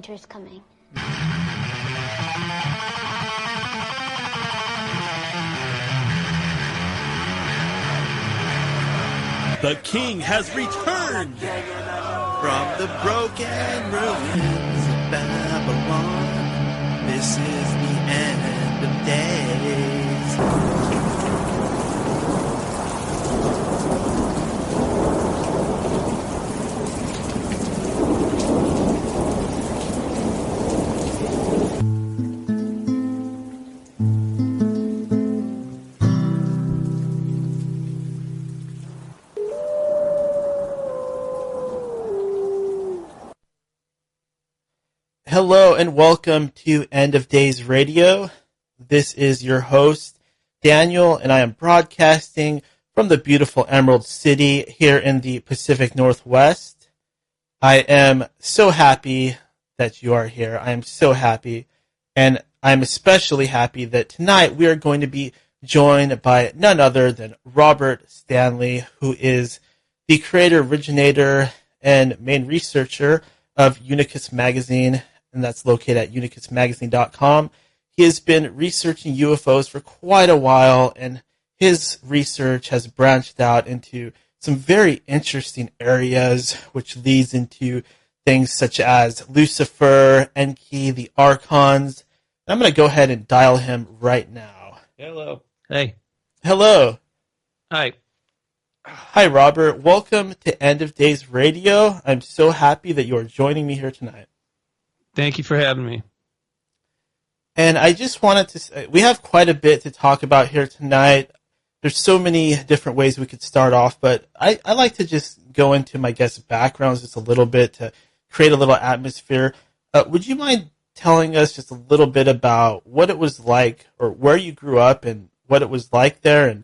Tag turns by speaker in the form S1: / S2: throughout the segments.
S1: winter's coming.
S2: The king has returned
S3: from the broken ruins of Babylon. This is the end of days.
S4: Hello and welcome to End of Days Radio. This is your host, Daniel, and I am broadcasting from the beautiful Emerald City here in the Pacific Northwest. I am so happy that you are here. I am so happy, and I'm especially happy that tonight we are going to be joined by none other than Robert Stanley, who is the creator, originator, and main researcher of Unicus Magazine, and that's located at unicusmagazine.com. He has been researching UFOs for quite a while, and his research has branched out into some very interesting areas, which leads into things such as Lucifer, Enki, the Archons. I'm going to go ahead and dial him right now.
S5: Hello. Hey.
S4: Hello.
S5: Hi.
S4: Hi, Robert. Welcome to End of Days Radio. I'm so happy that you are joining me here tonight.
S5: Thank you for having me.
S4: And I just wanted to say, we have quite a bit to talk about here tonight. There's so many different ways we could start off, but I like to just go into my guests' backgrounds just a little bit to create a little atmosphere. Would you mind telling us just a little bit about what it was like, or where you grew up and what it was like there, and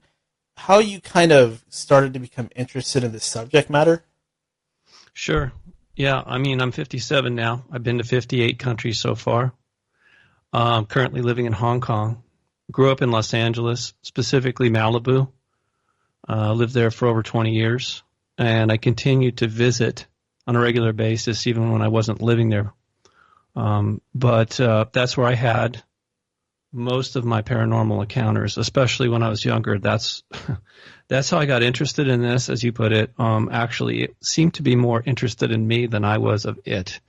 S4: how you kind of started to become interested in this subject matter?
S5: Sure. Yeah, I mean, I'm 57 now. I've been to 58 countries so far. Currently living in Hong Kong. Grew up in Los Angeles, specifically Malibu. Lived there for over 20 years. And I continued to visit on a regular basis, even when I wasn't living there. But that's where I had most of my paranormal encounters, especially when I was younger. That's how I got interested in this, as you put it. Actually, it seemed to be more interested in me than I was of it.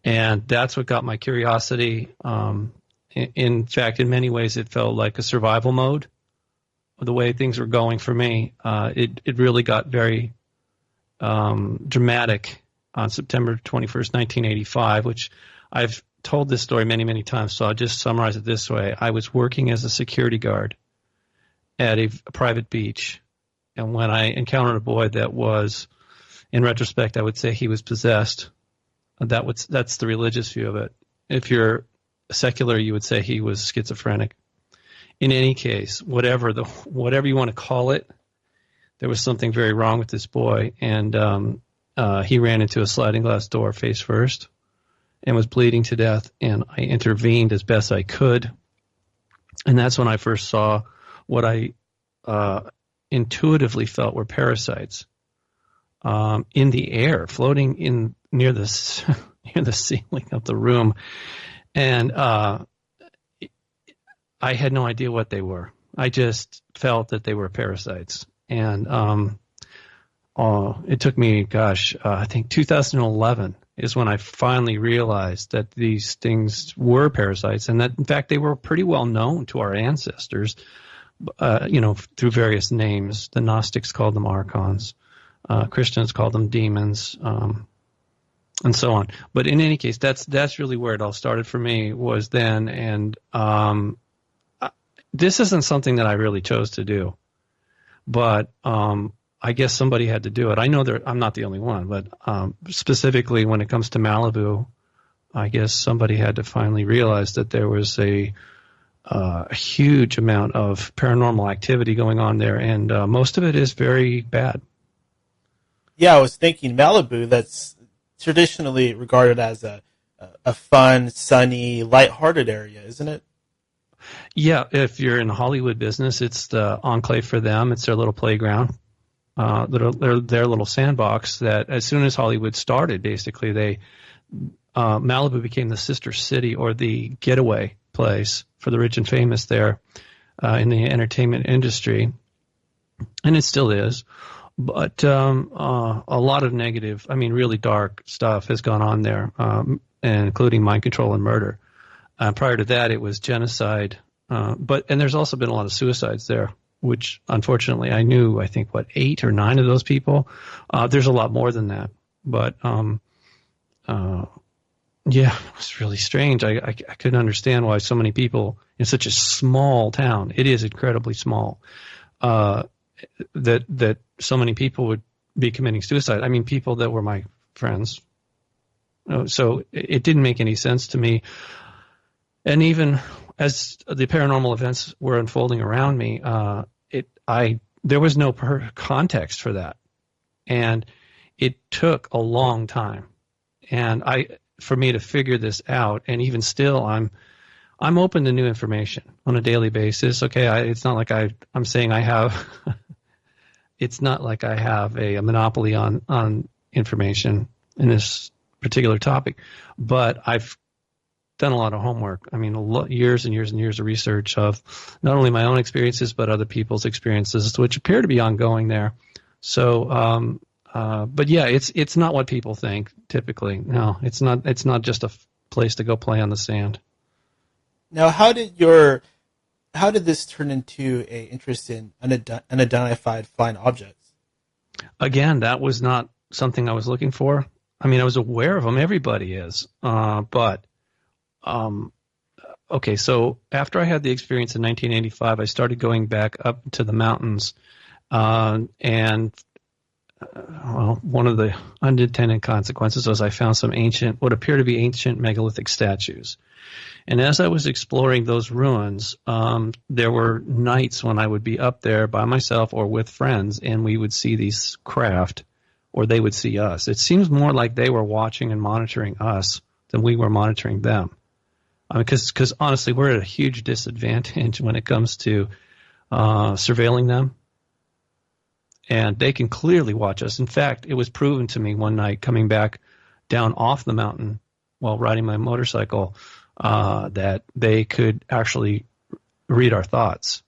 S5: And that's what got my curiosity. In fact, in many ways, it felt like a survival mode. The way things were going for me, it really got very dramatic on September 21st, 1985, which I've told this story many, many times, so I'll just summarize it this way. I was working as a security guard at a private beach, and when I encountered a boy that was, in retrospect, I would say he was possessed. That's the religious view of it. If you're secular, you would say he was schizophrenic. In any case, whatever you want to call it, there was something very wrong with this boy, and he ran into a sliding glass door face first and was bleeding to death, and I intervened as best I could. And that's when I first saw what I intuitively felt were parasites in the air, floating in near the ceiling of the room. And I had no idea what they were. I just felt that they were parasites. And it took me, I think 2011 is when I finally realized that these things were parasites, and that, in fact, they were pretty well known to our ancestors, through various names. The Gnostics called them Archons. Christians called them demons, and so on. But in any case, that's really where it all started for me, was then. And this isn't something that I really chose to do, but I guess somebody had to do it. I know I'm not the only one, but specifically when it comes to Malibu, I guess somebody had to finally realize that there was a huge amount of paranormal activity going on there, and most of it is very bad.
S4: Yeah, I was thinking Malibu, that's traditionally regarded as a fun, sunny, lighthearted area, isn't it?
S5: Yeah, if you're in the Hollywood business, it's the enclave for them. It's their little playground. Their little sandbox that as soon as Hollywood started, basically, Malibu became the sister city or the getaway place for the rich and famous there in the entertainment industry, and it still is. But a lot of negative, I mean, really dark stuff has gone on there, including mind control and murder. Prior to that, it was genocide. And there's also been a lot of suicides there, which unfortunately I knew, I think, 8 or 9 of those people. There's a lot more than that. But yeah, it was really strange. I couldn't understand why so many people in such a small town, it is incredibly small, that so many people would be committing suicide. I mean, people that were my friends. So it didn't make any sense to me. And even as the paranormal events were unfolding around me, there was no context for that, and it took a long time, and for me to figure this out. And even still, I'm open to new information on a daily basis. Okay, it's not like I'm saying I have. It's not like I have a monopoly on information in this particular topic, but I've done a lot of homework. I mean, years and years and years of research of not only my own experiences, but other people's experiences, which appear to be ongoing there. So, but yeah, it's not what people think typically. No, it's not. It's not just a place to go play on the sand.
S4: Now, how did this turn into a interest in unidentified flying objects?
S5: Again, that was not something I was looking for. I mean, I was aware of them. Everybody is, but. Okay, so after I had the experience in 1985, I started going back up to the mountains, and one of the unintended consequences was I found some what appear to be ancient megalithic statues. And as I was exploring those ruins, there were nights when I would be up there by myself or with friends, and we would see these craft, or they would see us. It seems more like they were watching and monitoring us than we were monitoring them. Because honestly, we're at a huge disadvantage when it comes to surveilling them. And they can clearly watch us. In fact, it was proven to me one night coming back down off the mountain while riding my motorcycle that they could actually read our thoughts.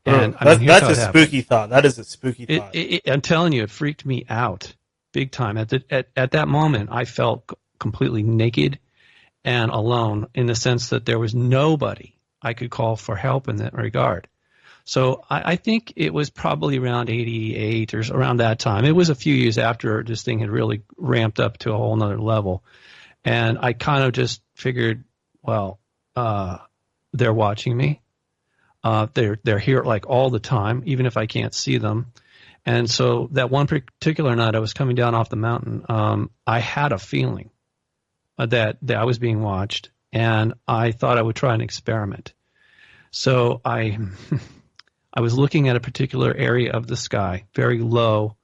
S5: And
S4: that's a spooky thought. That is a spooky thought.
S5: I'm telling you, it freaked me out big time. At that moment, I felt completely naked and alone, in the sense that there was nobody I could call for help in that regard. So I think it was probably around 88 or around that time. It was a few years after this thing had really ramped up to a whole nother level. And I kind of just figured, well, they're watching me. They're here like all the time, even if I can't see them. And so that one particular night I was coming down off the mountain, I had a feeling that I was being watched, and I thought I would try an experiment. So I was looking at a particular area of the sky, very low,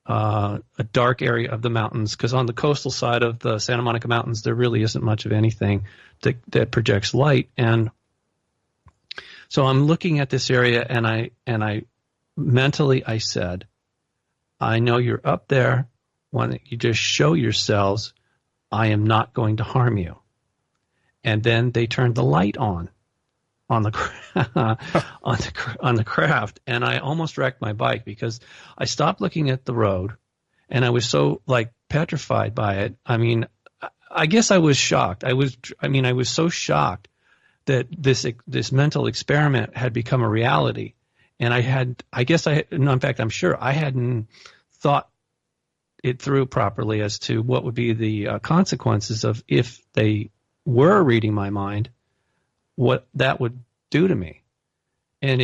S5: a dark area of the mountains, because on the coastal side of the Santa Monica Mountains, there really isn't much of anything that projects light. And so I'm looking at this area, and I mentally said, I know you're up there. Why don't you just show yourselves? I am not going to harm you. And then they turned the light on the craft, and I almost wrecked my bike because I stopped looking at the road, and I was so petrified by it. I mean, I guess I was shocked. I was so shocked that this mental experiment had become a reality, and in fact, I'm sure I hadn't thought it through properly as to what would be the consequences of if they were reading my mind, what that would do to me. And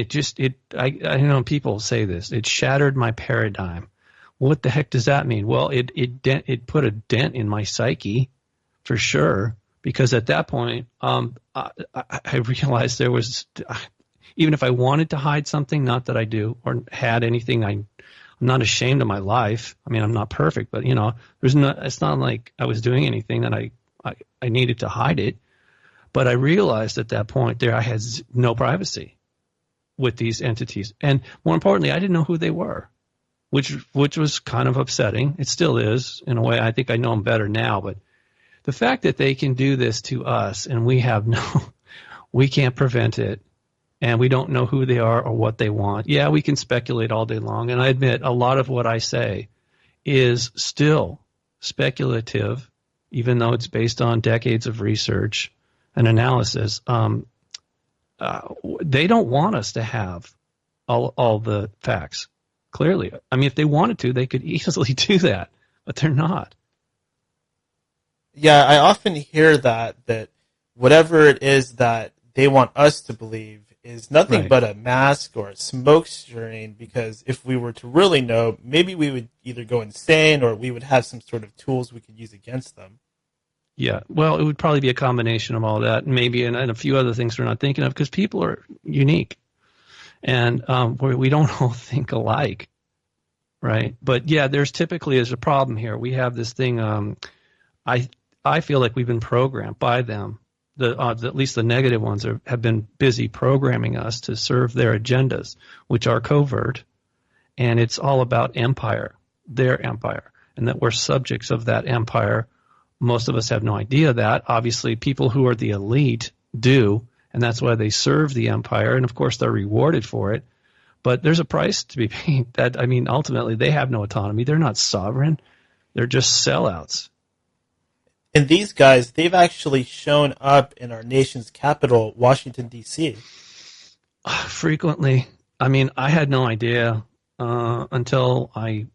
S5: I know people say this, it shattered my paradigm. What the heck does that mean? Well, it put a dent in my psyche for sure, because at that point, I realized there was, even if I wanted to hide something, not that I do, or had anything, I'm not ashamed of my life. I mean, I'm not perfect, but it's not like I was doing anything that I needed to hide it. But I realized at that point there I had no privacy with these entities. And more importantly, I didn't know who they were, which was kind of upsetting. It still is in a way. I think I know them better now, but the fact that they can do this to us and we can't prevent it, and we don't know who they are or what they want. Yeah, we can speculate all day long, and I admit a lot of what I say is still speculative, even though it's based on decades of research and analysis. They don't want us to have all the facts, clearly. I mean, if they wanted to, they could easily do that, but they're not.
S4: Yeah, I often hear that whatever it is that they want us to believe is nothing
S5: Right.
S4: but a mask or a smoke screen, because if we were to really know, maybe we would either go insane or we would have some sort of tools we could use against them.
S5: Yeah, well, it would probably be a combination of all that, maybe, and a few other things we're not thinking of, because people are unique, and we don't all think alike, right? But yeah, there's a problem here. We have this thing. I feel like we've been programmed by them. At least the negative ones have been busy programming us to serve their agendas, which are covert, and it's all about empire, their empire, and that we're subjects of that empire. Most of us have no idea that. Obviously, people who are the elite do, and that's why they serve the empire, and of course they're rewarded for it. But there's a price to be paid. Ultimately, they have no autonomy. They're not sovereign. They're just sellouts.
S4: And these guys, they've actually shown up in our nation's capital, Washington, D.C.
S5: Frequently. I had no idea until I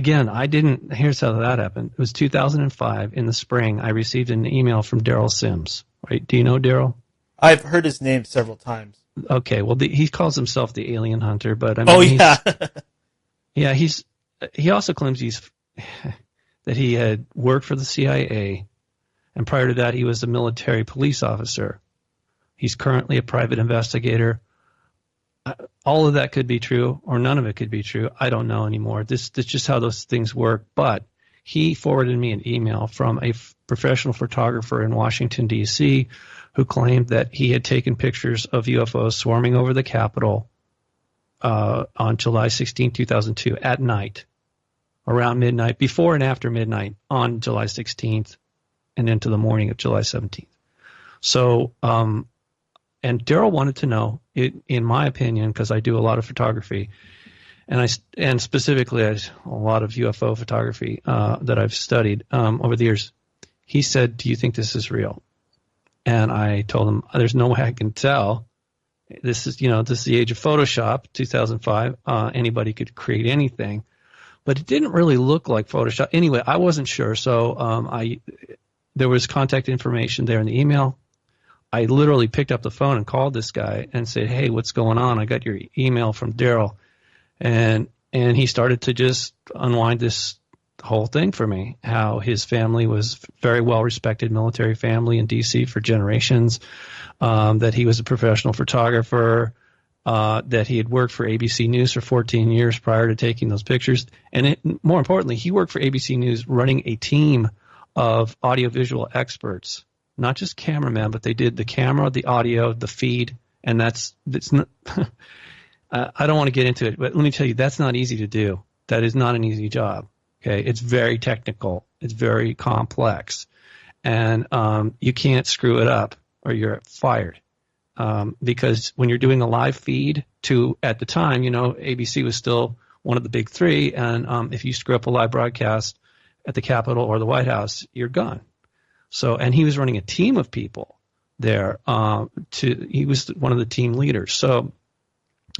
S5: didn't. Here's how that happened. It was 2005 in the spring. I received an email from Daryl Sims. Right? Do you know Daryl?
S4: I've heard his name several times.
S5: Okay. Well, he calls himself the alien hunter, but
S4: Yeah.
S5: He also claims that he had worked for the CIA, and prior to that, he was a military police officer. He's currently a private investigator. All of that could be true, or none of it could be true. I don't know anymore. This is just how those things work. But he forwarded me an email from a professional photographer in Washington, D.C., who claimed that he had taken pictures of UFOs swarming over the Capitol on July 16, 2002, at night, around midnight, before and after midnight on July 16th and into the morning of July 17th. So, and Daryl wanted to know, in my opinion, because I do a lot of photography, and specifically a lot of UFO photography that I've studied over the years. He said, "Do you think this is real?" And I told him, "There's no way I can tell. This is the age of Photoshop, 2005. Anybody could create anything." But it didn't really look like Photoshop. Anyway, I wasn't sure, so there was contact information there in the email. I literally picked up the phone and called this guy and said, "Hey, what's going on? I got your email from Daryl." And he started to just unwind this whole thing for me, how his family was very well-respected military family in D.C. for generations, that he was a professional photographer, that he had worked for ABC News for 14 years prior to taking those pictures. And more importantly, he worked for ABC News running a team of audiovisual experts, not just cameramen, but they did the camera, the audio, the feed, and that's not, I don't want to get into it, but let me tell you, that's not easy to do. That is not an easy job. Okay, it's very technical. It's very complex, and you can't screw it up or you're fired. Because when you're doing a live feed at the time, ABC was still one of the big three, and if you screw up a live broadcast at the Capitol or the White House, you're gone. So, and he was running a team of people there. He was one of the team leaders. So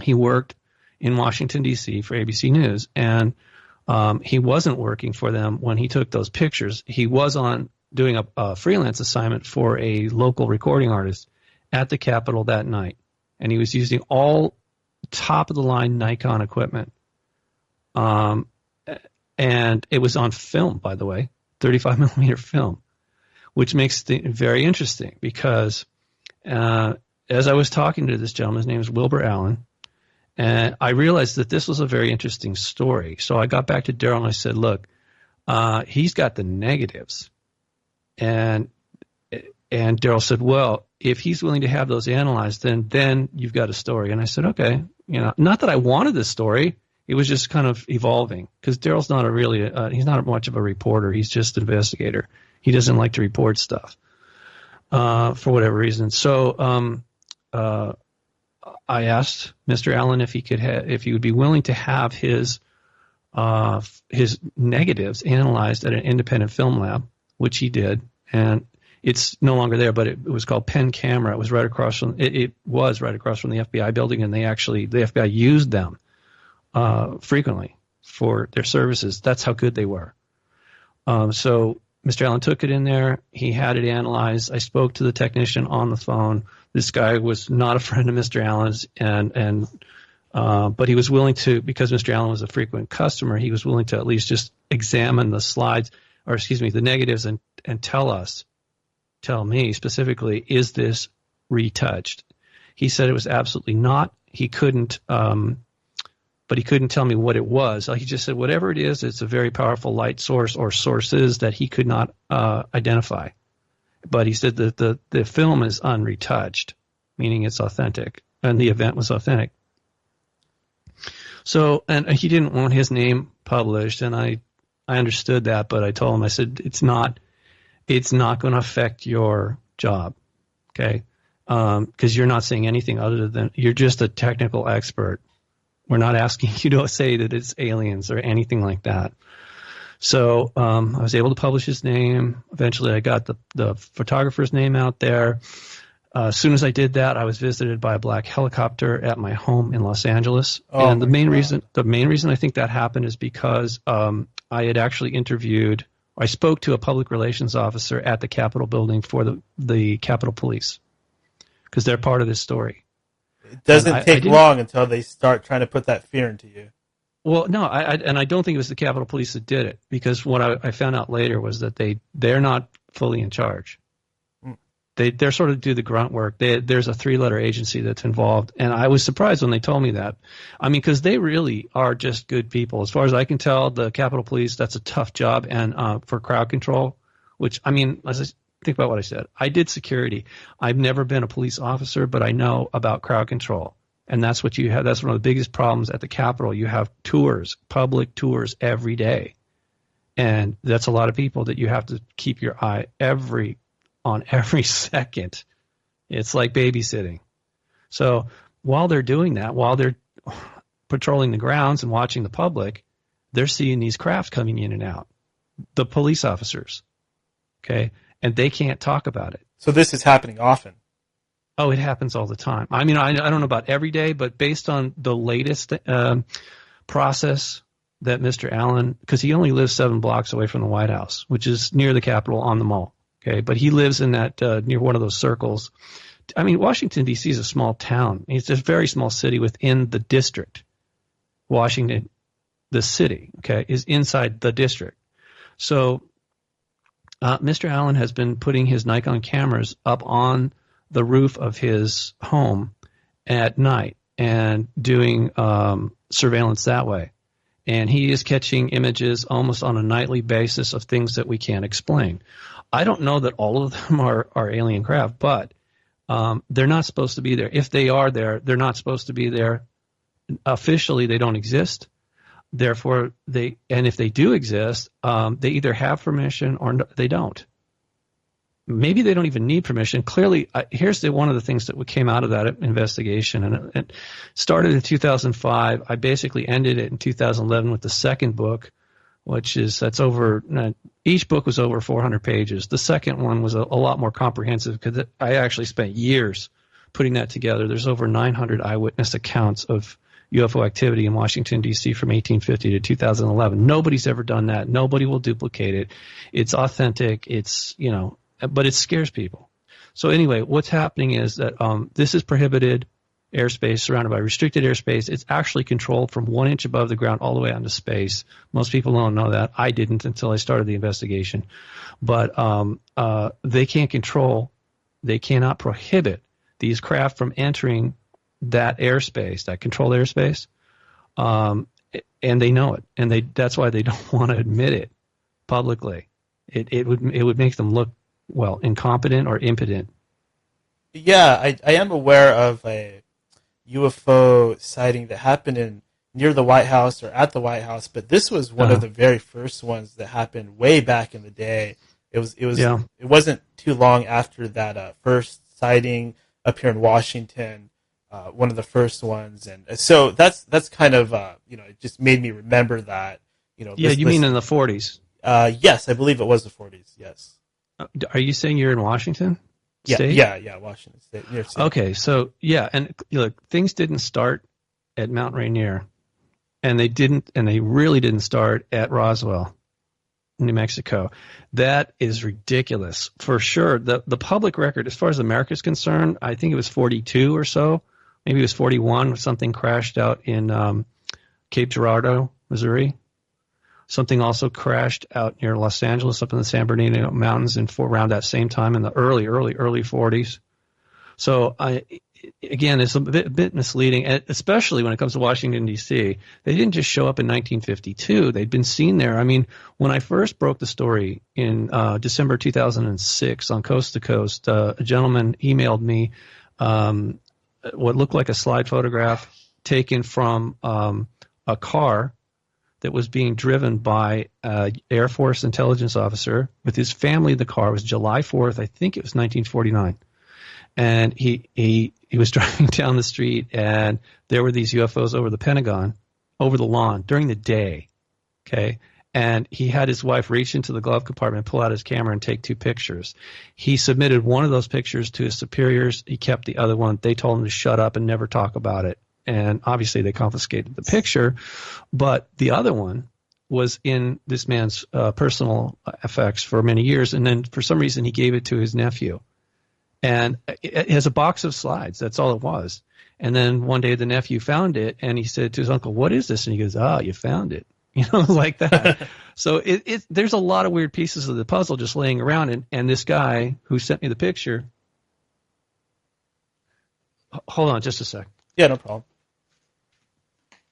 S5: he worked in Washington, D.C. for ABC News, and he wasn't working for them when he took those pictures. He was doing a freelance assignment for a local recording artist at the Capitol that night, and he was using all top-of-the-line Nikon equipment. And it was on film, by the way, 35-millimeter film, which makes it very interesting because as I was talking to this gentleman, his name is Wilbur Allen, and I realized that this was a very interesting story. So I got back to Daryl and I said, "Look, he's got the negatives." And Daryl said, "Well, if he's willing to have those analyzed, then you've got a story." And I said, "Okay, not that I wanted this story. It was just kind of evolving because Daryl's not he's not much of a reporter. He's just an investigator. He doesn't like to report stuff for whatever reason. So I asked Mr. Allen if he would be willing to have his negatives analyzed at an independent film lab, which he did, and it's no longer there, but it was called Penn Camera. It was right across from the FBI building, and the FBI used them frequently for their services. That's how good they were. So Mr. Allen took it in there. He had it analyzed. I spoke to the technician on the phone. This guy was not a friend of Mr. Allen's, but he was willing to, because Mr. Allen was a frequent customer, he was willing to at least just examine the slides, the negatives, and tell me specifically, is this retouched? He said it was absolutely not. He couldn't, but he couldn't tell me what it was. He just said whatever it is, it's a very powerful light source or sources that he could not identify. But he said that the film is unretouched, meaning it's authentic, and the event was authentic. So, and he didn't want his name published, and I understood that, but I told him, I said, it's not going to affect your job, okay? Because you're not saying anything other than you're just a technical expert. We're not asking you to say that it's aliens or anything like that. So I was able to publish his name. Eventually, I got the photographer's name out there. As soon as I did that, I was visited by a black helicopter at my home in Los Angeles. And the main reason I think that happened is because I had actually I spoke to a public relations officer at the Capitol building for the Capitol Police, because they're part of this story.
S4: It doesn't take long until they start trying to put that fear into you.
S5: Well, no, I don't think it was the Capitol Police that did it, because what I found out later was that they're not fully in charge. They're sort of do the grunt work. There's a 3-letter agency that's involved, and I was surprised when they told me that. I mean, because they really are just good people. As far as I can tell, the Capitol Police, that's a tough job, and for crowd control, which, I mean, as I think about what I said, I did security. I've never been a police officer, but I know about crowd control, and that's what you have. That's one of the biggest problems at the Capitol. You have public tours every day, and that's a lot of people that you have to keep your eye on every second. It's like babysitting. So while they're doing that, while they're patrolling the grounds and watching the public, they're seeing these craft coming in and out, the police officers, okay? And they can't talk about it.
S4: So this is happening often?
S5: Oh, it happens all the time. I mean, I don't know about every day, but based on the latest process that Mr. Allen, because he only lives 7 blocks away from the White House, which is near the Capitol on the mall. Okay, but he lives in that near one of those circles. I mean, Washington, D.C. is a small town. It's a very small city within the district. Washington, the city, okay, is inside the district. So Mr. Allen has been putting his Nikon cameras up on the roof of his home at night and doing surveillance that way. And he is catching images almost on a nightly basis of things that we can't explain. I don't know that all of them are alien craft, but they're not supposed to be there. If they are there, they're not supposed to be there. Officially, they don't exist. Therefore, if they do exist, they either have permission or they don't. Maybe they don't even need permission. Clearly, here's one of the things that came out of that investigation, and it started in 2005. I basically ended it in 2011 with the second book, that's over. Each book was over 400 pages. The second one was a lot more comprehensive, because I actually spent years putting that together. There's over 900 eyewitness accounts of UFO activity in Washington, D.C. from 1850 to 2011. Nobody's ever done that. Nobody will duplicate it. It's authentic. But it scares people. So anyway, what's happening is that this is prohibited airspace, surrounded by restricted airspace. It's actually controlled from 1 inch above the ground all the way out into space. Most people don't know that. I didn't until I started the investigation. But they cannot prohibit these craft from entering that airspace, that controlled airspace, and they know it. And that's why they don't want to admit it publicly. It would make them look, incompetent or impotent.
S4: Yeah, I am aware of a UFO sighting that happened near the White House or at the White House, but this was one of the very first ones that happened way back in the day. It wasn't too long after that first sighting up here in Washington, one of the first ones, and so that's kind of it just made me remember that.
S5: You mean in the 40s?
S4: Yes, I believe it was the 40s. Yes.
S5: Are you saying you're in Washington State?
S4: Yeah, Washington State. New York State.
S5: Okay, so and look, things didn't start at Mount Rainier, and they really didn't start at Roswell, New Mexico. That is ridiculous for sure. The public record, as far as America is concerned, I think it was 42 or so, maybe it was 41. Something crashed out in Cape Girardeau, Missouri. Something also crashed out near Los Angeles, up in the San Bernardino Mountains, around that same time in the early 40s. So again, it's a bit misleading, especially when it comes to Washington, D.C. They didn't just show up in 1952. They'd been seen there. I mean, when I first broke the story in December 2006 on Coast to Coast, a gentleman emailed me what looked like a slide photograph taken from a car that was being driven by an Air Force intelligence officer with his family in the car. It was July 4th, I think it was 1949. And he was driving down the street, and there were these UFOs over the Pentagon, over the lawn during the day. Okay. And he had his wife reach into the glove compartment, pull out his camera, and take 2 pictures. He submitted one of those pictures to his superiors. He kept the other one. They told him to shut up and never talk about it. And obviously they confiscated the picture, but the other one was in this man's personal effects for many years. And then for some reason he gave it to his nephew, and it has a box of slides. That's all it was. And then one day the nephew found it, and he said to his uncle, "What is this?" And he goes, "You found it." Like that. So there's a lot of weird pieces of the puzzle just laying around. And this guy who sent me the picture, hold on just a sec.
S4: Yeah, no problem.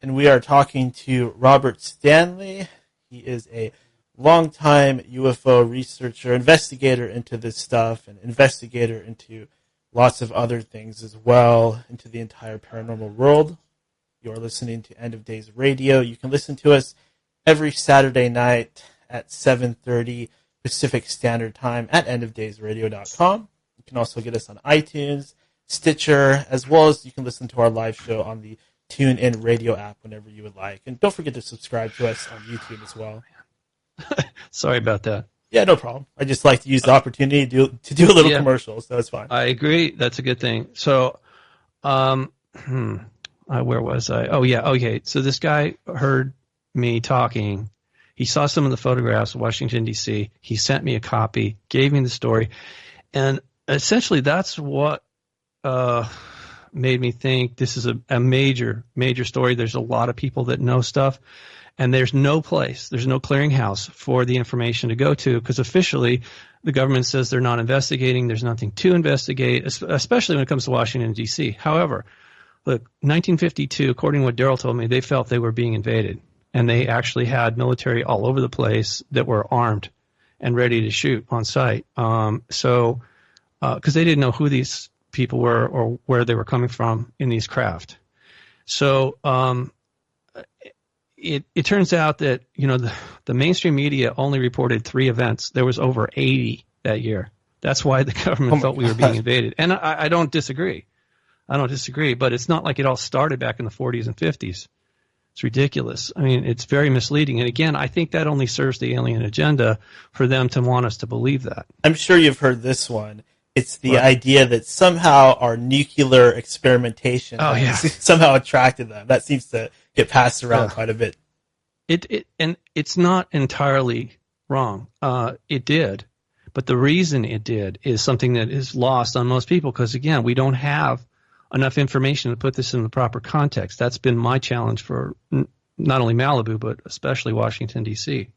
S4: And we are talking to Robert Stanley. He is a longtime UFO researcher, investigator into this stuff, and investigator into lots of other things as well, into the entire paranormal world. You're listening to End of Days Radio. You can listen to us every Saturday night at 7:30 Pacific Standard Time at endofdaysradio.com. You can also get us on iTunes, Stitcher, as well as you can listen to our live show on the TuneIn radio app whenever you would like. And don't forget to subscribe to us on YouTube as well.
S5: Sorry about that.
S4: Yeah, no problem. I just like to use the opportunity to do a little commercial, so it's fine.
S5: I agree. That's a good thing. So, where was I? Oh, yeah. Okay. So this guy heard me talking. He saw some of the photographs of Washington, D.C. He sent me a copy, gave me the story. And essentially that's what made me think this is a major, major story. There's a lot of people that know stuff, and there's no clearinghouse for the information to go to, because officially the government says they're not investigating. There's nothing to investigate, especially when it comes to Washington, D.C. However, look, 1952, according to what Daryl told me, they felt they were being invaded, and they actually had military all over the place that were armed and ready to shoot on sight. Because they didn't know who these people were or where they were coming from in these craft. So it turns out that the mainstream media only reported 3 events. There was over 80 that year. That's why the government felt we were being invaded. And I don't disagree. But it's not like it all started back in the 40s and 50s. It's ridiculous. I mean, it's very misleading. And again, I think that only serves the alien agenda for them to want us to believe that.
S4: I'm sure you've heard this one. It's the idea that somehow our nuclear experimentation somehow attracted them. That seems to get passed around quite a bit.
S5: And it's not entirely wrong. It did. But the reason it did is something that is lost on most people, because, again, we don't have enough information to put this in the proper context. That's been my challenge for not only Malibu, but especially Washington, D.C.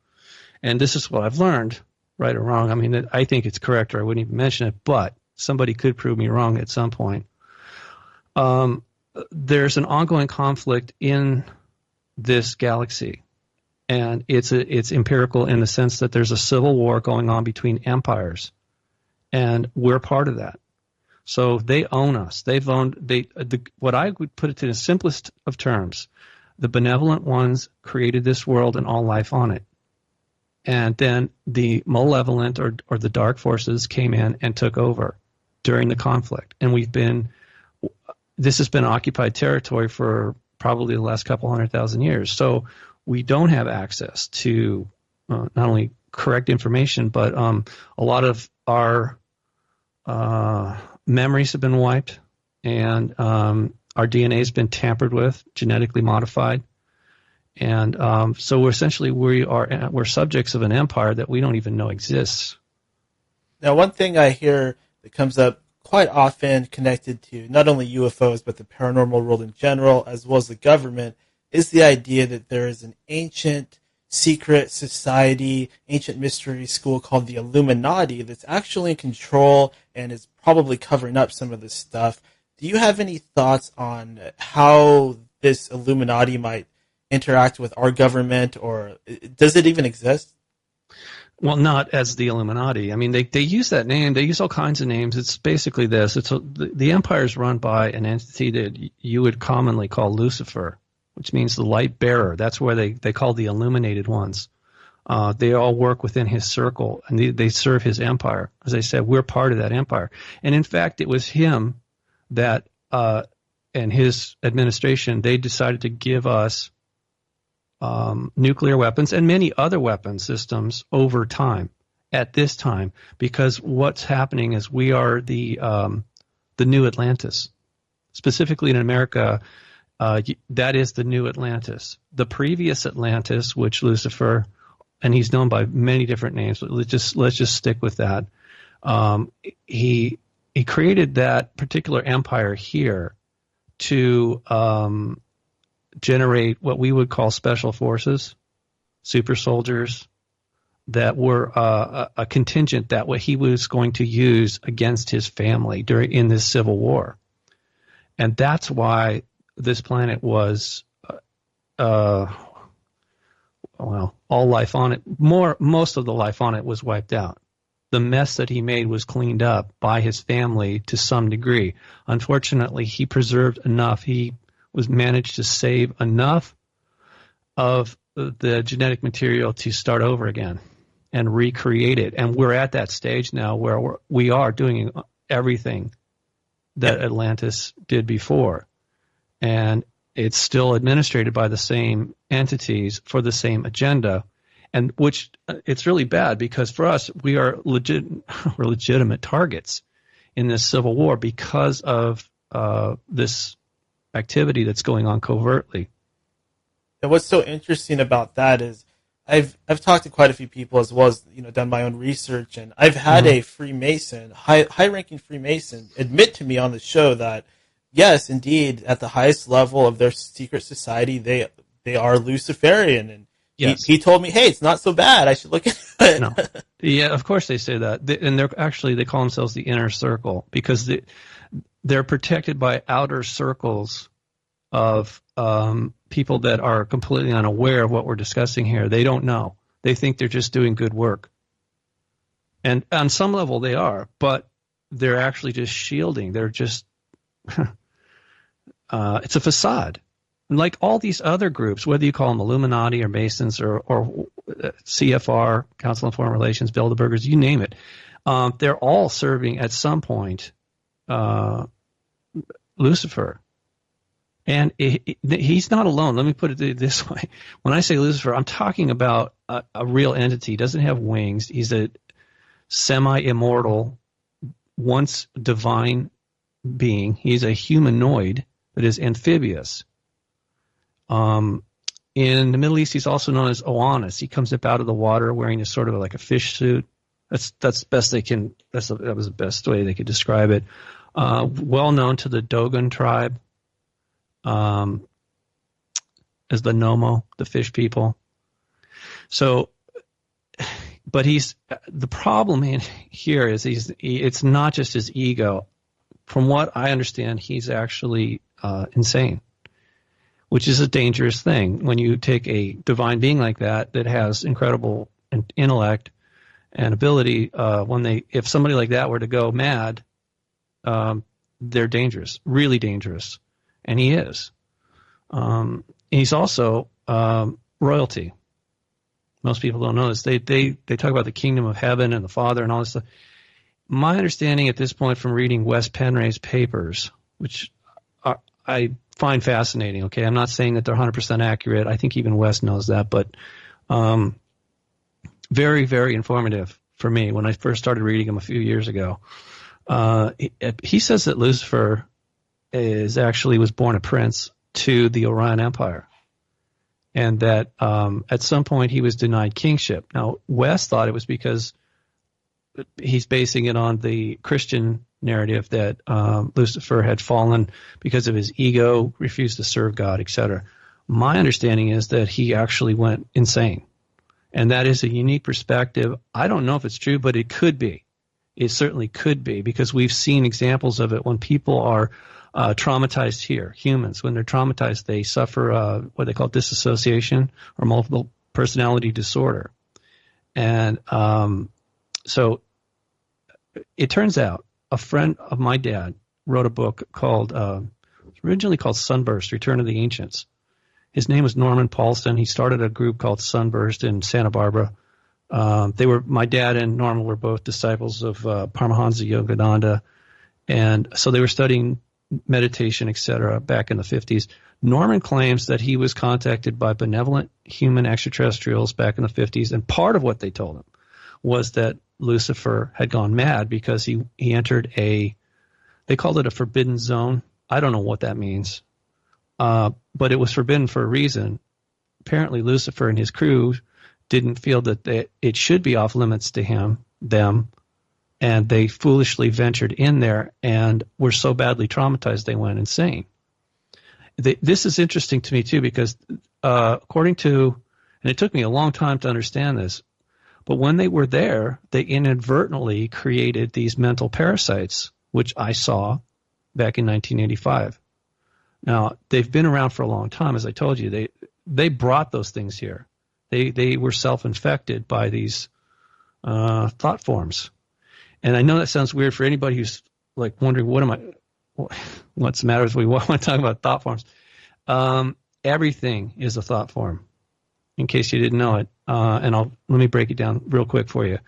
S5: And this is what I've learned, right or wrong. I mean, I think it's correct, or I wouldn't even mention it, but somebody could prove me wrong at some point. There's an ongoing conflict in this galaxy, and it's empirical in the sense that there's a civil war going on between empires, and we're part of that. So they own us. They've owned what I would put it in the simplest of terms. The benevolent ones created this world and all life on it. And then the malevolent or the dark forces came in and took over during the conflict. And this has been occupied territory for probably the last couple 100,000 years. So we don't have access to not only correct information, but a lot of our memories have been wiped, and our DNA has been tampered with, genetically modified. And so we're subjects of an empire that we don't even know exists.
S4: Now, one thing I hear that comes up quite often connected to not only UFOs, but the paranormal world in general, as well as the government, is the idea that there is an ancient secret society, ancient mystery school called the Illuminati that's actually in control and is probably covering up some of this stuff. Do you have any thoughts on how this Illuminati might interact with our government, or does it even exist?
S5: Well, not as the Illuminati. I mean, they use that name. They use all kinds of names. It's basically this. The empire is run by an entity that you would commonly call Lucifer, which means the light bearer. That's where they call the illuminated ones. They all work within his circle, and they serve his empire. As I said, we're part of that empire. And in fact, it was him that, and his administration, they decided to give us nuclear weapons and many other weapon systems over time, at this time, because what's happening is we are the new Atlantis. Specifically in America, that is the new Atlantis. The previous Atlantis, which Lucifer, and he's known by many different names, but let's just stick with that. He created that particular empire here to generate what we would call special forces, super soldiers, that were a contingent that what he was going to use against his family in this civil war. And that's why this planet was, all life on it, most of the life on it was wiped out. The mess that he made was cleaned up by his family to some degree. Unfortunately, he preserved enough. He managed to save enough of the genetic material to start over again and recreate it. And we're at that stage now where we are doing everything that Atlantis did before. And it's still administrated by the same entities for the same agenda, and which it's really bad because for us, we're legitimate targets in this civil war because of this activity that's going on covertly.
S4: And what's so interesting about that is I've talked to quite a few people, as well as done my own research, and I've had a Freemason, high-ranking Freemason, admit to me on the show that yes, indeed, at the highest level of their secret society, they are Luciferian, and yes. he told me, hey, it's not so bad. I should look at it.
S5: No. Yeah, of course they say that, and they call themselves the inner circle because they're protected by outer circles of people that are completely unaware of what we're discussing here. They don't know. They think they're just doing good work. And on some level they are, but they're actually just shielding. They're just, it's a facade. And like all these other groups, whether you call them Illuminati or Masons or CFR, Council on Foreign Relations, Bilderbergers, you name it, they're all serving at some point Lucifer. And he's not alone. Let me put it this way. When I say Lucifer, I'm talking about a real entity. He doesn't have wings. He's a semi-immortal, once divine being. He's a humanoid that is amphibious. In the Middle East, he's also known as Oannes. He comes up out of the water wearing a sort of like a fish suit. That's best they can. That was the best way they could describe it. Well known to the Dogon tribe. As the Nomo, the fish people. So, but the problem here is it's not just his ego. From what I understand, he's actually insane, which is a dangerous thing when you take a divine being like that has incredible intellect and ability. If somebody like that were to go mad, they're dangerous, really dangerous. And he is. He's also royalty. Most people don't know this. They talk about the kingdom of heaven and the Father and all this stuff. My understanding at this point from reading Wes Penray's papers, which I find fascinating, okay? I'm not saying that they're 100% accurate. I think even Wes knows that, but very, very informative for me when I first started reading them a few years ago. He says that Lucifer was born a prince to the Orion Empire, and that at some point he was denied kingship. Now, Wes thought it was because he's basing it on the Christian narrative that Lucifer had fallen because of his ego, refused to serve God, etc. My understanding is that he actually went insane, and that is a unique perspective. I don't know if it's true, but it could be. It certainly could be, because we've seen examples of it when people are traumatized here. Humans, when they're traumatized, they suffer what they call dissociation or multiple personality disorder. And so it turns out a friend of my dad wrote a book called, originally called Sunburst, Return of the Ancients. His name was Norman Paulson. He started a group called Sunburst in Santa Barbara. My dad and Norman were both disciples of Paramahansa Yogananda. And so they were studying meditation, etc., back in the 50s. Norman claims that he was contacted by benevolent human extraterrestrials back in the 50s, and part of what they told him was that Lucifer had gone mad because he entered they called it a forbidden zone. I don't know what that means, but it was forbidden for a reason. Apparently Lucifer and his crew didn't feel that it should be off limits to them, and they foolishly ventured in there and were so badly traumatized they went insane. This is interesting to me too, because according to, and it took me a long time to understand this, but when they were there, they inadvertently created these mental parasites, which I saw back in 1985. Now, they've been around for a long time. As I told you, they brought those things here. They were self-infected by these thought forms. And I know that sounds weird for anybody who's like wondering, what's the matter with we want to talk about thought forms. Everything is a thought form, in case you didn't know it. And let me break it down real quick for you.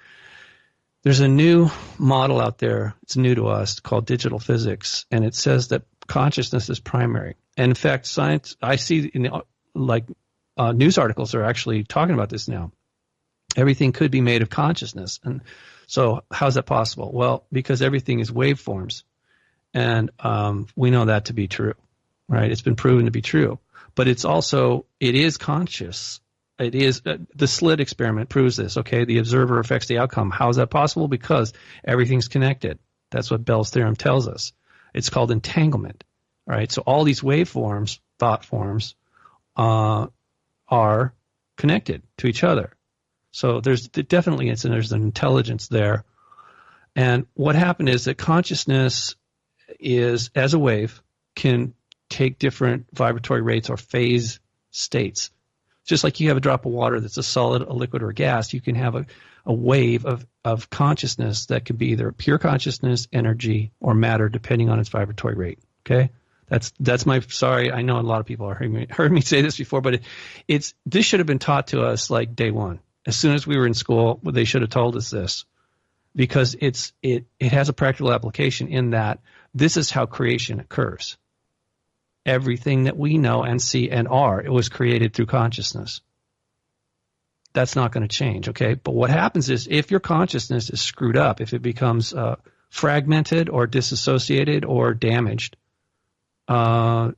S5: There's a new model out there. It's new to us, called digital physics, and it says that consciousness is primary. And in fact, science, I see in the, news articles are actually talking about this now. Everything could be made of consciousness. And so how's that possible? Well, because everything is waveforms. And we know that to be true, right? It's been proven to be true. But it is conscious. It is, the slit experiment proves this, okay? The observer affects the outcome. How is that possible? Because everything's connected. That's what Bell's theorem tells us. It's called entanglement, right? So all these waveforms, thought forms, are connected to each other. So there's an intelligence there. And what happened is that consciousness is, as a wave, can take different vibratory rates or phase states. Just like you have a drop of water that's a solid, a liquid, or a gas, you can have a wave of consciousness that could be either pure consciousness, energy, or matter, depending on its vibratory rate. Okay? That's my, sorry, I know a lot of people heard me say this before, but this should have been taught to us like day one. As soon as we were in school, they should have told us this, because it has a practical application in that this is how creation occurs. Everything that we know and see and are, it was created through consciousness. That's not going to change, okay? But what happens is, if your consciousness is screwed up, if it becomes fragmented or disassociated or damaged, it's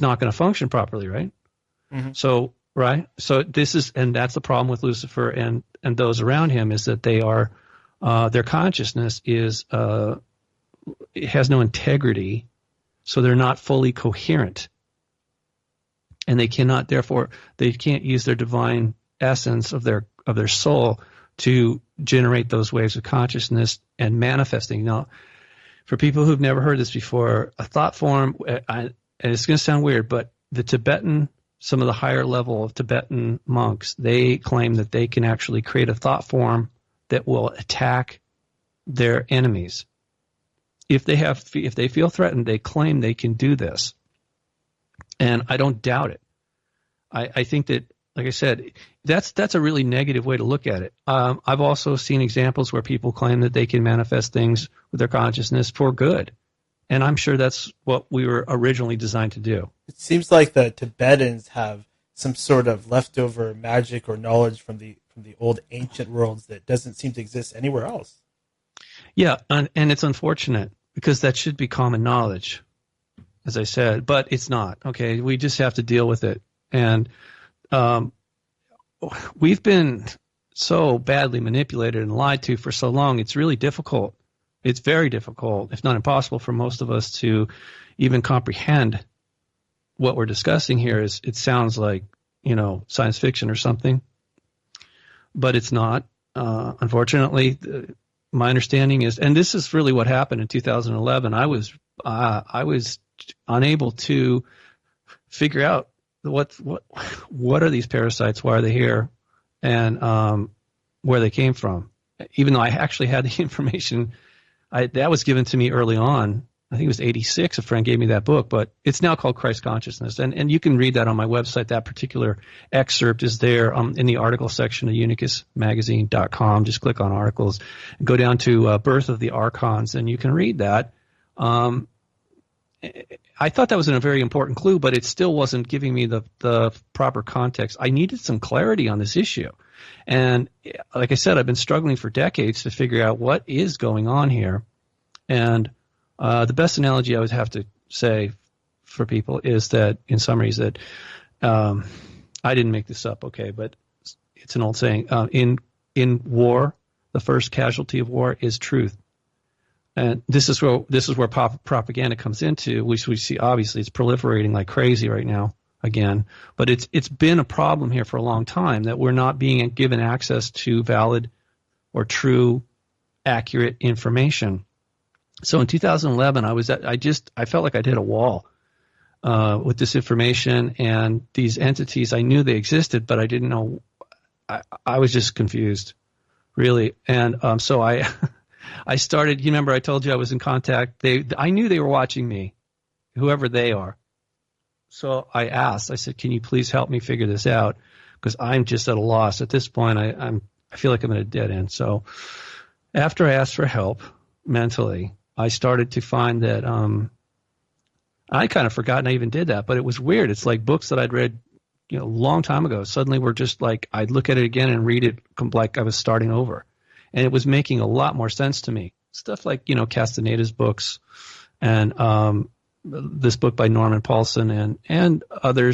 S5: not going to function properly, right? Mm-hmm. So, right? So that's the problem with Lucifer and those around him, is that they are, their consciousness is, it has no integrity. So they're not fully coherent, and they can't use their divine essence of their soul to generate those waves of consciousness and manifesting. Now, for people who've never heard this before, a thought form, and it's going to sound weird, but some of the higher level of Tibetan monks, they claim that they can actually create a thought form that will attack their enemies. If they feel threatened, they claim they can do this. And I don't doubt it. I think that like I said, that's a really negative way to look at it. I've also seen examples where people claim that they can manifest things with their consciousness for good. And I'm sure that's what we were originally designed to do.
S4: It seems like the Tibetans have some sort of leftover magic or knowledge from the old ancient worlds that doesn't seem to exist anywhere else.
S5: Yeah, and it's unfortunate because that should be common knowledge, as I said, but it's not. Okay, we just have to deal with it. And we've been so badly manipulated and lied to for so long, it's really difficult. It's very difficult, if not impossible, for most of us to even comprehend what we're discussing here. It sounds like, science fiction or something, but it's not. Unfortunately, my understanding is, and this is really what happened in 2011. I was unable to figure out what are these parasites, why are they here, and where they came from. Even though I actually had the information, that was given to me early on. I think it was 86. A friend gave me that book, but it's now called Christ Consciousness. And you can read that on my website. That particular excerpt is there in the article section of unicusmagazine.com. Just click on articles, go down to Birth of the Archons, and you can read that. I thought that was a very important clue, but it still wasn't giving me the proper context. I needed some clarity on this issue. And like I said, I've been struggling for decades to figure out what is going on here. And the best analogy I would have to say for people is that, in summary, is that I didn't make this up, okay, but it's an old saying. In war, the first casualty of war is truth. And this is where propaganda comes into, which we see obviously it's proliferating like crazy right now again. But it's been a problem here for a long time that we're not being given access to valid or true, accurate information. So in 2011, I felt like I'd hit a wall with this information and these entities. I knew they existed, but I didn't know. I was just confused, really. And so I started. You remember I told you I was in contact. I knew they were watching me, whoever they are. So I asked. I said, "Can you please help me figure this out? Because I'm just at a loss at this point. I feel like I'm at a dead end." So after I asked for help mentally, I started to find that I kind of forgotten I even did that, but it was weird. It's like books that I'd read, a long time ago. Suddenly were just like I'd look at it again and read it like I was starting over, and it was making a lot more sense to me. Stuff like Castaneda's books, and this book by Norman Paulson and other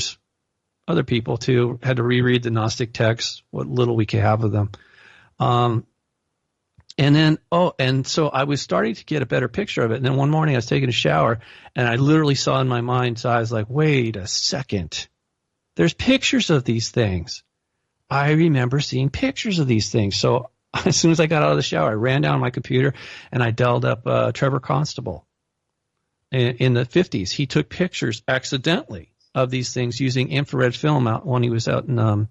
S5: people too. Had to reread the Gnostic texts, what little we could have of them. And so I was starting to get a better picture of it. And then one morning I was taking a shower and I literally saw in my mind's eyes, like, wait a second, there's pictures of these things. I remember seeing pictures of these things. So as soon as I got out of the shower, I ran down my computer and I dialed up Trevor Constable in the 50s. He took pictures accidentally of these things using infrared film out when he was out in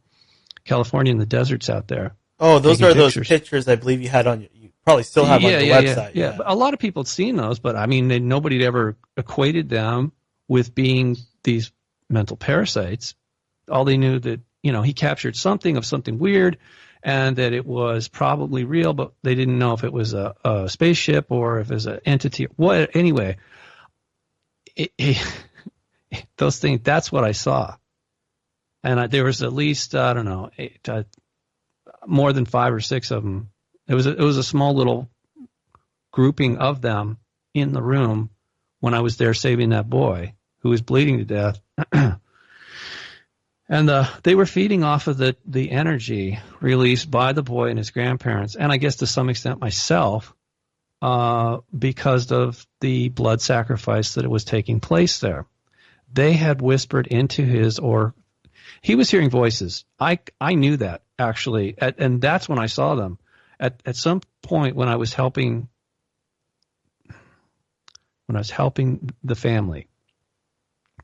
S5: California in the deserts out there.
S4: Oh, those are those pictures I believe you had on you probably still have on your website.
S5: Yeah. But a lot of people had seen those, but I mean, nobody had ever equated them with being these mental parasites. All they knew that, he captured something of something weird and that it was probably real, but they didn't know if it was a spaceship or if it was an entity. What? Anyway, those things, that's what I saw. And there was at least, I don't know, more than 5 or 6 of them. It was a small little grouping of them in the room when I was there saving that boy who was bleeding to death. And they were feeding off of the energy released by the boy and his grandparents, and I guess to some extent myself, because of the blood sacrifice that was taking place there. They had whispered into he was hearing voices. I knew that, actually, and that's when I saw them. At some point when I was helping the family,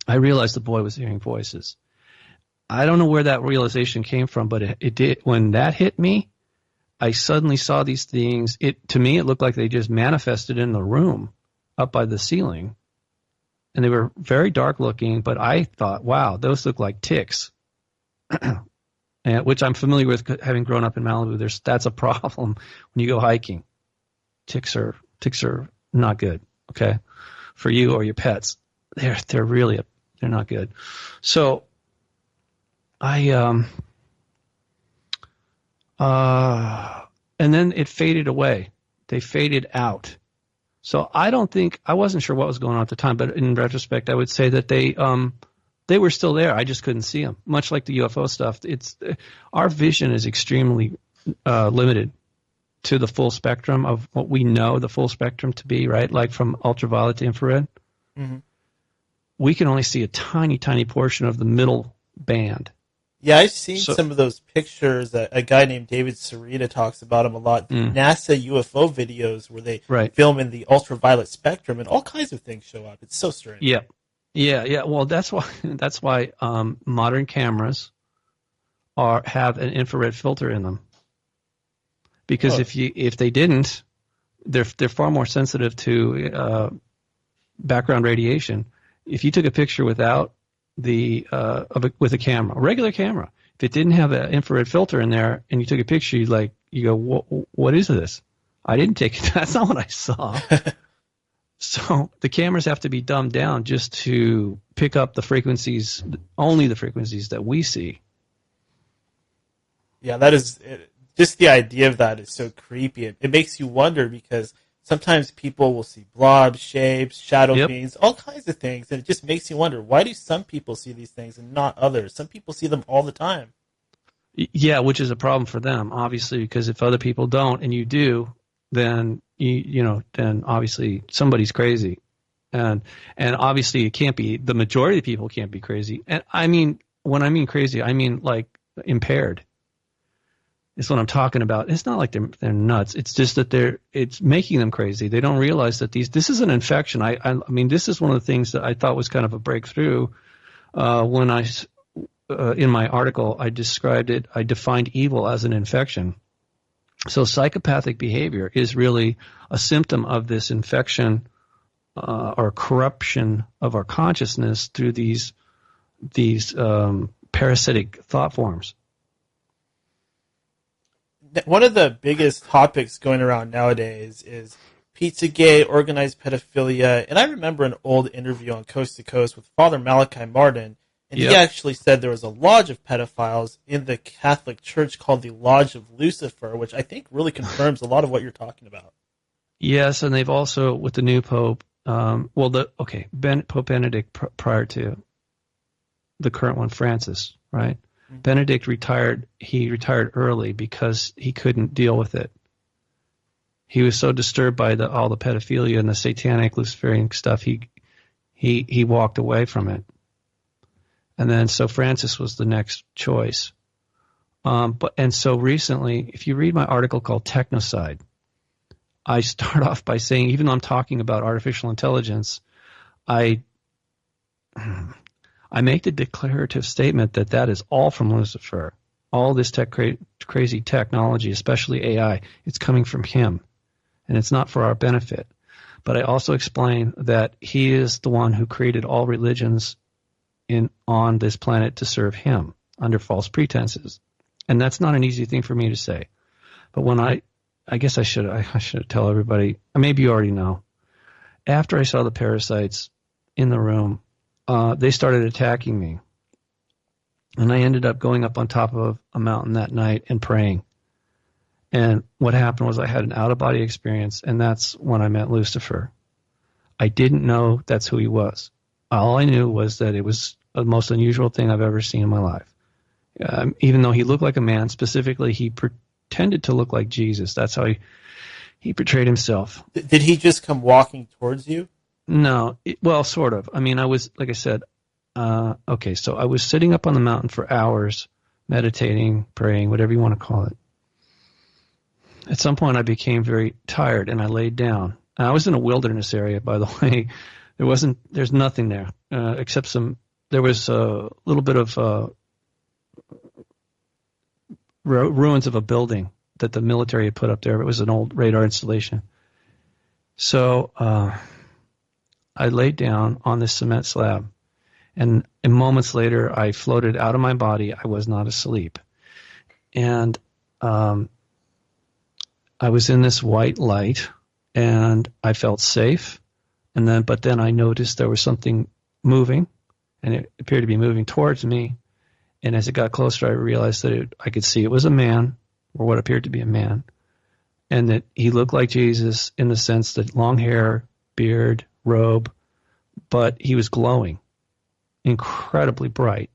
S5: I realized the boy was hearing voices. I don't know where that realization came from, but it did. When that hit me, I suddenly saw these things. To me, it looked like they just manifested in the room up by the ceiling. And they were very dark looking, but I thought, wow, those look like ticks. and which I'm familiar with, having grown up in Malibu. That's a problem when you go hiking. Ticks are not good. Okay, for you or your pets, they're really they're not good. So and then it faded away. They faded out. So I wasn't sure what was going on at the time, but in retrospect, I would say that they were still there. I just couldn't see them. Much like the UFO stuff, our vision is extremely limited to the full spectrum of what we know the full spectrum to be, right? Like from ultraviolet to infrared. Mm-hmm. We can only see a tiny, tiny portion of the middle band.
S4: Yeah, I've seen some of those pictures. A guy named David Sarita talks about them a lot. NASA UFO videos where they film in the ultraviolet spectrum, and all kinds of things show up. It's so strange.
S5: Yeah. Well, that's why modern cameras have an infrared filter in them. Because if they didn't, they're far more sensitive to background radiation. If you took a picture without with a camera, a regular camera, if it didn't have an infrared filter in there, and you took a picture, you go, what is this? I didn't take it. That's not what I saw. So the cameras have to be dumbed down just to pick up the frequencies, only the frequencies that we see.
S4: Yeah, that is just the idea of that is so creepy. It makes you wonder because sometimes people will see blobs, shapes, shadow beings, all kinds of things, and it just makes you wonder, why do some people see these things and not others? Some people see them all the time.
S5: Yeah, which is a problem for them, obviously, because if other people don't and you do, then then obviously somebody's crazy, and obviously it can't be, the majority of people can't be crazy. And I mean, when I mean crazy, I mean like impaired. It's what I'm talking about. It's not like they're nuts. It's just that it's making them crazy. They don't realize that this is an infection. I mean, this is one of the things that I thought was kind of a breakthrough when in my article, I described it. I defined evil as an infection. So psychopathic behavior is really a symptom of this infection or corruption of our consciousness through these parasitic thought forms.
S4: One of the biggest topics going around nowadays is Pizzagate, organized pedophilia, and I remember an old interview on Coast to Coast with Father Malachi Martin, and he actually said there was a lodge of pedophiles in the Catholic Church called the Lodge of Lucifer, which I think really confirms a lot of what you're talking about. Yes,
S5: and they've also, with the new Pope, Pope Benedict prior to the current one, Francis, right? Benedict retired. He retired early because he couldn't deal with it. He was so disturbed by all the pedophilia and the satanic Luciferian stuff. He walked away from it. And then so Francis was the next choice. And so recently, if you read my article called Technocide, I start off by saying, even though I'm talking about artificial intelligence, I make the declarative statement that is all from Lucifer. All this crazy technology, especially AI, it's coming from him, and it's not for our benefit. But I also explain that he is the one who created all religions on this planet to serve him under false pretenses, and that's not an easy thing for me to say. But when I guess I should tell everybody. Maybe you already know. After I saw the parasites in the room, they started attacking me. And I ended up going up on top of a mountain that night and praying. And what happened was I had an out-of-body experience, and that's when I met Lucifer. I didn't know that's who he was. All I knew was that it was the most unusual thing I've ever seen in my life. Even though he looked like a man, specifically he pretended to look like Jesus. That's how he portrayed himself.
S4: Did he just come walking towards you?
S5: No, well, sort of. I mean, I was, like I said, so I was sitting up on the mountain for hours, meditating, praying, whatever you want to call it. At some point, I became very tired, and I laid down. I was in a wilderness area, by the way. There's nothing there, except there was a little bit of ruins of a building that the military had put up there. It was an old radar installation. So, I laid down on this cement slab, and moments later, I floated out of my body. I was not asleep. and I was in this white light, and I felt safe. But then I noticed there was something moving, and it appeared to be moving towards me. And as it got closer, I realized that I could see it was a man, or what appeared to be a man, and that he looked like Jesus in the sense that long hair, beard, robe, but he was glowing, incredibly bright,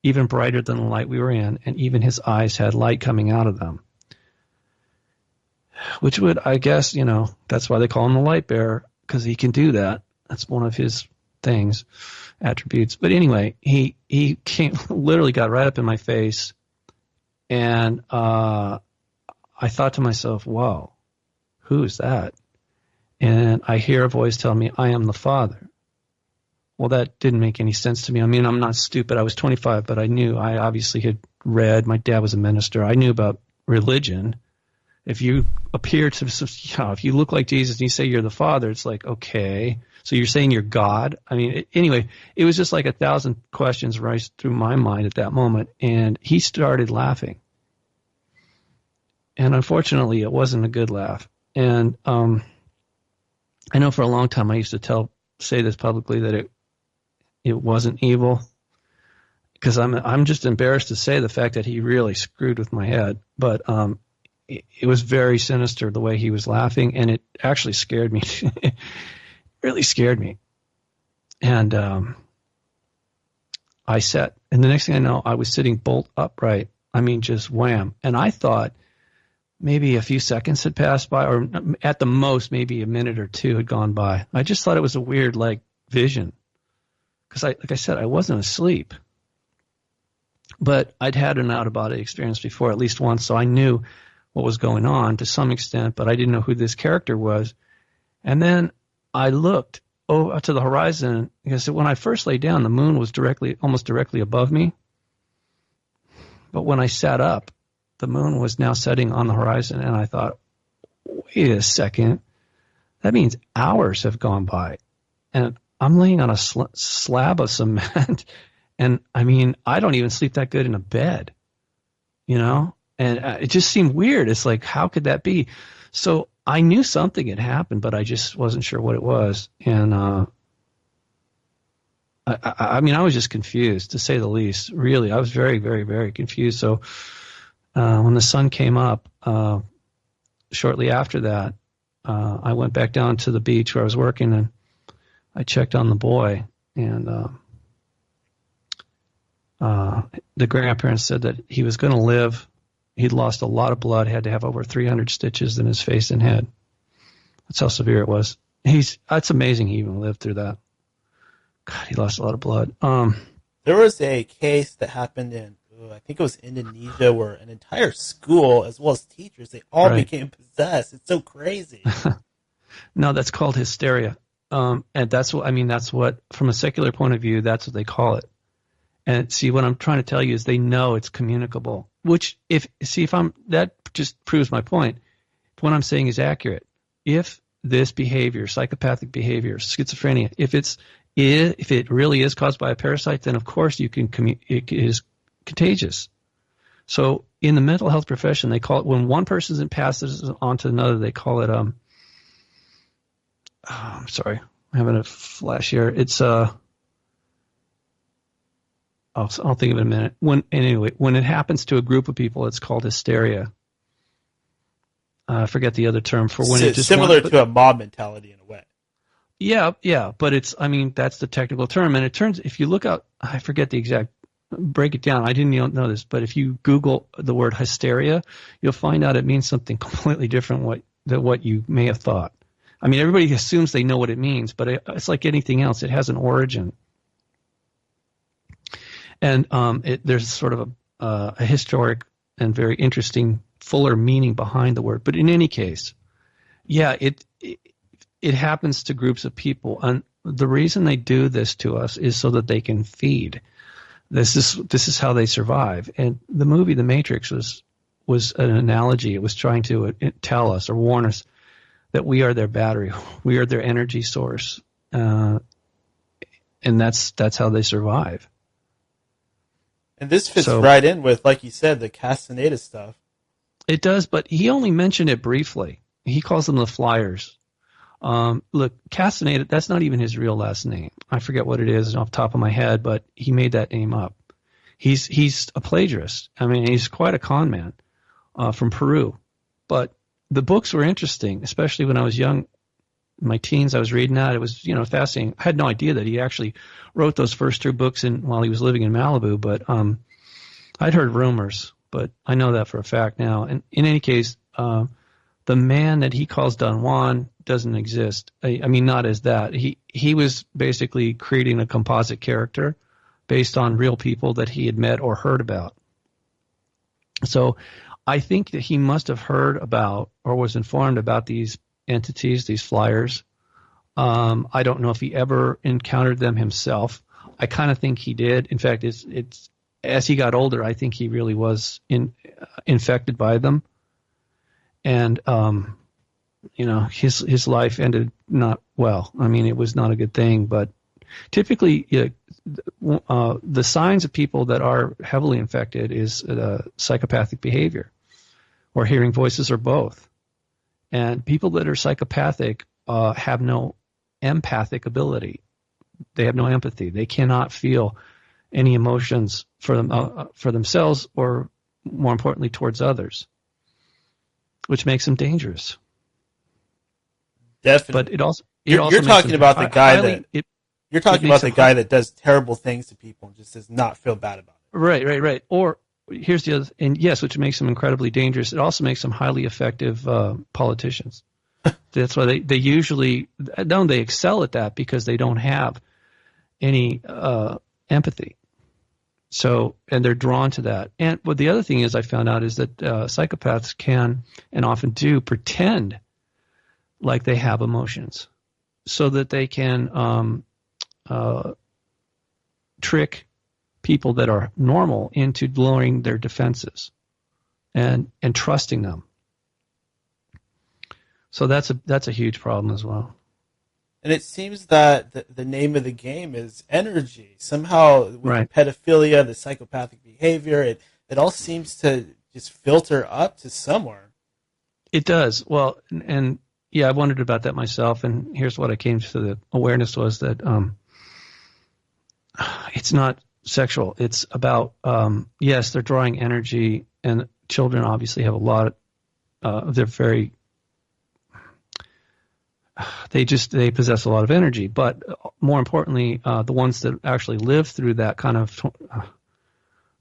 S5: even brighter than the light we were in, and even his eyes had light coming out of them. Which would, I guess, that's why they call him the light bearer, because he can do that. That's one of his things, attributes. But anyway, he literally got right up in my face, and I thought to myself, wow, who is that? And I hear a voice tell me, I am the Father. Well, that didn't make any sense to me. I mean, I'm not stupid. I was 25, but I knew. I obviously had read. My dad was a minister. I knew about religion. If you appear to, if you look like Jesus and you say you're the Father, it's like, okay, so you're saying you're God? I mean, anyway, it was just like 1,000 questions raced through my mind at that moment, and he started laughing. And unfortunately, it wasn't a good laugh. And I know for a long time I used to say this publicly, that it wasn't evil, because I'm just embarrassed to say the fact that he really screwed with my head. But it was very sinister the way he was laughing, and it actually scared me. It really scared me. And I sat, and the next thing I know, I was sitting bolt upright. I mean, just wham. And I thought maybe a few seconds had passed by, or at the most, maybe a minute or two had gone by. I just thought it was a weird, vision. Because, like I said, I wasn't asleep. But I'd had an out-of-body experience before, at least once, so I knew what was going on to some extent, but I didn't know who this character was. And then I looked over to the horizon, because when I first lay down, the moon was almost directly above me. But when I sat up, the moon was now setting on the horizon, and I thought, wait a second, that means hours have gone by. And I'm laying on a slab of cement, and I mean, I don't even sleep that good in a bed, And it just seemed weird. It's like, how could that be? So I knew something had happened, but I just wasn't sure what it was. And I mean, I was just confused, to say the least. Really, I was very, very, very confused. So when the sun came up, shortly after that, I went back down to the beach where I was working, and I checked on the boy, and the grandparents said that he was going to live. He'd lost a lot of blood, had to have over 300 stitches in his face and head. That's how severe it was. It's amazing he even lived through that. God, he lost a lot of blood.
S4: There was a case that happened in, I think it was Indonesia, where an entire school, as well as teachers, they all became possessed. It's so crazy.
S5: No, that's called hysteria. And that's what, from a secular point of view, that's what they call it. And see, what I'm trying to tell you is they know it's communicable, that just proves my point. What I'm saying is accurate. If this behavior, psychopathic behavior, schizophrenia, if it really is caused by a parasite, then of course it is contagious. So in the mental health profession, they call it, when one person passes on to another, they call it, I'm sorry, I'm having a flash here. It's, I'll think of it in a minute. When it happens to a group of people, it's called hysteria. I forget the other term for when it just
S4: similar to a mob mentality in a way.
S5: Yeah, but that's the technical term. And it turns, if you look out, I forget the exact, break it down. I didn't know this, but if you Google the word hysteria, you'll find out it means something completely different than what you may have thought. I mean, everybody assumes they know what it means, but it's like anything else. It has an origin. And there's sort of a historic and very interesting, fuller meaning behind the word. But in any case, yeah, it happens to groups of people. And the reason they do this to us is so that they can feed. This is how they survive. And the movie The Matrix was an analogy. It was trying to tell us or warn us that we are their battery. We are their energy source. And that's how they survive.
S4: And this fits
S5: So
S4: right in with, like you said, the Castaneda stuff.
S5: it does, but he only mentioned it briefly. He calls them the Flyers. Look, Castaneda, that's not even his real last name. I forget what it is off the top of my head, but he made that name up. He's a plagiarist. I mean, he's quite a con man from Peru. But the books were interesting, especially when I was young. In my teens, I was reading that. It was, fascinating. I had no idea that he actually wrote those first 2 books while he was living in Malibu. But I'd heard rumors, but I know that for a fact now. And in any case, the man that he calls Don Juan doesn't exist. I mean, not as that. He was basically creating a composite character based on real people that he had met or heard about. So I think that he must have heard about or was informed about these entities, these Flyers. I don't know if he ever encountered them himself. I kind of think he did. In fact, it's as he got older, I think he really was infected by them. And, his life ended not well. I mean, it was not a good thing, but typically the signs of people that are heavily infected is psychopathic behavior or hearing voices or both. And people that are psychopathic have no empathic ability. They have no empathy. They cannot feel any emotions for themselves or, more importantly, towards others, which makes them dangerous.
S4: Definitely.
S5: But
S4: you're talking about the guy guy that does terrible things to people and just does not feel bad about it.
S5: Right. Or here's the other, and yes, which makes them incredibly dangerous. It also makes them highly effective politicians. That's why they usually they excel at that because they don't have any empathy. So, and they're drawn to that. And what the other thing is I found out is that psychopaths can and often do pretend like they have emotions so that they can trick people that are normal into lowering their defenses and trusting them. So that's a huge problem as well.
S4: And it seems that the name of the game is energy. Somehow, with
S5: Right.
S4: the pedophilia, the psychopathic behavior, it all seems to just filter up to somewhere.
S5: It does. Well, and yeah, I wondered about that myself. And here's what I came to the awareness was that it's not sexual. It's about, yes, they're drawing energy, and children obviously have a lot they're very, they possess a lot of energy. But more importantly, the ones that actually live through that kind of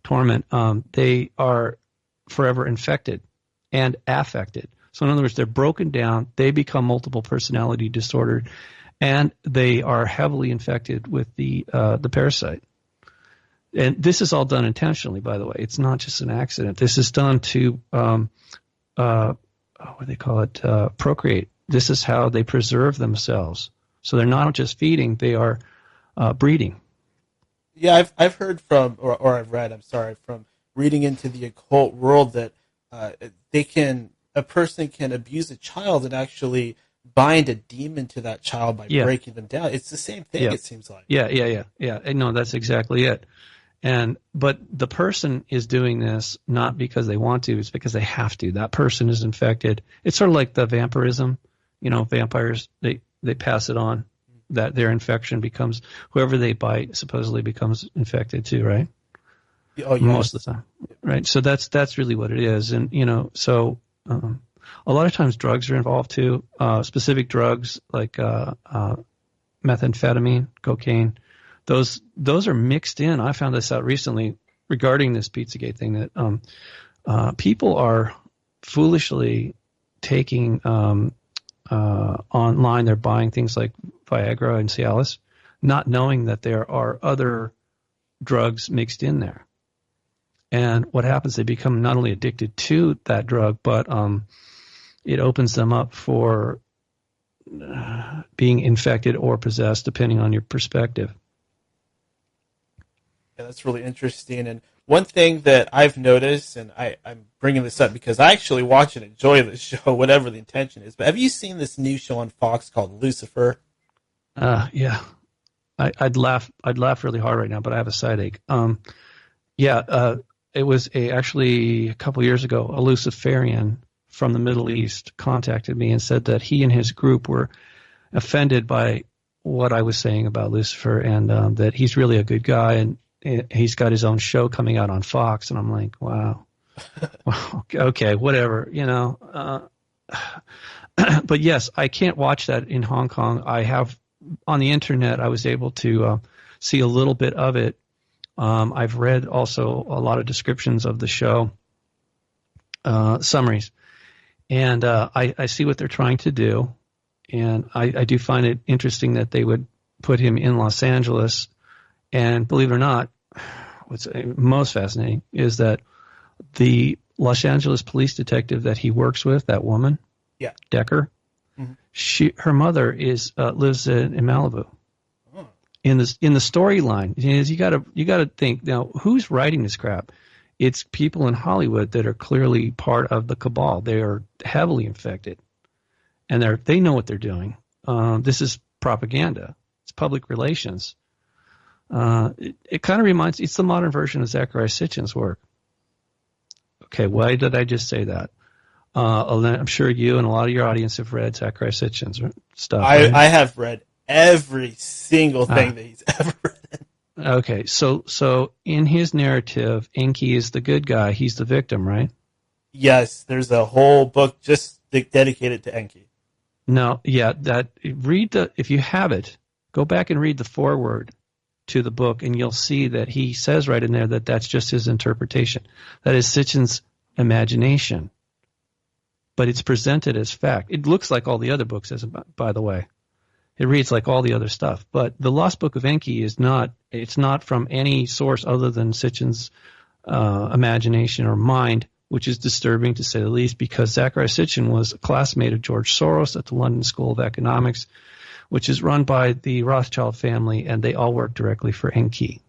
S5: torment, they are forever infected and affected. So in other words, they're broken down, they become multiple personality disordered, and they are heavily infected with the parasite. And this is all done intentionally, by the way. It's not just an accident. This is done to, what do they call it, procreate. This is how they preserve themselves. So they're not just feeding, they are breeding.
S4: Yeah, I've heard from, or I've read, from reading into the occult world that a person can abuse a child and actually bind a demon to that child by breaking them down. It's the same thing, it seems like.
S5: Yeah. No, that's exactly it. But the person is doing this not because they want to, it's because they have to. That person is infected. It's sort of like the vampirism. Vampires, they pass it on, that their infection becomes, whoever they bite supposedly becomes infected too, right?
S4: Oh, yes.
S5: Most of the time, right? So that's really what it is. And, so a lot of times drugs are involved too, specific drugs like methamphetamine, cocaine. Those are mixed in. I found this out recently regarding this Pizzagate thing, that people are foolishly taking online, they're buying things like Viagra and Cialis, not knowing that there are other drugs mixed in there. And what happens, they become not only addicted to that drug, but it opens them up for being infected or possessed, depending on your perspective.
S4: Yeah, that's really interesting. And one thing that I've noticed, and I'm bringing this up because I actually watch and enjoy this show, whatever the intention is, but have you seen this new show on Fox called Lucifer?
S5: Yeah. I'd laugh really hard right now, but I have a side ache. Yeah, it was actually a couple years ago, a Luciferian from the Middle East contacted me and said that he and his group were offended by what I was saying about Lucifer, and that he's really a good guy, and he's got his own show coming out on Fox. And I'm like, wow, okay, whatever, But yes, I can't watch that in Hong Kong. I have on the internet. I was able to see a little bit of it. I've read also a lot of descriptions of the show, summaries, and I see what they're trying to do, and I do find it interesting that they would put him in Los Angeles. And believe it or not, what's most fascinating is that the Los Angeles police detective that he works with, that woman,
S4: Yeah.
S5: Decker, her mother lives in Malibu.
S4: Oh.
S5: In the storyline, you gotta think now, who's writing this crap? It's people in Hollywood that are clearly part of the cabal. They are heavily infected, and they know what they're doing. This is propaganda. It's public relations. It kind of reminds. It's the modern version of Zachariah Sitchin's work. Okay, why did I just say that? I'm sure you and a lot of your audience have read Zachariah Sitchin's stuff. Right?
S4: I have read every single thing that he's ever written.
S5: Okay, so in his narrative, Enki is the good guy. He's the victim, right?
S4: Yes, there's a whole book just dedicated to Enki.
S5: No, yeah, if you have it, go back and read the foreword to the book, and you'll see that he says right in there that that's just his interpretation. That is Sitchin's imagination. But it's presented as fact. It looks like all the other books, by the way. It reads like all the other stuff. But the Lost Book of Enki it's not from any source other than Sitchin's imagination or mind, which is disturbing to say the least, because Zachariah Sitchin was a classmate of George Soros at the London School of Economics, which is run by the Rothschild family, and they all work directly for Enki.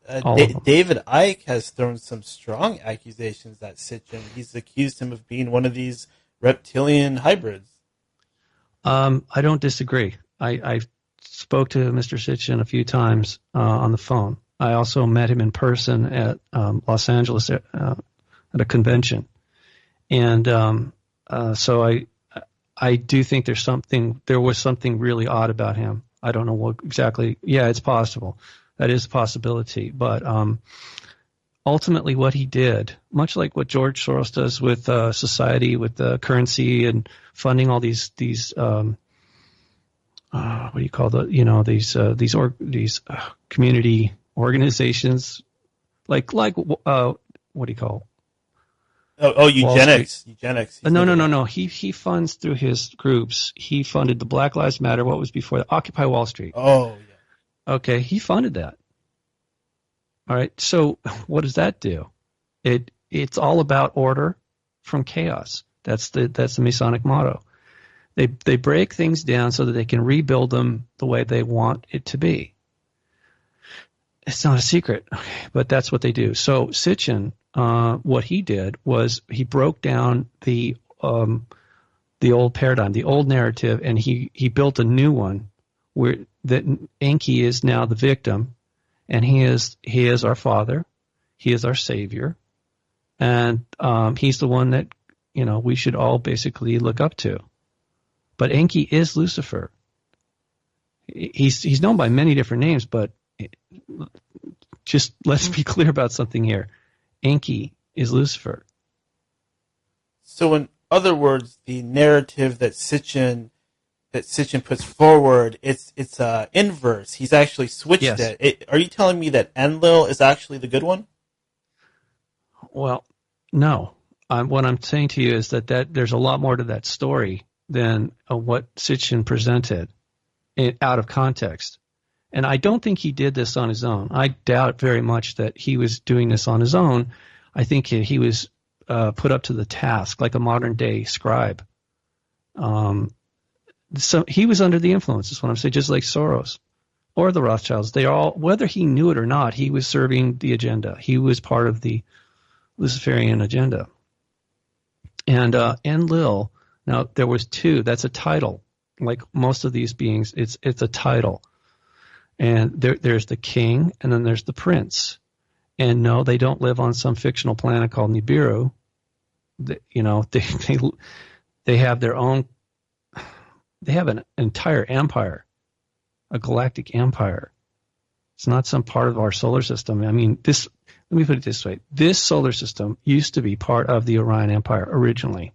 S4: David Icke has thrown some strong accusations at Sitchin. He's accused him of being one of these reptilian hybrids.
S5: I don't disagree. I spoke to Mr. Sitchin a few times on the phone. I also met him in person at Los Angeles at a convention. And so I do think there was something really odd about him. I don't know what exactly. Yeah, it's possible. That is a possibility. But ultimately what he did, much like what George Soros does with society, with the currency and funding all these what do you call these community organizations, like what do you call?
S4: Eugenics.
S5: No. He funds through his groups. He funded the Black Lives Matter. What was before that? Occupy Wall Street.
S4: Oh, yeah.
S5: Okay, he funded that. All right. So what does that do? It's all about order from chaos. That's the Masonic motto. They break things down so that they can rebuild them the way they want it to be. It's not a secret, but that's what they do. So Sitchin, what he did was he broke down the old paradigm, the old narrative, and he built a new one where that Enki is now the victim, and he is our father, he is our savior, and he's the one that we should all basically look up to. But Enki is Lucifer. He's known by many different names, but just let's be clear about something here. Enki is Lucifer.
S4: So in other words, the narrative that Sitchin puts forward, it's inverse. He's actually switched it. Are you telling me that Enlil is actually the good one?
S5: Well, no. What I'm saying to you is that there's a lot more to that story than what Sitchin presented out of context. And I don't think he did this on his own. I doubt very much that he was doing this on his own. I think he was put up to the task like a modern-day scribe. So he was under the influence, is what I'm saying, just like Soros or the Rothschilds. They all, whether he knew it or not, he was serving the agenda. He was part of the Luciferian agenda. And Enlil, now there was two. That's a title. Like most of these beings, it's a title. And there's the king, and then there's the prince. And no, they don't live on some fictional planet called Nibiru. They have their own. They have an entire empire, a galactic empire. It's not some part of our solar system. I mean, let me put it this way. This solar system used to be part of the Orion Empire originally.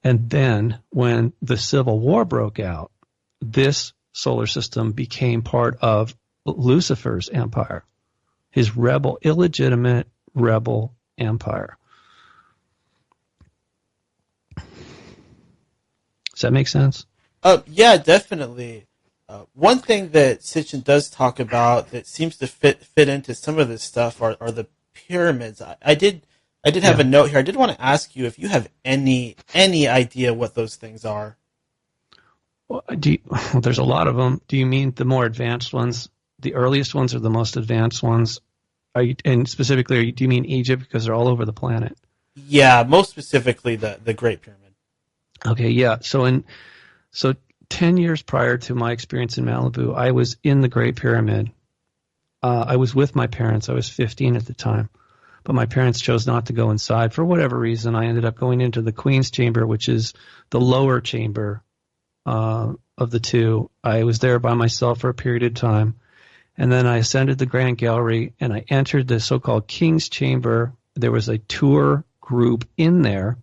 S5: And then when the Civil War broke out, this solar system became part of Lucifer's empire, his illegitimate rebel empire. Does that make sense?
S4: Yeah, definitely. One thing that Sitchin does talk about that seems to fit into some of this stuff are the pyramids. I did have a note here. I did want to ask you if you have any idea what those things are.
S5: Well, there's a lot of them. Do you mean the more advanced ones, the earliest ones, or the most advanced ones? And specifically, do you mean Egypt, because they're all over the planet?
S4: Yeah, most specifically the Great Pyramid.
S5: Okay, yeah. So 10 years prior to my experience in Malibu, I was in the Great Pyramid. I was with my parents. I was 15 at the time. But my parents chose not to go inside. For whatever reason, I ended up going into the Queen's Chamber, which is the lower chamber of the two. I was there by myself for a period of time. And then I ascended the Grand Gallery, and I entered the so-called King's Chamber. There was a tour group in there.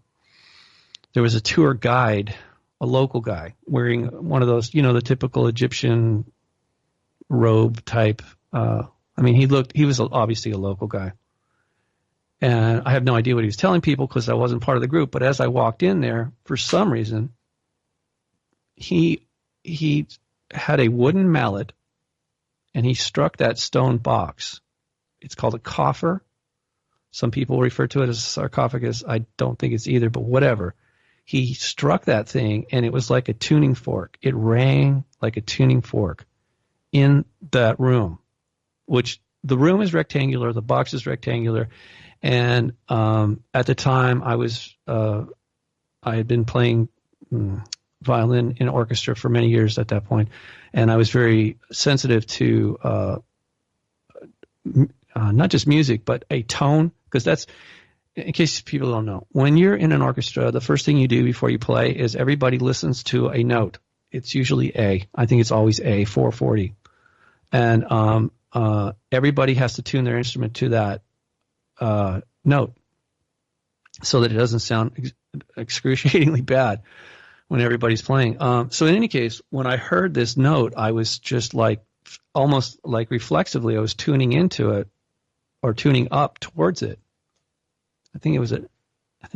S5: There was a tour guide, a local guy, wearing one of those, the typical Egyptian robe type. He was obviously a local guy. And I have no idea what he was telling people because I wasn't part of the group. But as I walked in there, for some reason, he had a wooden mallet, and he struck that stone box. It's called a coffer. Some people refer to it as a sarcophagus. I don't think it's either, but whatever. He struck that thing, and it was like a tuning fork. It rang like a tuning fork in that room, which the room is rectangular, the box is rectangular. And at the time, I had been playing violin in orchestra for many years at that point, and I was very sensitive to not just music, but a tone, because that's, in case people don't know, when you're in an orchestra, the first thing you do before you play is everybody listens to a note. It's usually A. I think it's always A, 440. And everybody has to tune their instrument to that note so that it doesn't sound excruciatingly bad when everybody's playing. So in any case, when I heard this note, I was just almost like reflexively, I was tuning into it or tuning up towards it. I think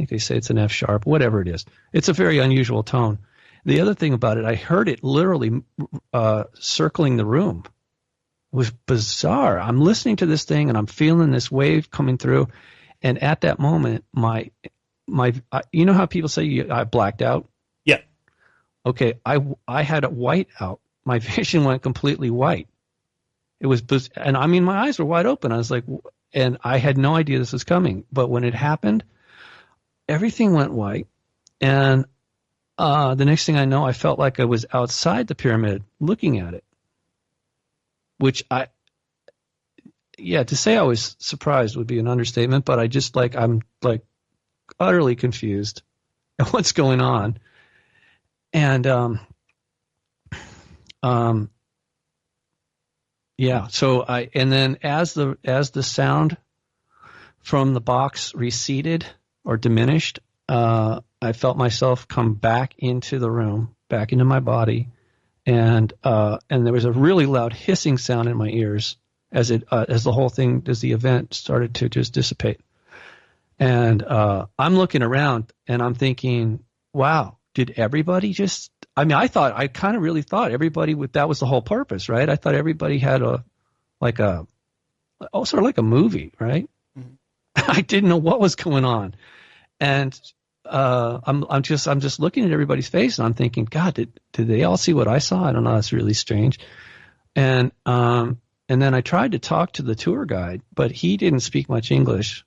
S5: they say it's an F sharp, whatever it is. It's a very unusual tone. The other thing about it, I heard it literally circling the room. It was bizarre. I'm listening to this thing and I'm feeling this wave coming through. And at that moment, my you know how people say I blacked out?
S4: Yeah.
S5: Okay, I had a white out. My vision went completely white. It was, and I mean, my eyes were wide open. I was like, and I had no idea this was coming. But when it happened, everything went white. And the next thing I know, I felt like I was outside the pyramid looking at it. Which to say I was surprised would be an understatement, but I'm utterly confused at what's going on. And, and then as the sound from the box receded or diminished, I felt myself come back into the room, back into my body. And there was a really loud hissing sound in my ears as the event started to just dissipate. And I'm looking around and I'm thinking, wow, did everybody just? I mean, I kind of really thought everybody that was the whole purpose, right? I thought everybody had sort of like a movie, right? Mm-hmm. I didn't know what was going on, and I'm just looking at everybody's face and I'm thinking, God, did they all see what I saw? I don't know. That's really strange. And then I tried to talk to the tour guide, but he didn't speak much English.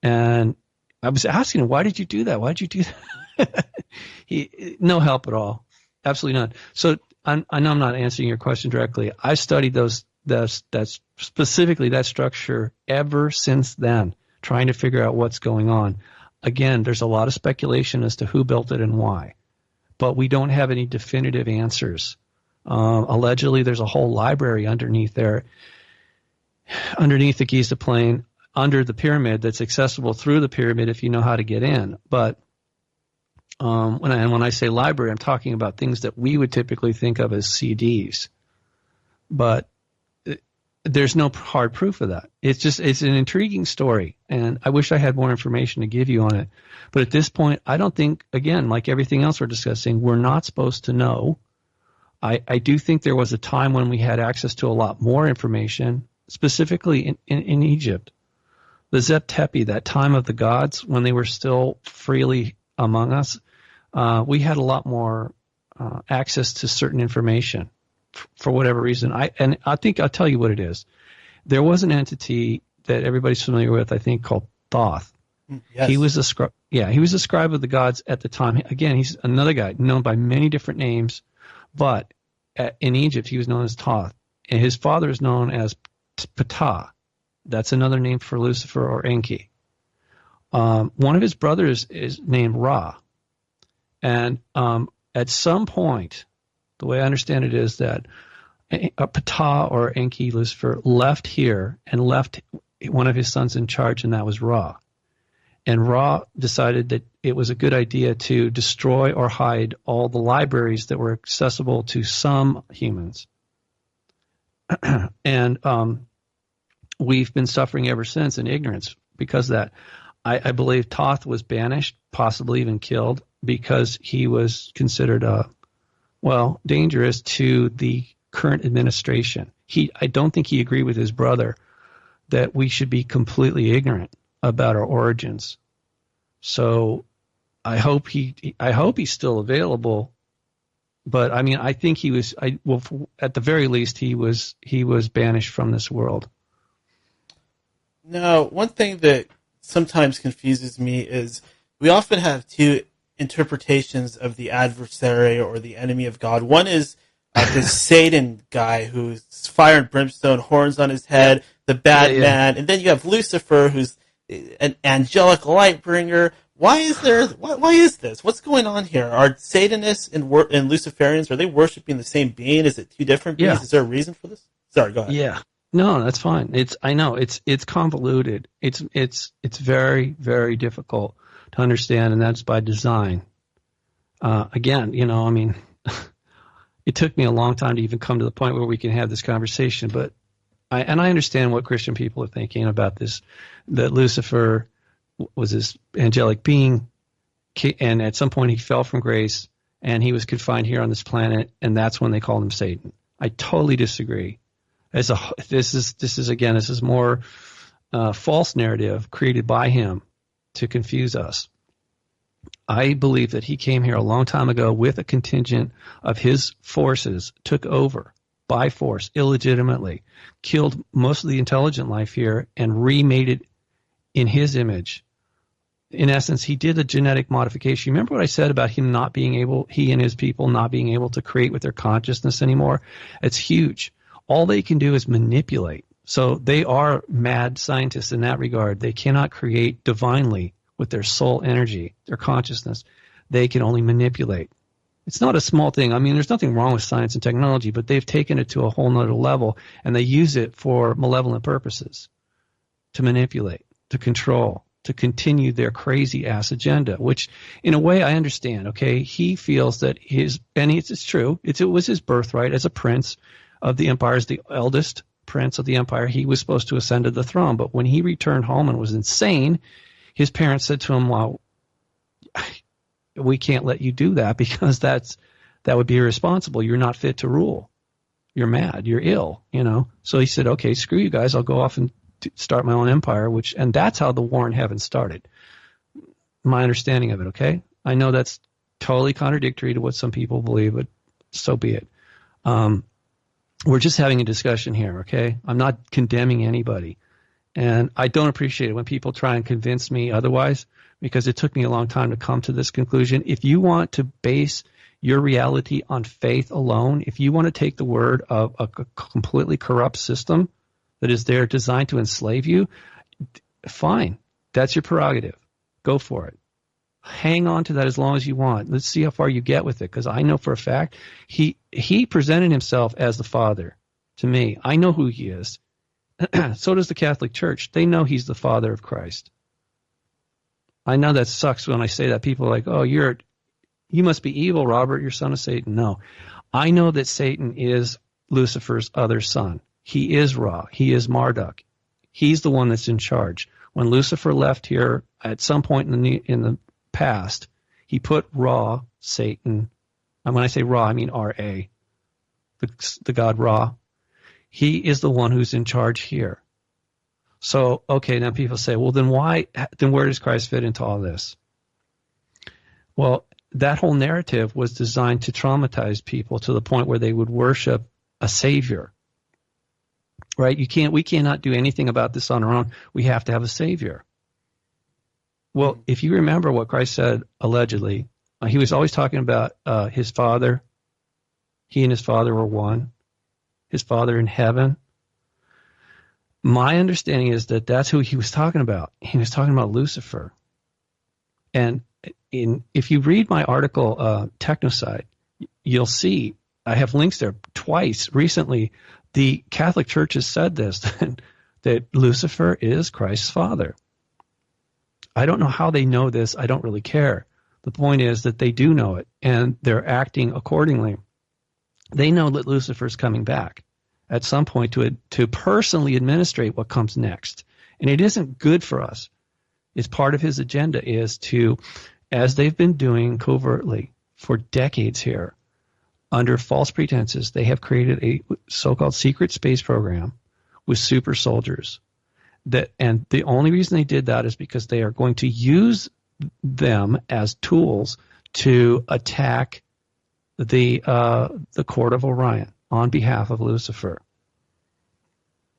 S5: And I was asking him, why did you do that? Why did you do that? No help at all. Absolutely none. So I know I'm not answering your question directly. I studied that specifically that structure ever since then, trying to figure out what's going on. Again, there's a lot of speculation as to who built it and why, but we don't have any definitive answers. Allegedly, there's a whole library underneath there, underneath the Giza plain, under the pyramid, that's accessible through the pyramid if you know how to get in. But when I say library, I'm talking about things that we would typically think of as CDs. But there's no hard proof of that. It's an intriguing story, and I wish I had more information to give you on it. But at this point, I don't think, again, like everything else we're discussing, we're not supposed to know. I do think there was a time when we had access to a lot more information, specifically in Egypt. The Zep Tepi, that time of the gods, when they were still freely among us, we had a lot more access to certain information for whatever reason. I think I'll tell you what it is. There was an entity that everybody's familiar with, I think, called Thoth. Yes. He was a scribe of the gods at the time. Again, he's another guy known by many different names, but in Egypt he was known as Thoth, and his father is known as Ptah. That's another name for Lucifer or Enki. One of his brothers is named Ra. And at some point, the way I understand it is that Ptah or Enki, Lucifer, left here and left one of his sons in charge, and that was Ra. And Ra decided that it was a good idea to destroy or hide all the libraries that were accessible to some humans. And we've been suffering ever since in ignorance because of that. I believe Thoth was banished, possibly even killed, because he was considered, dangerous to the current administration. I don't think he agreed with his brother that we should be completely ignorant about our origins. So I hope he's still available. But I mean, I think he was. At the very least, he was banished from this world.
S4: Now, one thing that sometimes confuses me is we often have two interpretations of the adversary or the enemy of God. One is this Satan guy who's fire and brimstone, horns on his head, the bad man, and then you have Lucifer, who's an angelic light bringer. Why is this? What's going on here? Are Satanists and Luciferians, are they worshiping the same being? Is it two different beings? Is there a reason for this? Sorry, go ahead.
S5: Yeah. No, that's fine. It's convoluted. It's very, very difficult to understand, and that's by design. Again, I mean, it took me a long time to even come to the point where we can have this conversation, but I understand what Christian people are thinking about this, that Lucifer was this angelic being, and at some point he fell from grace, and he was confined here on this planet, and that's when they called him Satan. I totally disagree. This is more false narrative created by him to confuse us. I believe that he came here a long time ago with a contingent of his forces, took over by force, illegitimately, killed most of the intelligent life here, and remade it in his image. In essence, he did a genetic modification. Remember what I said about him not being able, he and his people not being able to create with their consciousness anymore? It's huge. All they can do is manipulate. So they are mad scientists in that regard. They cannot create divinely with their soul energy, their consciousness. They can only manipulate. It's not a small thing. I mean, there's nothing wrong with science and technology, but they've taken it to a whole nother level, and they use it for malevolent purposes, to manipulate, to control, to continue their crazy-ass agenda, which, in a way, I understand, okay? He feels that it's true, it was his birthright as a prince of the empire, as the eldest prince of the empire. He was supposed to ascend to the throne, but when he returned home and was insane, his parents said to him, well, we can't let you do that because that would be irresponsible. You're not fit to rule. You're mad. You're ill, So he said, okay, screw you guys. I'll go off and start my own empire, and that's how the war in heaven started. My understanding of it, okay? I know that's totally contradictory to what some people believe, but so be it. We're just having a discussion here, okay? I'm not condemning anybody. And I don't appreciate it when people try and convince me otherwise, because it took me a long time to come to this conclusion. If you want to base your reality on faith alone, if you want to take the word of a completely corrupt system that is there designed to enslave you, fine. That's your prerogative. Go for it. Hang on to that as long as you want. Let's see how far you get with it, because I know for a fact he presented himself as the Father to me. I know who he is. So does the Catholic Church. They know he's the Father of Christ. I know that sucks when I say that. People are like, oh, you must be evil, Robert. You're son of Satan. No. I know that Satan is Lucifer's other son. He is Ra. He is Marduk. He's the one that's in charge. When Lucifer left here at some point in the past, he put Ra, Satan, and when I say Ra, I mean R-A, the god Ra. He is the one who's in charge here. So, okay, now people say, well, then where does Christ fit into all this? Well, that whole narrative was designed to traumatize people to the point where they would worship a savior. Right? We cannot do anything about this on our own. We have to have a savior. Well, if you remember what Christ said, allegedly, he was always talking about his Father. He and his Father were one. His Father in heaven. My understanding is that that's who he was talking about. He was talking about Lucifer. And if you read my article, Technocide, you'll see I have links there twice recently. The Catholic Church has said this, that Lucifer is Christ's father. I don't know how they know this. I don't really care. The point is that they do know it, and they're acting accordingly. They know that Lucifer's coming back at some point to personally administrate what comes next. And it isn't good for us. It's part of his agenda is to, as they've been doing covertly for decades here, under false pretenses, they have created a so-called secret space program with super soldiers. And the only reason they did that is because they are going to use them as tools to attack the court of Orion on behalf of Lucifer.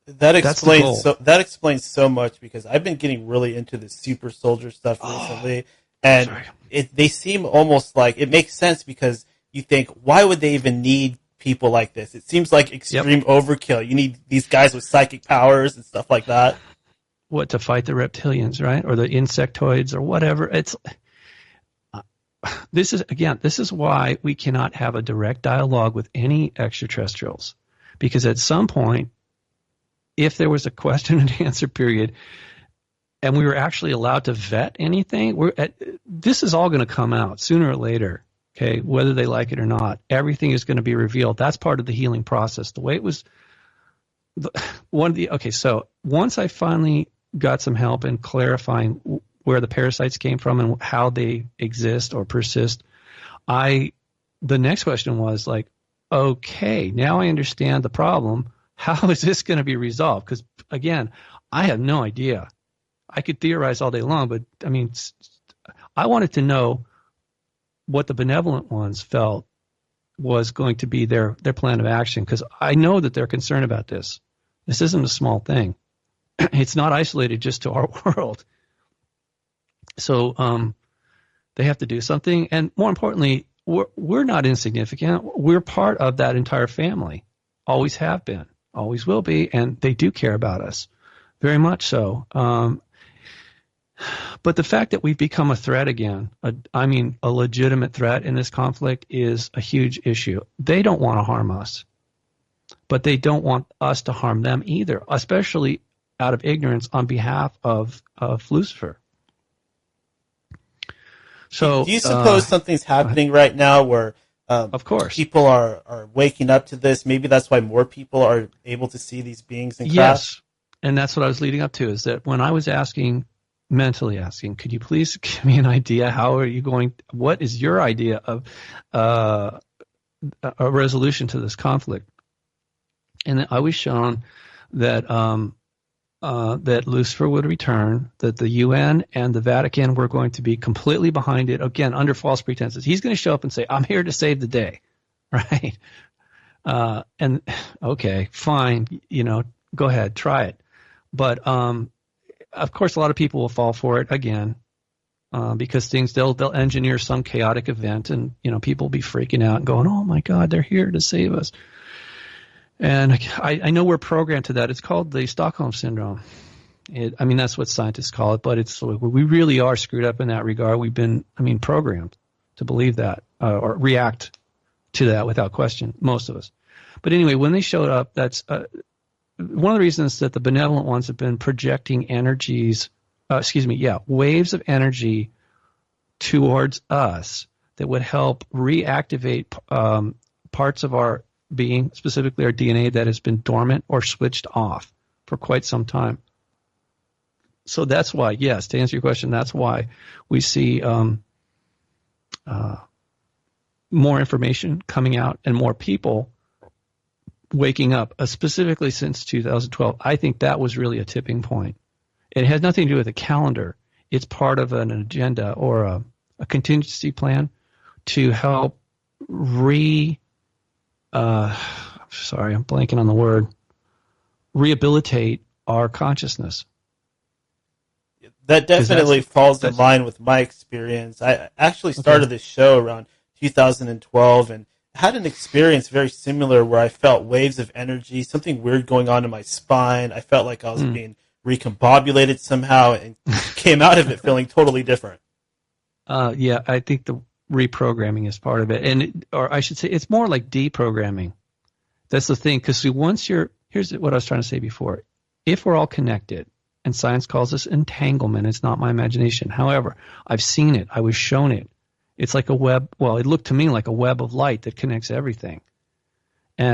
S4: That explains so much, because I've been getting really into the super soldier stuff recently, and they seem almost like it makes sense, because you think, why would they even need people like this? It seems like extreme overkill. You need these guys with psychic powers and stuff like that.
S5: What, to fight the reptilians, right? Or the insectoids or whatever. This is why we cannot have a direct dialogue with any extraterrestrials. Because at some point, if there was a question and answer period, and we were actually allowed to vet anything, this is all going to come out sooner or later. Okay, whether they like it or not, everything is going to be revealed. That's part of the healing process. The way it was, so once I finally got some help in clarifying where the parasites came from and how they exist or persist, the next question was like, okay, now I understand the problem. How is this going to be resolved? Because again, I have no idea. I could theorize all day long, but I mean, I wanted to know what the benevolent ones felt was going to be their plan of action, because I know that they're concerned about this. This isn't a small thing. It's not isolated just to our world. So they have to do something, and more importantly, we're not insignificant. We're part of that entire family. Always have been, always will be, and they do care about us very much so. But the fact that we've become a threat again, a legitimate threat in this conflict, is a huge issue. They don't want to harm us, but they don't want us to harm them either, especially out of ignorance on behalf of Lucifer. So,
S4: do you suppose something's happening right now where
S5: of course,
S4: people are waking up to this? Maybe that's why more people are able to see these beings in craft?
S5: Yes, and that's what I was leading up to, is that when I was mentally asking, could you please give me an idea, what is your idea of a resolution to this conflict? And I was shown that that Lucifer would return, that the UN and the Vatican were going to be completely behind it, again, under false pretenses. He's going to show up and say, I'm here to save the day, right? And okay, fine, go ahead, try it. But of course, a lot of people will fall for it again, because they'll engineer some chaotic event, and people will be freaking out and going, "Oh my God, they're here to save us." And I know we're programmed to that. It's called the Stockholm Syndrome. That's what scientists call it, but we really are screwed up in that regard. We've been, programmed to believe that or react to that without question, most of us. But anyway, when they showed up, that's one of the reasons that the benevolent ones have been projecting waves of energy towards us that would help reactivate parts of our being, specifically our DNA, that has been dormant or switched off for quite some time. So that's why, yes, to answer your question, that's why we see more information coming out and more people waking up, specifically since 2012. I think that was really a tipping point. It had nothing to do with a calendar. It's part of an agenda or a contingency plan to help I'm blanking on the word, rehabilitate our consciousness.
S4: That definitely falls in line with my experience. I actually started this show around 2012 and had an experience very similar where I felt waves of energy, something weird going on in my spine. I felt like I was being recombobulated somehow and came out of it feeling totally different.
S5: Yeah, I think the reprogramming is part of it. Or I should say, it's more like deprogramming. That's the thing, because here's what I was trying to say before. If we're all connected, and science calls this entanglement, it's not my imagination. However, I've seen it. I was shown it. It's like a web. Well, it looked to me like a web of light that connects everything,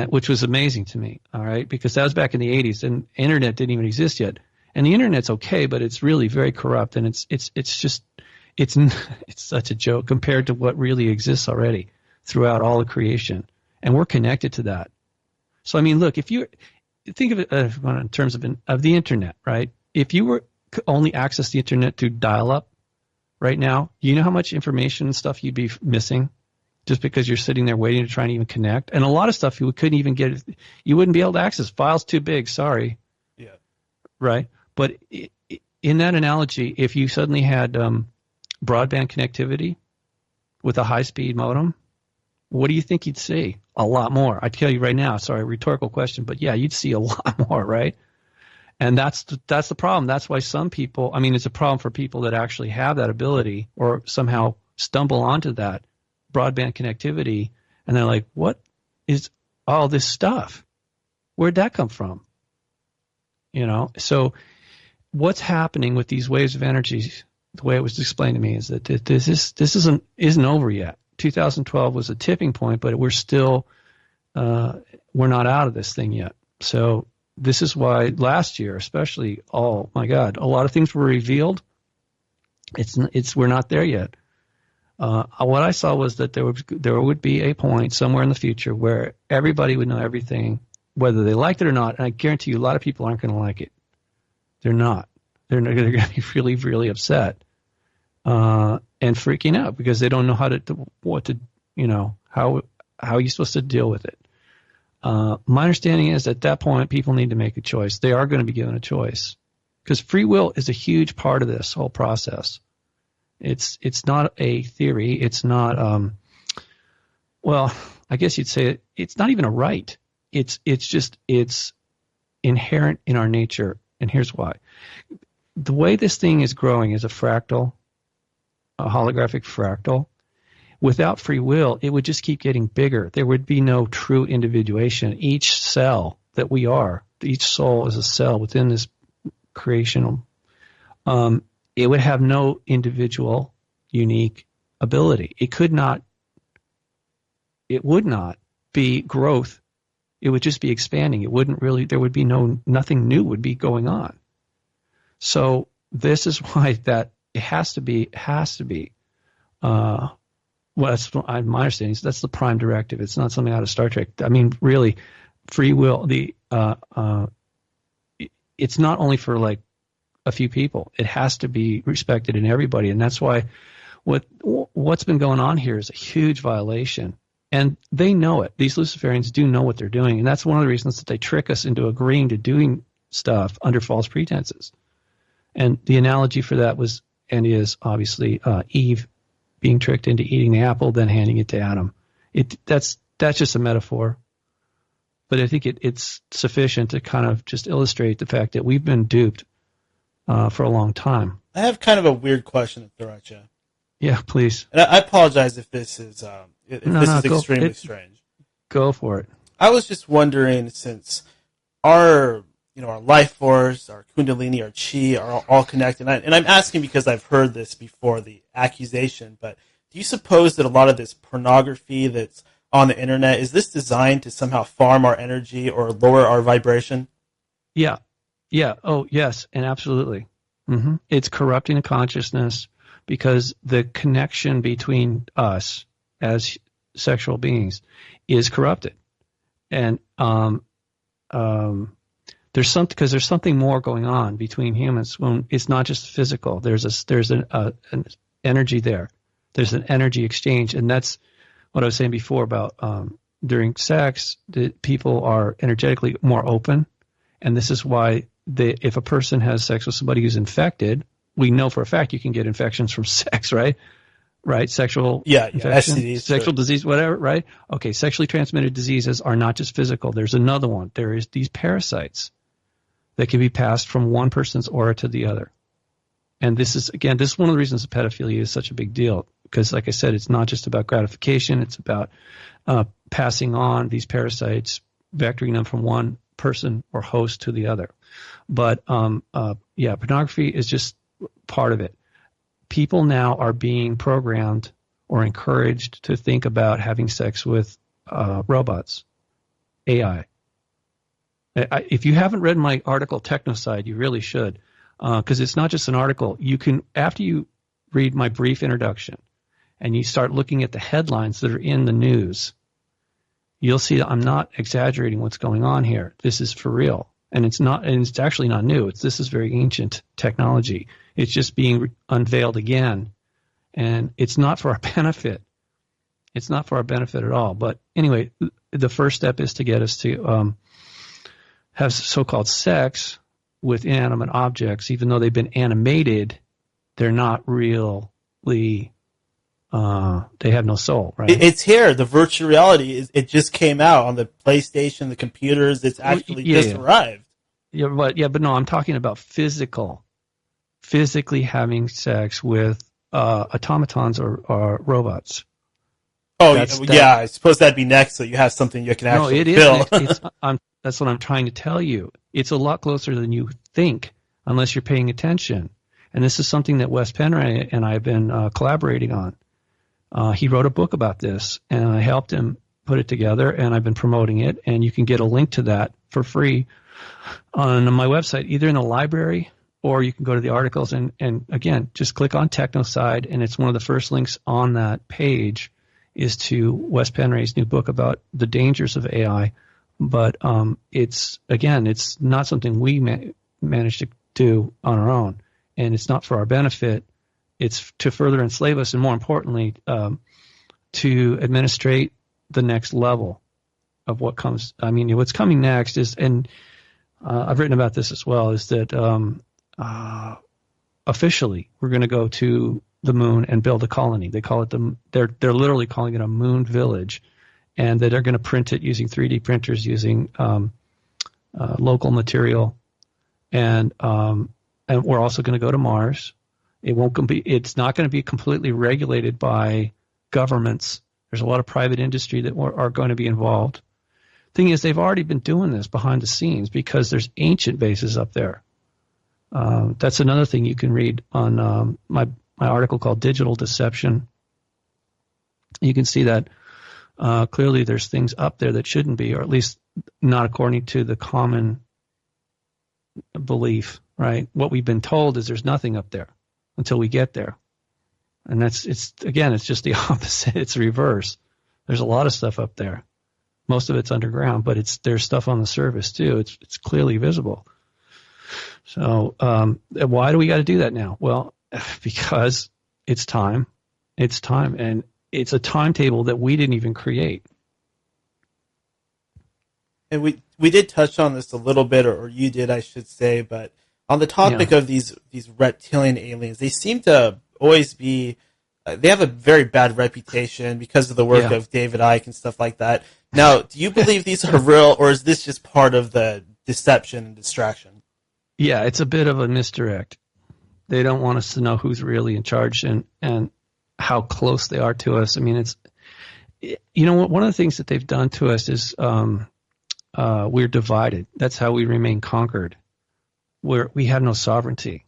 S5: which was amazing to me. All right, because that was back in the 80s, and internet didn't even exist yet. And the internet's okay, but it's really very corrupt, and it's such a joke compared to what really exists already throughout all of creation, and we're connected to that. So look, if you think of it in terms of the internet, right? If you were only access the internet through dial-up right now, you know how much information and stuff you'd be missing just because you're sitting there waiting to try and even connect. And a lot of stuff you couldn't even get. You wouldn't be able to access. Files too big. Sorry.
S4: Yeah.
S5: Right. But in that analogy, if you suddenly had broadband connectivity with a high-speed modem, what do you think you'd see? A lot more. I tell you right now. Sorry, rhetorical question, but yeah, you'd see a lot more, right? And that's the problem. That's why some people, it's a problem for people that actually have that ability or somehow stumble onto that broadband connectivity, and they're like, what is all this stuff? Where'd that come from? So what's happening with these waves of energy, the way it was explained to me, is that this isn't over yet. 2012 was a tipping point, but we're still we're not out of this thing yet. So this is why last year, especially, oh my God, a lot of things were revealed. We're not there yet. What I saw was that there would be a point somewhere in the future where everybody would know everything, whether they liked it or not. And I guarantee you, a lot of people aren't going to like it. They're not. They're going to be really, really upset and freaking out because they don't know how are you supposed to deal with it. My understanding is at that point, people need to make a choice. They are going to be given a choice because free will is a huge part of this whole process. It's not a theory. It's not, I guess you'd say it's not even a right. It's inherent in our nature. And here's why. The way this thing is growing is a fractal, a holographic fractal. Without free will, it would just keep getting bigger. There would be no true individuation. Each cell that we are, each soul is a cell within this creation. It would have no individual, unique ability. It would not be growth. It would just be expanding. It wouldn't really, there would be nothing new would be going on. So this is why that it has to be, that's my understanding. That's the prime directive. It's not something out of Star Trek. Really, free will. It's not only for like a few people. It has to be respected in everybody, and that's why what's been going on here is a huge violation, and they know it. These Luciferians do know what they're doing, and that's one of the reasons that they trick us into agreeing to doing stuff under false pretenses. And the analogy for that was and is obviously Eve being tricked into eating the apple, then handing it to Adam. That's just a metaphor. but I think it's sufficient to kind of just illustrate the fact that we've been duped for a long time.
S4: I have kind of a weird question to throw at you.
S5: Yeah, please.
S4: And I apologize if this is extremely strange.
S5: Go for it.
S4: I was just wondering, since our life force, our kundalini, our chi are all connected, and I'm asking because I've heard this before, the accusation, but do you suppose that a lot of this pornography that's on the internet, is this designed to somehow farm our energy or lower our vibration?
S5: Yeah. Oh, yes, and absolutely. Mm-hmm. It's corrupting the consciousness because the connection between us as sexual beings is corrupted. And there's something more going on between humans when it's not just physical. There's an energy there. There's an energy exchange, and that's what I was saying before about during sex, people are energetically more open, and this is why if a person has sex with somebody who's infected, we know for a fact you can get infections from sex, right? Right? Sexual infection,
S4: STDs,
S5: sexual disease, whatever, right? Okay, sexually transmitted diseases are not just physical. There's another one. There is these parasites that can be passed from one person's aura to the other. And this is one of the reasons pedophilia is such a big deal. Because, like I said, it's not just about gratification. It's about passing on these parasites, vectoring them from one person or host to the other. But, pornography is just part of it. People now are being programmed or encouraged to think about having sex with robots, AI. If you haven't read my article, Technocide, you really should, because it's not just an article. You can, after you read my brief introduction and you start looking at the headlines that are in the news, you'll see that I'm not exaggerating what's going on here. This is for real. And it's actually not new. This is very ancient technology. It's just being unveiled again. And it's not for our benefit. It's not for our benefit at all. But anyway, the first step is to get us to have so-called sex with inanimate objects. Even though they've been animated, they're not really, they have no soul, right?
S4: It's here. The virtual reality, it just came out on the PlayStation, the computers. It's actually just arrived.
S5: But no, I'm talking about physically having sex with automatons or robots.
S4: Oh, I suppose that'd be next, so you have something you can actually build.
S5: That's what I'm trying to tell you. It's a lot closer than you think, unless you're paying attention. And this is something that Wes Penray and I have been collaborating on. He wrote a book about this, and I helped him put it together, and I've been promoting it. And you can get a link to that for free on my website, either in the library or you can go to the articles. And again, just click on Technocide, and it's one of the first links on that page is to Wes Penray's new book about the dangers of AI. But it's not something we managed to do on our own, and it's not for our benefit. It's to further enslave us, and more importantly, to administrate the next level of what comes. I mean, what's coming next is, and I've written about this as well, is that officially we're going to go to the moon and build a colony. They call it they're literally calling it a moon village. And that they're going to print it using 3D printers, using local material, and we're also going to go to Mars. It's not going to be completely regulated by governments. There's a lot of private industry that are going to be involved. Thing is, they've already been doing this behind the scenes because there's ancient bases up there. That's another thing you can read on my article called Digital Deception. You can see that. Clearly there's things up there that shouldn't be, or at least not according to the common belief, right? What we've been told is there's nothing up there until we get there. And it's just the opposite. It's reverse. There's a lot of stuff up there. Most of it's underground, but there's stuff on the surface too. It's clearly visible. So why do we got to do that now? Well, because it's time. It's time. And it's a timetable that we didn't even create.
S4: And we did touch on this a little bit, or you did, I should say, but on the topic of these reptilian aliens, they seem to always be, they have a very bad reputation because of the work of David Icke and stuff like that. Now, do you believe these are real, or is this just part of the deception and distraction?
S5: Yeah, it's a bit of a misdirect. They don't want us to know who's really in charge and how close they are to us. I mean, one of the things that they've done to us is we're divided. That's how we remain conquered. We have no sovereignty,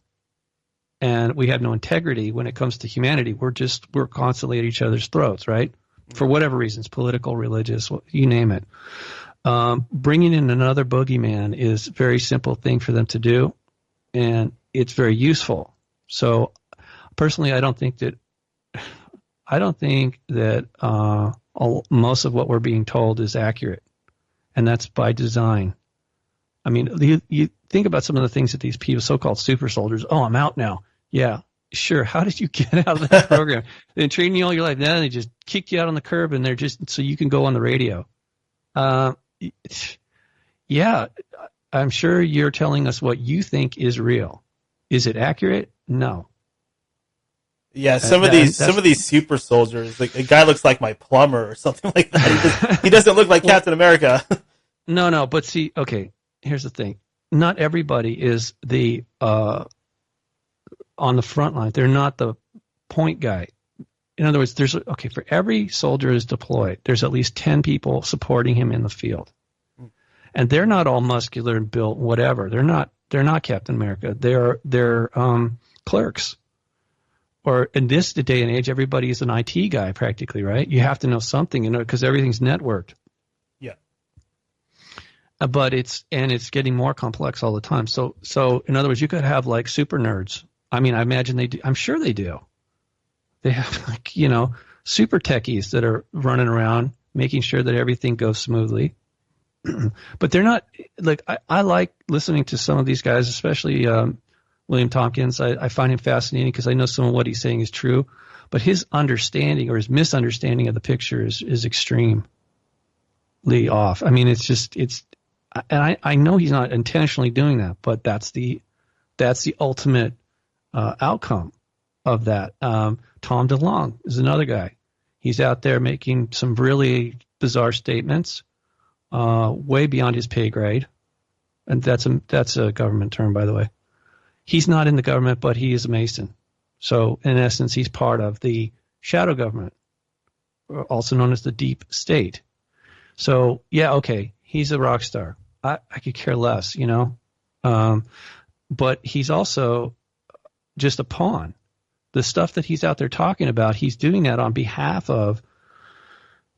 S5: and we have no integrity when it comes to humanity. We're constantly at each other's throats, right? For whatever reasons, political, religious, you name it. Bringing in another boogeyman is a very simple thing for them to do, and it's very useful. So, personally, I don't think that most of what we're being told is accurate, and that's by design. I mean, you think about some of the things that these people, so-called super soldiers, I'm out now. Yeah, sure. How did you get out of that program? They've been training you all your life. Now they just kick you out on the curb, and they're just so you can go on the radio. Yeah, I'm sure you're telling us what you think is real. Is it accurate? No.
S4: Yeah, some of these super soldiers, like a guy looks like my plumber or something like that. He doesn't look like Captain America.
S5: No, but see, okay, here's the thing. Not everybody is the on the front line. They're not the point guy. In other words, for every soldier is deployed, there's at least 10 people supporting him in the field. And they're not all muscular and built, whatever. They're not Captain America. They're clerks. Or in this day and age, everybody is an IT guy practically, right? You have to know something, because everything's networked.
S4: Yeah.
S5: But it's getting more complex all the time. So in other words, you could have like super nerds. I mean, I imagine they do. I'm sure they do. They have super techies that are running around making sure that everything goes smoothly. But they're not like I like listening to some of these guys, especially William Tompkins. I find him fascinating because I know some of what he's saying is true, but his understanding or his misunderstanding of the picture is extremely off. I mean, and I know he's not intentionally doing that, but that's the ultimate outcome of that. Tom DeLonge is another guy. He's out there making some really bizarre statements, way beyond his pay grade, and that's a government term, by the way. He's not in the government, but he is a Mason. So, in essence, he's part of the shadow government, also known as the deep state. So, yeah, okay, he's a rock star. I could care less, but he's also just a pawn. The stuff that he's out there talking about, he's doing that on behalf of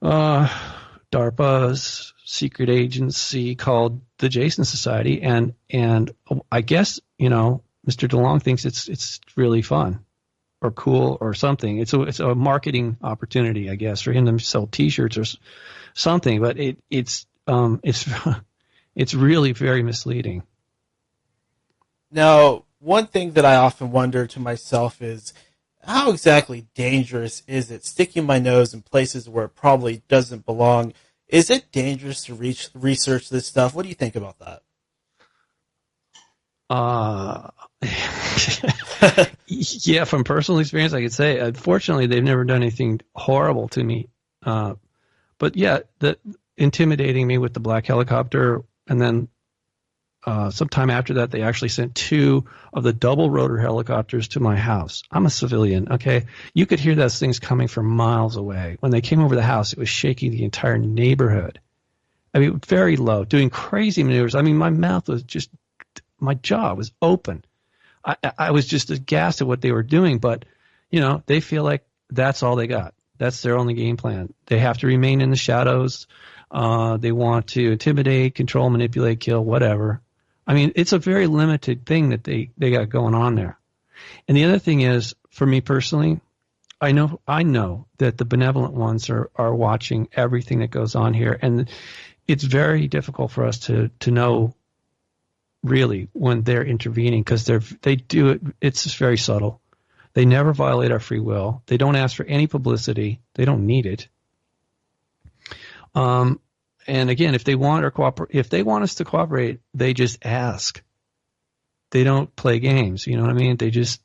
S5: DARPA's secret agency called the Jason Society, and I guess Mr. DeLonge thinks it's really fun or cool or something. It's a marketing opportunity, I guess, for him to sell T-shirts or something. But it's really very misleading.
S4: Now, one thing that I often wonder to myself is, how exactly dangerous is it sticking my nose in places where it probably doesn't belong? Is it dangerous to research this stuff? What do you think about that?
S5: Yeah, from personal experience, I could say, unfortunately, they've never done anything horrible to me. But yeah, intimidating me with the black helicopter, and then sometime after that, they actually sent 2 of the double rotor helicopters to my house. I'm a civilian, okay? You could hear those things coming from miles away. When they came over the house, it was shaking the entire neighborhood. I mean, very low, doing crazy maneuvers. I mean, my jaw was open. I was just aghast at what they were doing, but, they feel like that's all they got. That's their only game plan. They have to remain in the shadows. They want to intimidate, control, manipulate, kill, whatever. I mean, it's a very limited thing that they got going on there. And the other thing is, for me personally, I know that the benevolent ones are watching everything that goes on here, and it's very difficult for us to know really when they're intervening, because they do it. It's just very subtle. They never violate our free will. They don't ask for any publicity. They don't need it. And again, if they want us to cooperate, they just ask. They don't play games. You know what I mean? They just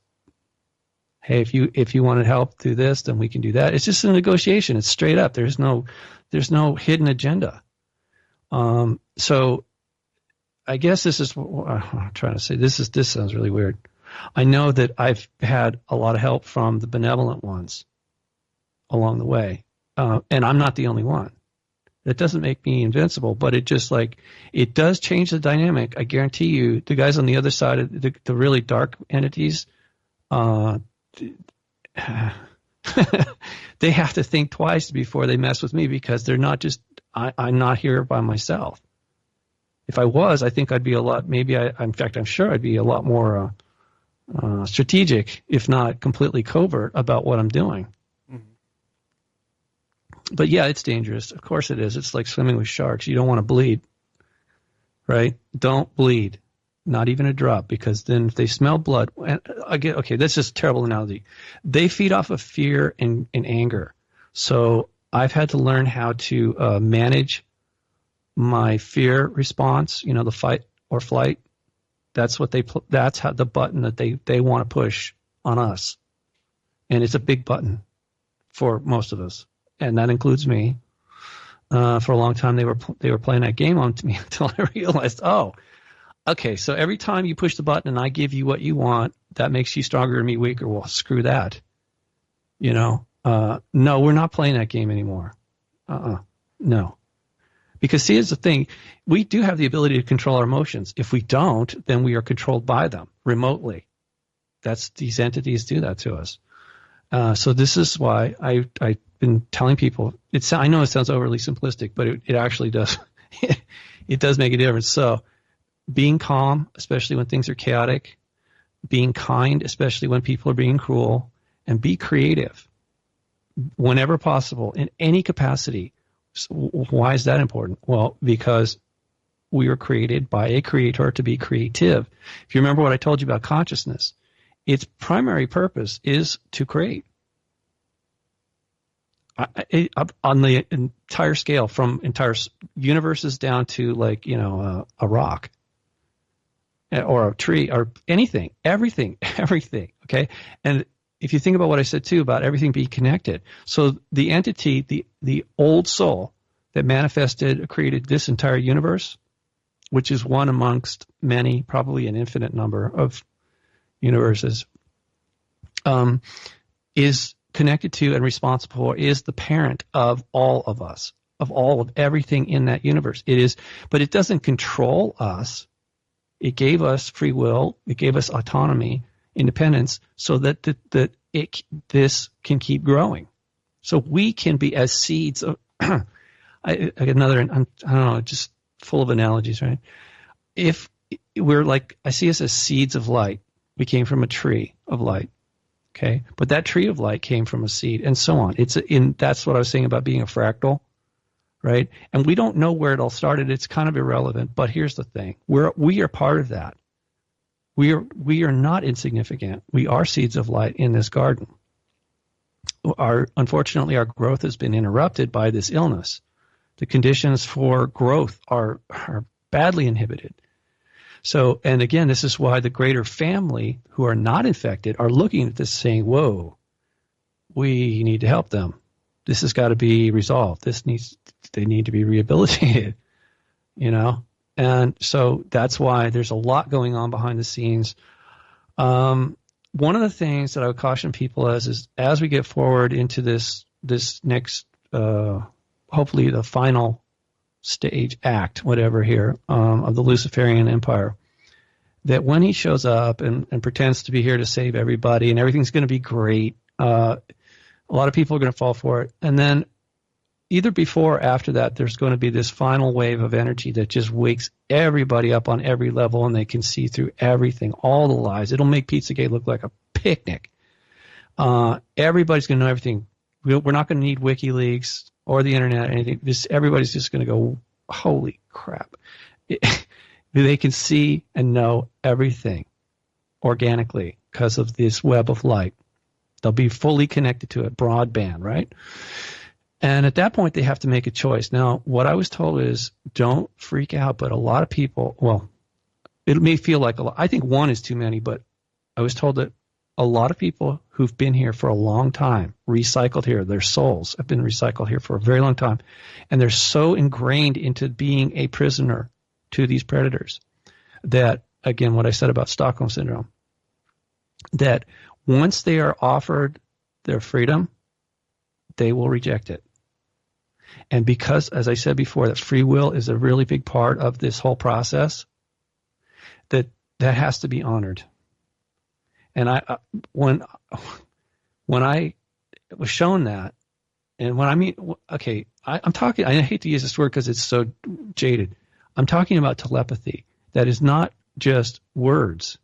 S5: Hey, if you wanted help through this, then we can do that. It's just a negotiation. It's straight up. There's no hidden agenda. So I guess this is what I'm trying to say. This sounds really weird. I know that I've had a lot of help from the benevolent ones along the way, and I'm not the only one. That doesn't make me invincible, but it just it does change the dynamic. I guarantee you, the guys on the other side of the really dark entities, they have to think twice before they mess with me, because they're not just, I'm not here by myself. If I was, I think I'd be a lot, in fact, I'm sure I'd be a lot more strategic, if not completely covert, about what I'm doing. But yeah, it's dangerous. Of course it is. It's like swimming with sharks. You don't want to bleed, right? Don't bleed, not even a drop, because then if they smell blood, and again, okay, that's just a terrible analogy. They feed off of fear and anger. So I've had to learn how to manage my fear response. You know, the fight or flight. That's how the button that they want to push on us, and it's a big button for most of us. And that includes me. For a long time, they were playing that game on to me until I realized, oh, okay, so every time you push the button and I give you what you want, that makes you stronger and me weaker. Well, screw that. You know, no, we're not playing that game anymore. No. Because see, here's the thing. We do have the ability to control our emotions. If we don't, then we are controlled by them remotely. These entities do that to us. So this is why I've been telling people, I know it sounds overly simplistic, but it actually does. It does make a difference. So being calm, especially when things are chaotic, being kind, especially when people are being cruel, and be creative whenever possible in any capacity. So why is that important? Well, because we were created by a creator to be creative. If you remember what I told you about consciousness, its primary purpose is to create. On the entire scale, from entire universes down to a rock or a tree or anything, everything. Okay. And if you think about what I said too about everything being connected, so the entity, the old soul that manifested, created this entire universe, which is one amongst many, probably an infinite number of universes, is connected to and responsible for, is the parent of all of us, of everything in that universe. It is, but it doesn't control us. It gave us free will. It gave us autonomy, independence, so that this can keep growing. So we can be as seeds of. I get another. I don't know, just full of analogies, right? If we're I see us as seeds of light. We came from a tree of light. Okay, but that tree of light came from a seed, and so on. That's what I was saying about being a fractal, right? And we don't know where it all started. It's kind of irrelevant. But here's the thing: we are part of that. We are not insignificant. We are seeds of light in this garden. Unfortunately, our growth has been interrupted by this illness. The conditions for growth are badly inhibited. So, and again, this is why the greater family who are not infected are looking at this saying, whoa, we need to help them. This has got to be resolved. They need to be rehabilitated, And so that's why there's a lot going on behind the scenes. One of the things that I would caution people is as we get forward into this next, hopefully the final stage act, whatever here, of the Luciferian Empire, that when he shows up and pretends to be here to save everybody and everything's going to be great, a lot of people are going to fall for it. And then either before or after that, there's going to be this final wave of energy that just wakes everybody up on every level, and they can see through everything, all the lies. It'll make Pizzagate look like a picnic. Everybody's going to know everything. We're not going to need WikiLeaks or the internet or anything. Everybody's just going to go, holy crap. They can see and know everything organically because of this web of light. They'll be fully connected to it, broadband, right? And at that point, they have to make a choice. Now, what I was told is don't freak out, but a lot of people, well, it may feel like a lot. I think one is too many, but I was told that a lot of people who've been here for a long time, recycled here, their souls have been recycled here for a very long time, and they're so ingrained into being a prisoner to these predators that, again, what I said about Stockholm Syndrome, that once they are offered their freedom, they will reject it. And because, as I said before, that free will is a really big part of this whole process, that has to be honored. And when I was shown that, and when I mean, okay, I'm talking, I hate to use this word because it's so jaded. I'm talking about telepathy. That is not just words.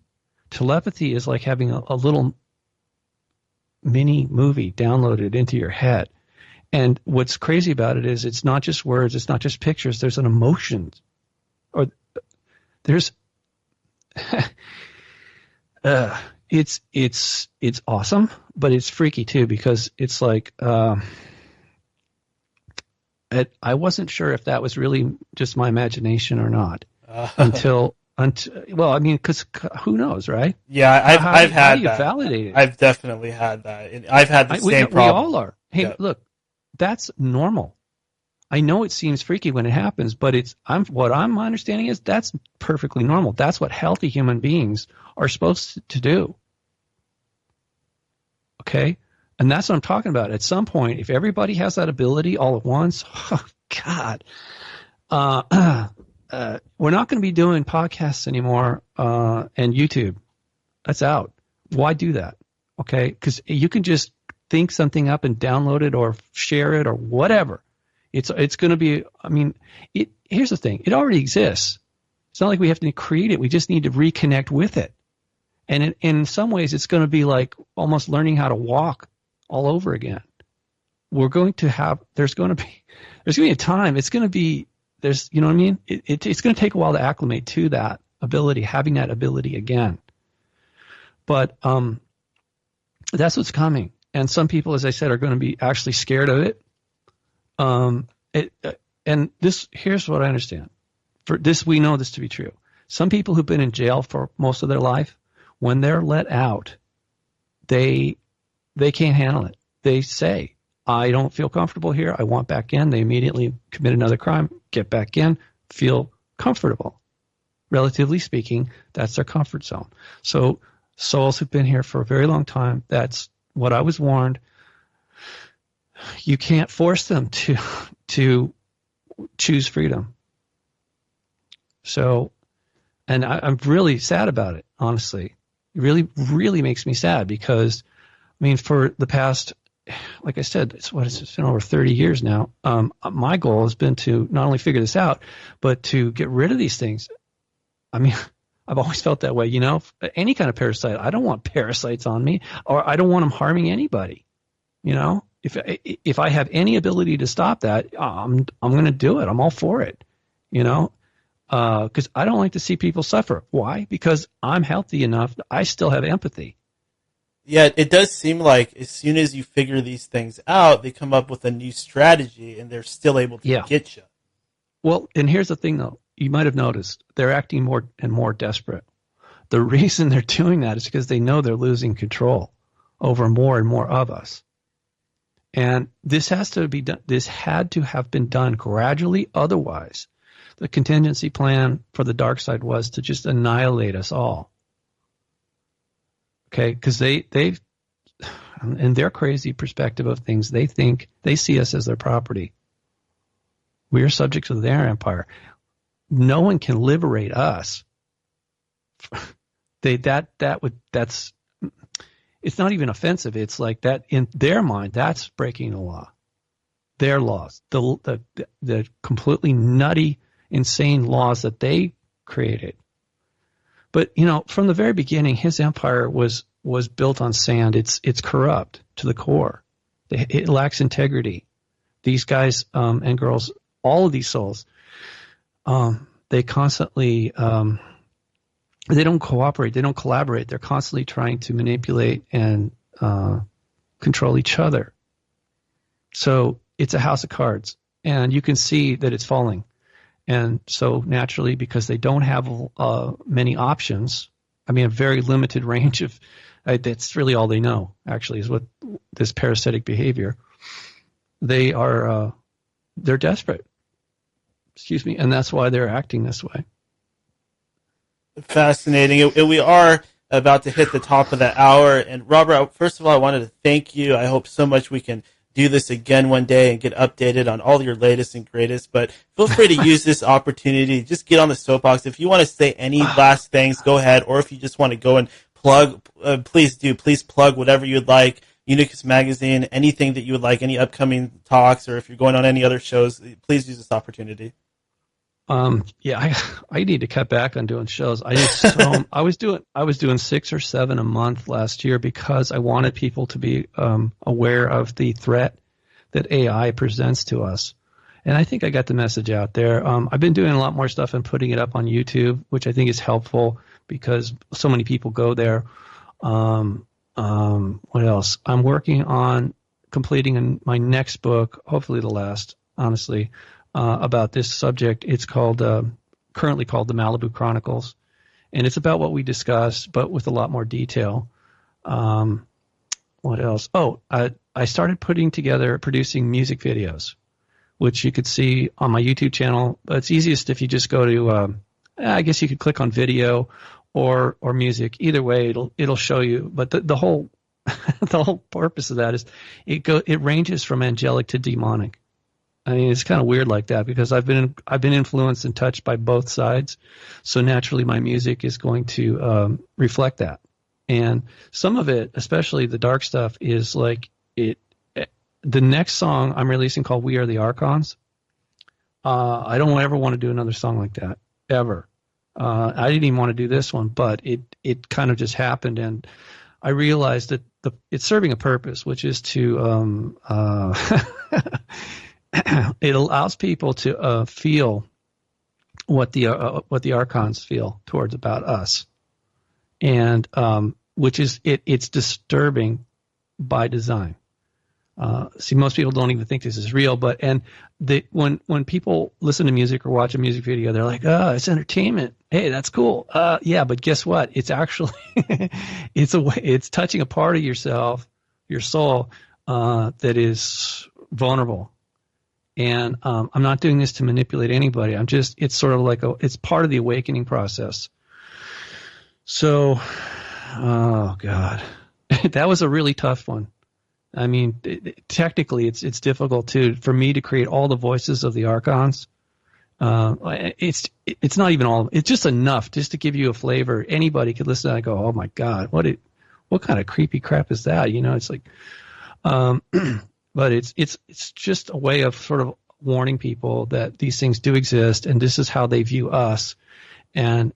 S5: Telepathy is like having a little mini movie downloaded into your head. And what's crazy about it is it's not just words, it's not just pictures, there's an emotion. Or there's it's awesome, but it's freaky too, because it's like I wasn't sure if that was really just my imagination or not until well, I mean, because who knows, right?
S4: Yeah, I've had
S5: how do you
S4: that.
S5: Validate it?
S4: I've definitely had that. And I've had the same problem.
S5: We all are. Hey,
S4: yeah.
S5: Look, that's normal. I know it seems freaky when it happens, but what I'm understanding is that's perfectly normal. That's what healthy human beings are supposed to do. Okay? And that's what I'm talking about. At some point, if everybody has that ability all at once, oh, God, we're not going to be doing podcasts anymore and YouTube. That's out. Why do that? Okay? Because you can just think something up and download it or share it or whatever. It's going to be, I mean, here's the thing. It already exists. It's not like we have to create it. We just need to reconnect with it. And in some ways, it's going to be like almost learning how to walk all over again. There's going to be a time. It's going to be, you know what I mean? It's going to take a while to acclimate to that ability, having that ability again. But that's what's coming. And some people, as I said, are going to be actually scared of it. And here's what I understand. For this, we know this to be true. Some people who've been in jail for most of their life, when they're let out, they can't handle it. They say, I don't feel comfortable here. I want back in. They immediately commit another crime, get back in, feel comfortable. Relatively speaking, that's their comfort zone. So souls who've been here for a very long time, that's what I was warned. You can't force them to choose freedom. So, and I'm really sad about it, honestly. It really, really makes me sad because, I mean, for the past, like I said, it's been over 30 years now. My goal has been to not only figure this out, but to get rid of these things. I mean, I've always felt that way, you know, any kind of parasite. I don't want parasites on me, or I don't want them harming anybody, you know. If I have any ability to stop that, I'm going to do it. I'm all for it, you know, because I don't like to see people suffer. Why? Because I'm healthy enough. I still have empathy.
S4: Yeah, it does seem like as soon as you figure these things out, they come up with a new strategy, and they're still able to get you.
S5: Well, and here's the thing, though. You might have noticed they're acting more and more desperate. The reason they're doing that is because they know they're losing control over more and more of us. And this has to be done. This had to have been done gradually. Otherwise, the contingency plan for the dark side was to just annihilate us all. Okay, because they've, in their crazy perspective of things, they think they see us as their property. We are subjects of their empire. No one can liberate us. That's. It's not even offensive. It's like that in their mind. That's breaking the law, their laws, the completely nutty, insane laws that they created. But you know, from the very beginning, his empire was built on sand. It's corrupt to the core. It lacks integrity. These guys and girls, all of these souls, they constantly. They don't cooperate. They don't collaborate. They're constantly trying to manipulate and control each other. So it's a house of cards, and you can see that it's falling. And so naturally, because they don't have many options, I mean, a very limited range of That's really all they know, actually, is what this parasitic behavior. They're desperate. Excuse me, and that's why they're acting this way.
S4: Fascinating. And we are about to hit the top of the hour. And Robert, first of all, I wanted to thank you. I hope so much we can do this again one day and get updated on all your latest and greatest. But feel free to use this opportunity. Just get on the soapbox. If you want to say any last things, go ahead. Or if you just want to go and plug, please do. Please plug whatever you'd like. Unicus Magazine, anything that you would like, any upcoming talks, or if you're going on any other shows, please use this opportunity.
S5: Yeah, I need to cut back on doing shows. I was doing 6 or 7 a month last year because I wanted people to be aware of the threat that AI presents to us. And I think I got the message out there. I've been doing a lot more stuff and putting it up on YouTube, which I think is helpful because so many people go there. What else? I'm working on completing my next book, hopefully the last, honestly, about this subject. It's currently called the Malibu Chronicles, and it's about what we discussed, but with a lot more detail. What else? Oh, I started producing music videos, which you could see on my YouTube channel. But it's easiest if you just go to, I guess you could click on video or music. Either way, it'll show you. But the whole the whole purpose of that is it ranges from angelic to demonic. I mean, it's kind of weird like that because I've been influenced and touched by both sides, so naturally my music is going to reflect that. And some of it, especially the dark stuff, is like it. The next song I'm releasing called "We Are the Archons." I don't ever want to do another song like that ever. I didn't even want to do this one, but it kind of just happened, and I realized that it's serving a purpose, which is to it allows people to feel what the Archons feel towards about us, and which is it's disturbing by design. See, most people don't even think this is real, but when people listen to music or watch a music video, they're like, "Oh, it's entertainment. Hey, that's cool." Yeah, but guess what? It's actually it's touching a part of yourself, your soul, that is vulnerable. And I'm not doing this to manipulate anybody. It's sort of like it's part of the awakening process. So, oh God, that was a really tough one. I mean, technically, it's difficult for me to create all the voices of the Archons. It's not even all. It's just enough just to give you a flavor. Anybody could listen and go, "Oh my God, what kind of creepy crap is that?" You know, it's like, but it's just a way of sort of warning people that these things do exist and this is how they view us. And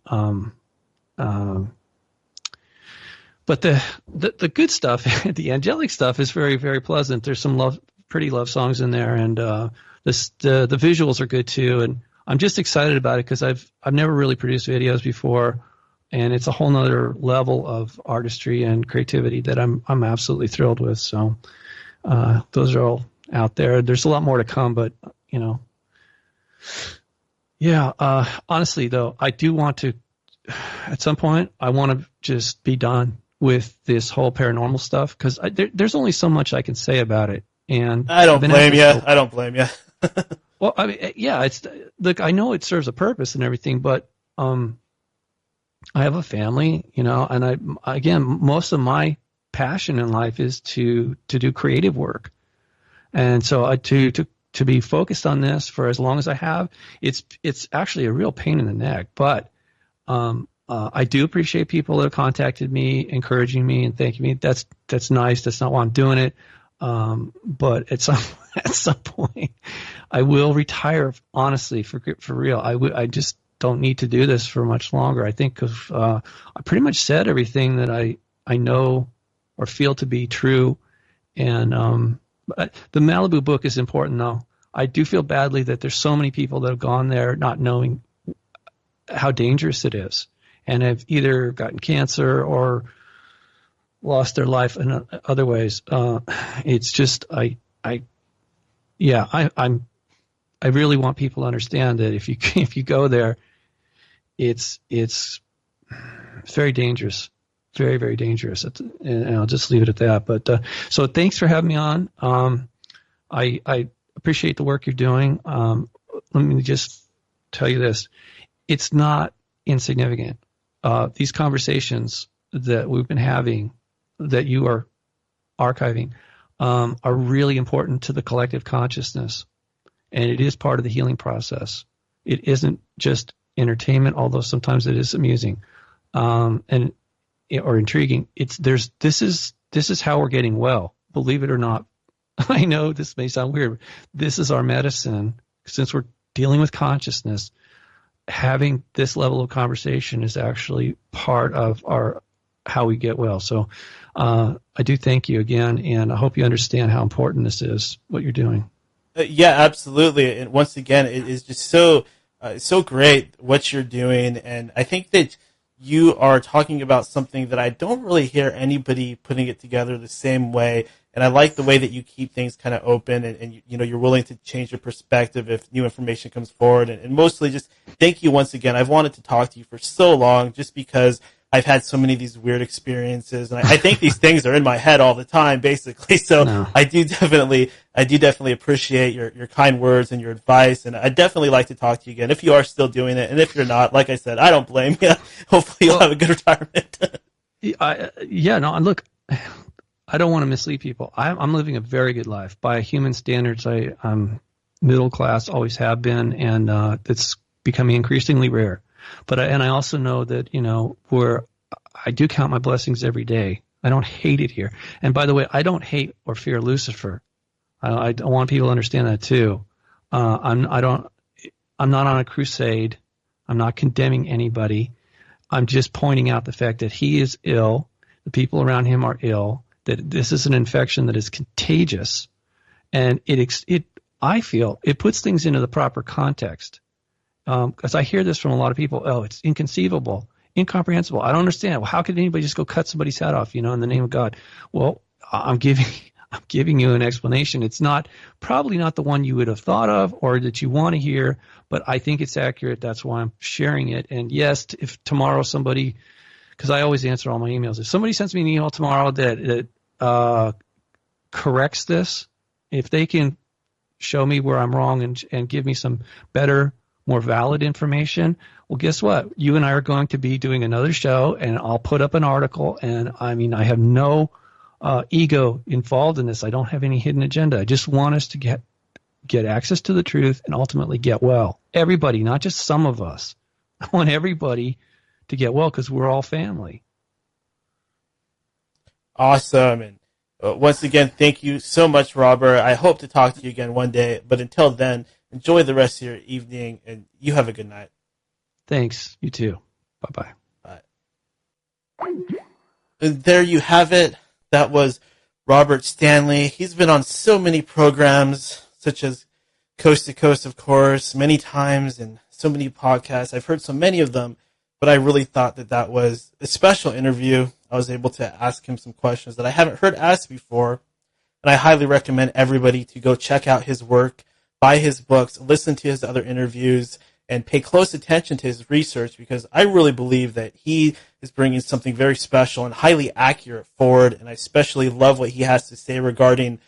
S5: but the good stuff, the angelic stuff, is very, very pleasant. There's some pretty love songs in there, and the visuals are good too. And I'm just excited about it because I've never really produced videos before, and it's a whole nother level of artistry and creativity that I'm absolutely thrilled with. So those are all out there. There's a lot more to come, but yeah. Honestly, though, I do want to. At some point, I want to just be done with this whole paranormal stuff because there's only so much I can say about it. And
S4: I don't blame you. I don't blame you.
S5: Well, I mean, yeah, look, I know it serves a purpose and everything, but I have a family, and again, most of my passion in life is to do creative work, and so to be focused on this for as long as I have, it's actually a real pain in the neck, but. I do appreciate people that have contacted me, encouraging me and thanking me. That's nice. That's not why I'm doing it. But at some point, I will retire. Honestly, for real, I just don't need to do this for much longer. I think I pretty much said everything that I know or feel to be true. And the Malibu book is important, though. I do feel badly that there's so many people that have gone there not knowing how dangerous it is, and have either gotten cancer or lost their life in other ways. It's just I really want people to understand that if you go there, it's very dangerous, very, very dangerous. And I'll just leave it at that. But so thanks for having me on. I appreciate the work you're doing. Let me just tell you this. It's not insignificant. These conversations that we've been having, that you are archiving, are really important to the collective consciousness. And it is part of the healing process. It isn't just entertainment, although sometimes it is amusing or intriguing. This is how we're getting well, believe it or not. I know this may sound weird. This is our medicine. Since we're dealing with consciousness, having this level of conversation is actually part of how we get well. So I do thank you again, and I hope you understand how important this is, what you're doing.
S4: Yeah, absolutely. And once again, it is just so great what you're doing. And I think that you are talking about something that I don't really hear anybody putting it together the same way. And I like the way that you keep things kind of open and you're willing to change your perspective if new information comes forward. And mostly just thank you once again. I've wanted to talk to you for so long just because I've had so many of these weird experiences, and I think these things are in my head all the time, basically. So no. I do definitely appreciate your kind words and your advice, and I'd definitely like to talk to you again if you are still doing it. And if you're not, like I said, I don't blame you. Hopefully you'll have a good retirement.
S5: Look, I don't want to mislead people. I'm living a very good life. By human standards, I'm middle class, always have been, and it's becoming increasingly rare. But I also know that, where I do count my blessings every day. I don't hate it here. And by the way, I don't hate or fear Lucifer. I want people to understand that too. I'm not on a crusade. I'm not condemning anybody. I'm just pointing out the fact that he is ill. The people around him are ill. That this is an infection that is contagious, and I feel it puts things into the proper context. Because I hear this from a lot of people. Oh, it's inconceivable, incomprehensible. I don't understand. Well, how could anybody just go cut somebody's head off, in the name of God? Well, I'm giving you an explanation. It's probably not the one you would have thought of or that you want to hear, but I think it's accurate. That's why I'm sharing it. And yes, if tomorrow somebody, because I always answer all my emails, if somebody sends me an email tomorrow that corrects this, if they can show me where I'm wrong and give me some better, more valid information, well, guess what? You and I are going to be doing another show, and I'll put up an article. And I have no ego involved in this. I don't have any hidden agenda. I just want us to get access to the truth and ultimately get well. Everybody, not just some of us. I want everybody to get well because we're all family.
S4: Awesome. And once again, thank you so much, Robert. I hope to talk to you again one day. But until then, enjoy the rest of your evening, and you have a good night.
S5: Thanks. You too. Bye-bye.
S4: Bye. And there you have it. That was Robert Stanley. He's been on so many programs, such as Coast to Coast, of course, many times, and so many podcasts. I've heard so many of them, but I really thought that was a special interview. I was able to ask him some questions that I haven't heard asked before, and I highly recommend everybody to go check out his work, buy his books, listen to his other interviews, and pay close attention to his research, because I really believe that he is bringing something very special and highly accurate forward, and I especially love what he has to say regarding,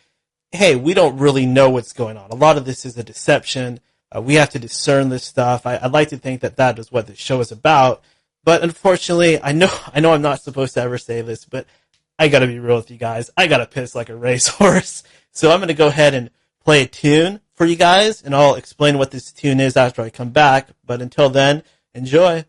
S4: hey, we don't really know what's going on. A lot of this is a deception. We have to discern this stuff. I'd like to think that is what the show is about, but unfortunately, I know I'm not supposed to ever say this, but I got to be real with you guys. I got to piss like a racehorse, so I'm going to go ahead and play a tune for you guys, and I'll explain what this tune is after I come back. But until then, enjoy.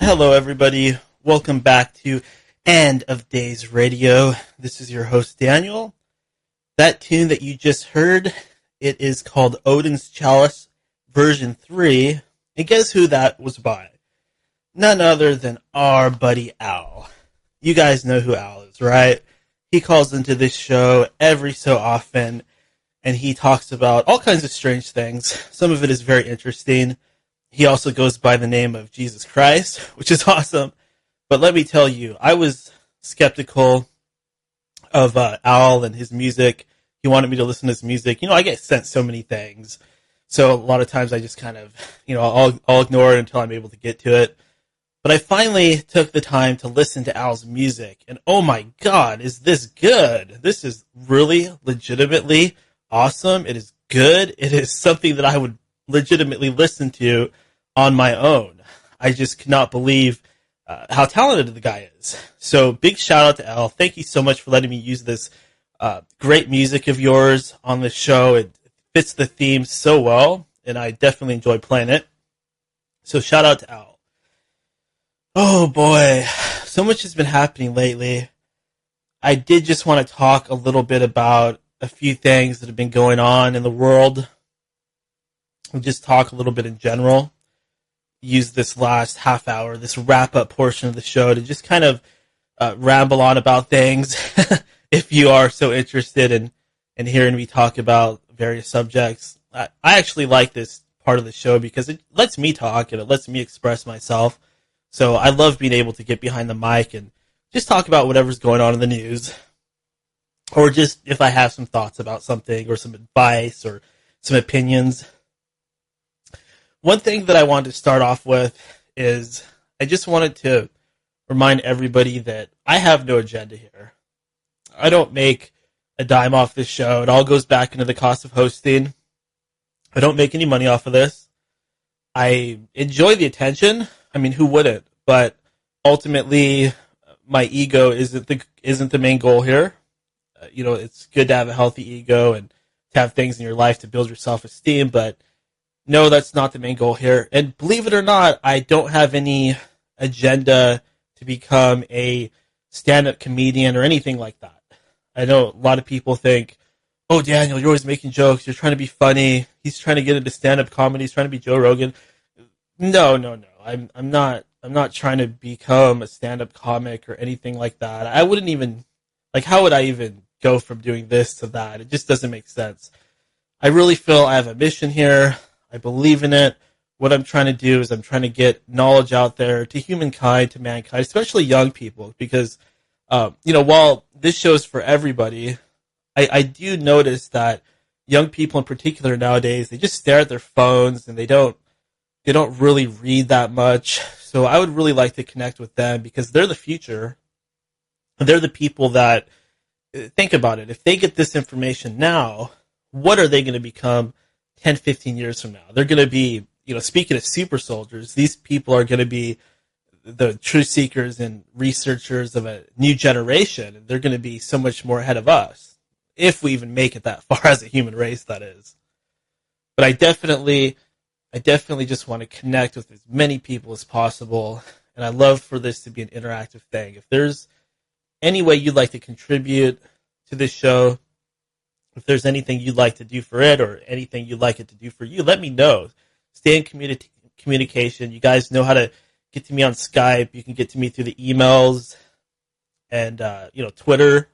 S4: hello, everybody. Welcome back to End of Days Radio. This is your host, Daniel. That tune that you just heard, it is called Odin's Chalice version 3. And guess who that was by? None other than our buddy Al. You guys know who Al is, right? He calls into this show every so often, and he talks about all kinds of strange things. Some of it is very interesting. He also goes by the name of Jesus Christ, which is awesome. But let me tell you, I was skeptical of Al and his music. He wanted me to listen to his music. I get sent so many things. So a lot of times I just kind of, I'll ignore it until I'm able to get to it. But I finally took the time to listen to Al's music. And oh my God, is this good? This is really legitimately awesome. It is good. It is something that I would legitimately listen to on my own. I just cannot believe how talented the guy is. So big shout out to Al. Thank you so much for letting me use this great music of yours on the show. It fits the theme so well, and I definitely enjoy playing it. So shout out to Al. Oh boy, so much has been happening lately. I did just want to talk a little bit about a few things that have been going on in the world. We'll just talk a little bit in general. Use this last half hour, this wrap-up portion of the show to just kind of ramble on about things. If you are so interested in hearing me talk about various subjects. I actually like this part of the show because it lets me talk and it lets me express myself. So I love being able to get behind the mic and just talk about whatever's going on in the news. Or just if I have some thoughts about something or some advice or some opinions. One thing that I wanted to start off with is I just wanted to remind everybody that I have no agenda here. I don't make a dime off this show. It all goes back into the cost of hosting. I don't make any money off of this. I enjoy the attention. I mean, who wouldn't? But ultimately, my ego isn't the main goal here. It's good to have a healthy ego and to have things in your life to build your self-esteem, but no, that's not the main goal here. And believe it or not, I don't have any agenda to become a stand-up comedian or anything like that. I know a lot of people think, oh, Daniel, you're always making jokes. You're trying to be funny. He's trying to get into stand-up comedy. He's trying to be Joe Rogan. No. I'm not trying to become a stand-up comic or anything like that. I wouldn't even, how would I even go from doing this to that? It just doesn't make sense. I really feel I have a mission here. I believe in it. What I'm trying to do is I'm trying to get knowledge out there to humankind, to mankind, especially young people, because, while this show is for everybody, I do notice that young people in particular nowadays, they just stare at their phones and they don't really read that much. So I would really like to connect with them because they're the future. They're the people that, think about it, if they get this information now, what are they going to become 10, 15 years from now? They're going to be, speaking of super soldiers, these people are going to be the truth seekers and researchers of a new generation. And they're going to be so much more ahead of us, if we even make it that far as a human race, that is. But I definitely just want to connect with as many people as possible, and I love for this to be an interactive thing. If there's any way you'd like to contribute to this show, if there's anything you'd like to do for it or anything you'd like it to do for you, let me know. Stay in communication. You guys know how to get to me on Skype. You can get to me through the emails and, Twitter,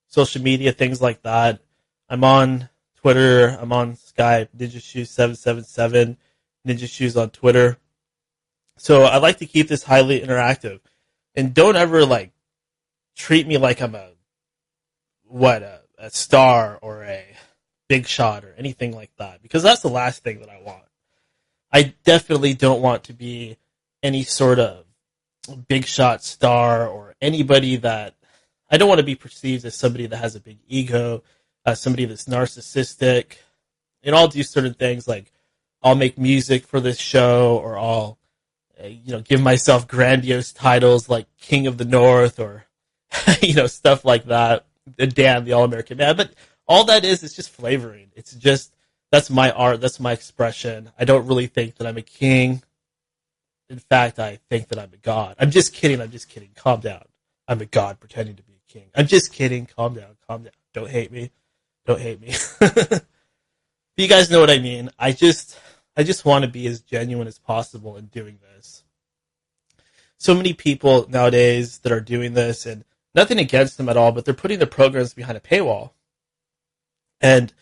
S4: social media, things like that. I'm on Twitter. I'm on Skype, NinjaShoes777. Ninja Shoes on Twitter. So I like to keep this highly interactive. And don't ever treat me like I'm a star or a big shot or anything like that, because that's the last thing that I want. I definitely don't want to be any sort of big shot star or anybody that, I don't want to be perceived as somebody that has a big ego, somebody that's narcissistic. And I'll do certain things like I'll make music for this show, or I'll, give myself grandiose titles like King of the North or, stuff like that. Dan, the All-American Man. But all that is just flavoring. It's just, that's my art. That's my expression. I don't really think that I'm a king. in fact, I think that I'm a god. I'm just kidding. Calm down. I'm a god pretending to be a king. I'm just kidding. Calm down. Don't hate me. But you guys know what I mean. I just want to be as genuine as possible in doing this. So many people nowadays that are doing this, and nothing against them at all, but they're putting their programs behind a paywall. And,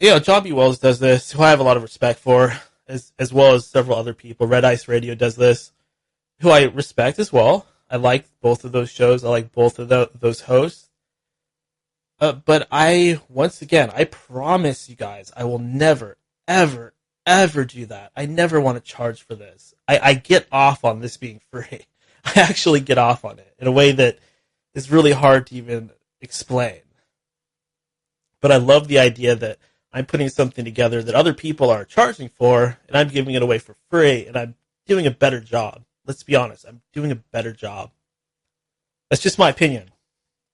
S4: John B. Wells does this, who I have a lot of respect for, as well as several other people. Red Ice Radio does this, who I respect as well. I like both of those shows. I like both of those hosts. But once again, I promise you guys, I will never, ever, ever do that. I never want to charge for this. I get off on this being free. I actually get off on it in a way that is really hard to even explain. But I love the idea that I'm putting something together that other people are charging for, and I'm giving it away for free, and I'm doing a better job. Let's be honest, I'm doing a better job. That's just my opinion.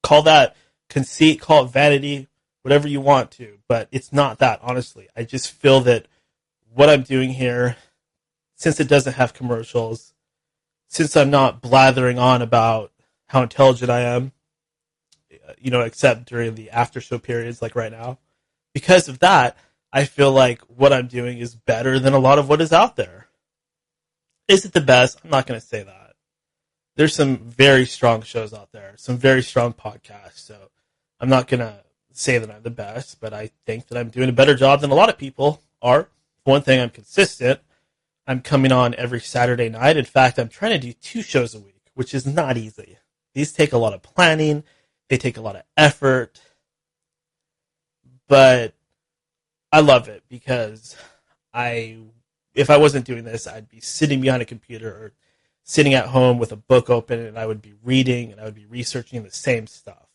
S4: Call that conceit, call it vanity, whatever you want to, but it's not that, honestly. I just feel that what I'm doing here, since it doesn't have commercials, since I'm not blathering on about how intelligent I am, except during the after show periods like right now, because of that, I feel like what I'm doing is better than a lot of what is out there. Is it the best? I'm not going to say that. There's some very strong shows out there, some very strong podcasts, so I'm not going to say that I'm the best, but I think that I'm doing a better job than a lot of people are. For one thing, I'm consistent. I'm coming on every Saturday night. In fact, I'm trying to do 2 shows a week, which is not easy. These take a lot of planning. They take a lot of effort. But I love it because if I wasn't doing this, I'd be sitting behind a computer or sitting at home with a book open, and I would be reading and I would be researching the same stuff.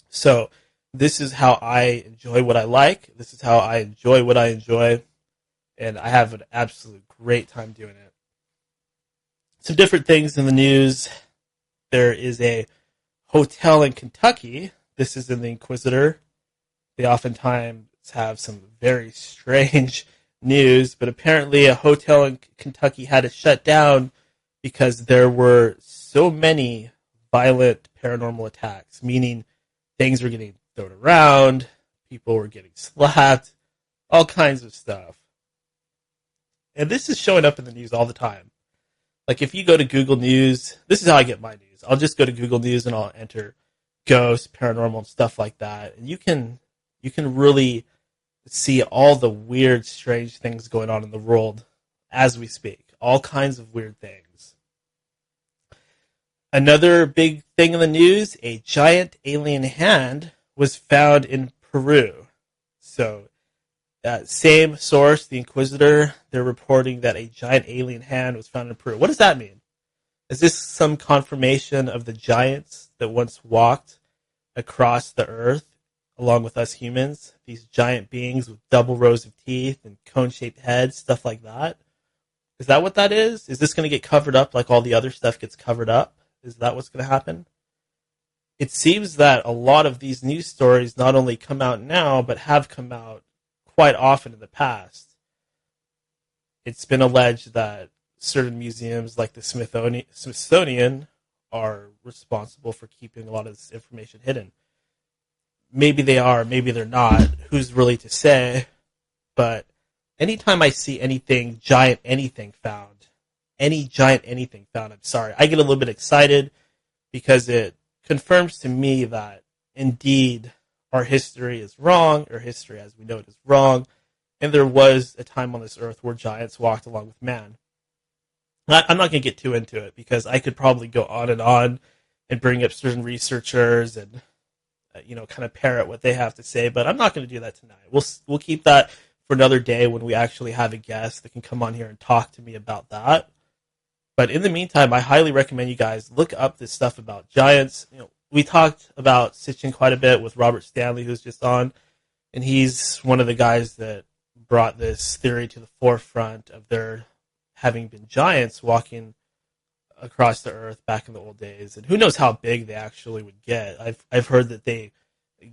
S4: So this is how I enjoy what I like. This is how I enjoy what I enjoy. And I have an absolute great time doing it. Some different things in the news. There is a hotel in Kentucky. This is in the Inquisitor. They oftentimes have some very strange news, but apparently a hotel in Kentucky had to shut down because there were so many violent paranormal attacks, meaning things were getting thrown around, people were getting slapped, all kinds of stuff. And this is showing up in the news all the time. Like if you go to Google News, this is how I get my news. I'll just go to Google News and I'll enter ghosts, paranormal, and stuff like that. And you can really see all the weird, strange things going on in the world as we speak. All kinds of weird things. Another big thing in the news, a giant alien hand was found in Peru. So, same source, the Inquisitor, they're reporting that a giant alien hand was found in Peru. What does that mean? Is this some confirmation of the giants that once walked across the earth along with us humans? These giant beings with double rows of teeth and cone-shaped heads, stuff like that? Is that what that is? Is this going to get covered up like all the other stuff gets covered up? Is that what's going to happen? It seems that a lot of these news stories not only come out now, but have come out quite often in the past. It's been alleged that certain museums like the Smithsonian are responsible for keeping a lot of this information hidden. Maybe they are, maybe they're not. Who's really to say? But anytime I see anything, giant anything found, I'm sorry, I get a little bit excited because it confirms to me that indeed our history is wrong, or history as we know it is wrong, and there was a time on this earth where giants walked along with man. I'm not going to get too into it because I could probably go on and bring up certain researchers and kind of parrot what they have to say, but I'm not going to do that tonight. We'll keep that for another day when we actually have a guest that can come on here and talk to me about that. But in the meantime, I highly recommend you guys look up this stuff about giants. We talked about Sitchin quite a bit with Robert Stanley, who's just on, and he's one of the guys that brought this theory to the forefront of there having been giants walking across the earth back in the old days. And who knows how big they actually would get. I've heard that they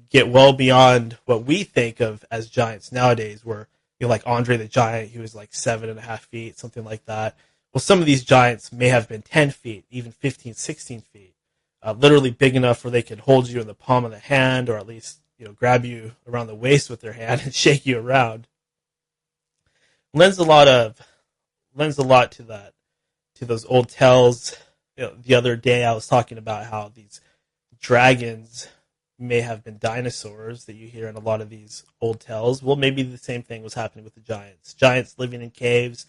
S4: get well beyond what we think of as giants nowadays, where like Andre the Giant, he was like 7.5 feet, something like that. Well, some of these giants may have been 10 feet, even 15, 16 feet, literally big enough where they could hold you in the palm of the hand, or at least, grab you around the waist with their hand and shake you around. Lends a lot to that, to those old tales. The other day I was talking about how these dragons may have been dinosaurs that you hear in a lot of these old tales. Well, maybe the same thing was happening with the giants. Giants living in caves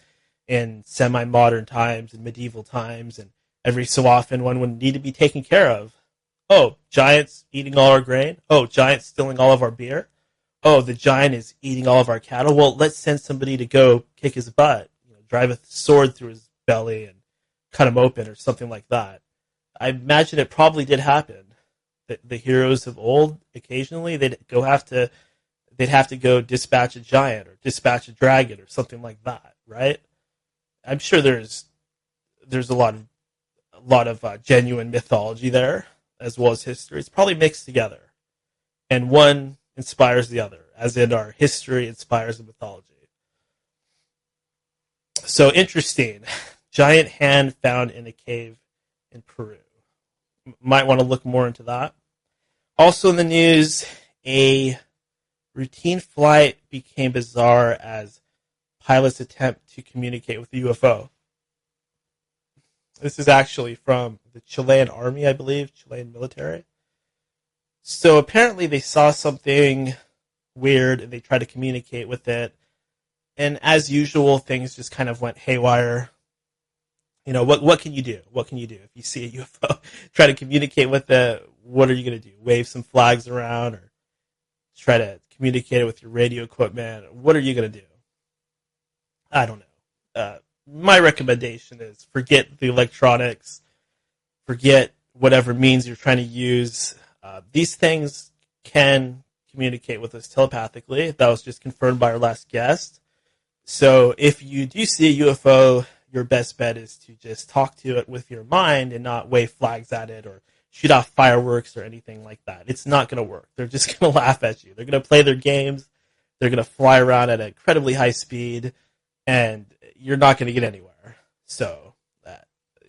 S4: in semi-modern times and medieval times, and every so often one would need to be taken care of. Oh, giants eating all our grain? Oh, giants stealing all of our beer? Oh, the giant is eating all of our cattle? Well, let's send somebody to go kick his butt, drive a sword through his belly and cut him open or something like that. I imagine it probably did happen. The heroes of old, occasionally they'd have to go dispatch a giant or dispatch a dragon or something like that, right? I'm sure there's a lot of genuine mythology there, as well as history. It's probably mixed together, and one inspires the other, as in our history inspires the mythology. So interesting. Giant hand found in a cave in Peru. Might want to look more into that. Also in the news, a routine flight became bizarre as pilots attempt to communicate with the UFO. This is actually from the Chilean army, I believe, Chilean military. So apparently they saw something weird and they tried to communicate with it. And as usual, things just kind of went haywire. What can you do? What can you do if you see a UFO? Try to communicate with it. What are you going to do? Wave some flags around or try to communicate it with your radio equipment? What are you going to do? I don't know. My recommendation is forget the electronics. Forget whatever means you're trying to use. These things can communicate with us telepathically. That was just confirmed by our last guest. So if you do see a UFO, your best bet is to just talk to it with your mind and not wave flags at it or shoot off fireworks or anything like that. It's not going to work. They're just going to laugh at you. They're going to play their games. They're going to fly around at an incredibly high speed, and you're not going to get anywhere. So,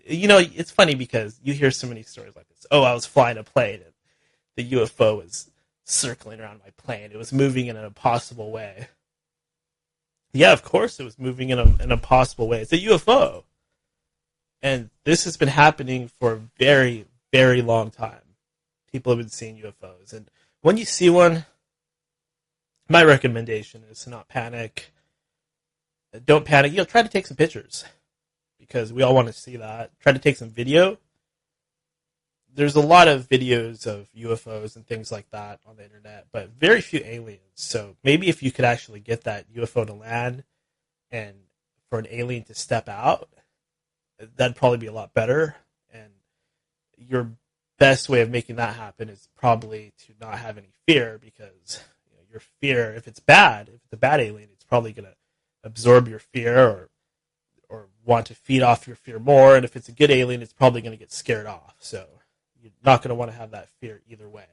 S4: it's funny because you hear so many stories like this. Oh, I was flying a plane, and the UFO was circling around my plane. It was moving in an impossible way. Yeah, of course it was moving in an impossible way. It's a UFO. And this has been happening for a very, very long time. People have been seeing UFOs. And when you see one, my recommendation is to not panic. Don't panic. Try to take some pictures because we all want to see that. Try to take some video. There's a lot of videos of UFOs and things like that on the internet, but very few aliens. So maybe if you could actually get that UFO to land and for an alien to step out, that'd probably be a lot better. And your best way of making that happen is probably to not have any fear because your fear, if it's a bad alien, it's probably going to absorb your fear or want to feed off your fear more. And if it's a good alien, it's probably going to get scared off. So you're not going to want to have that fear either way.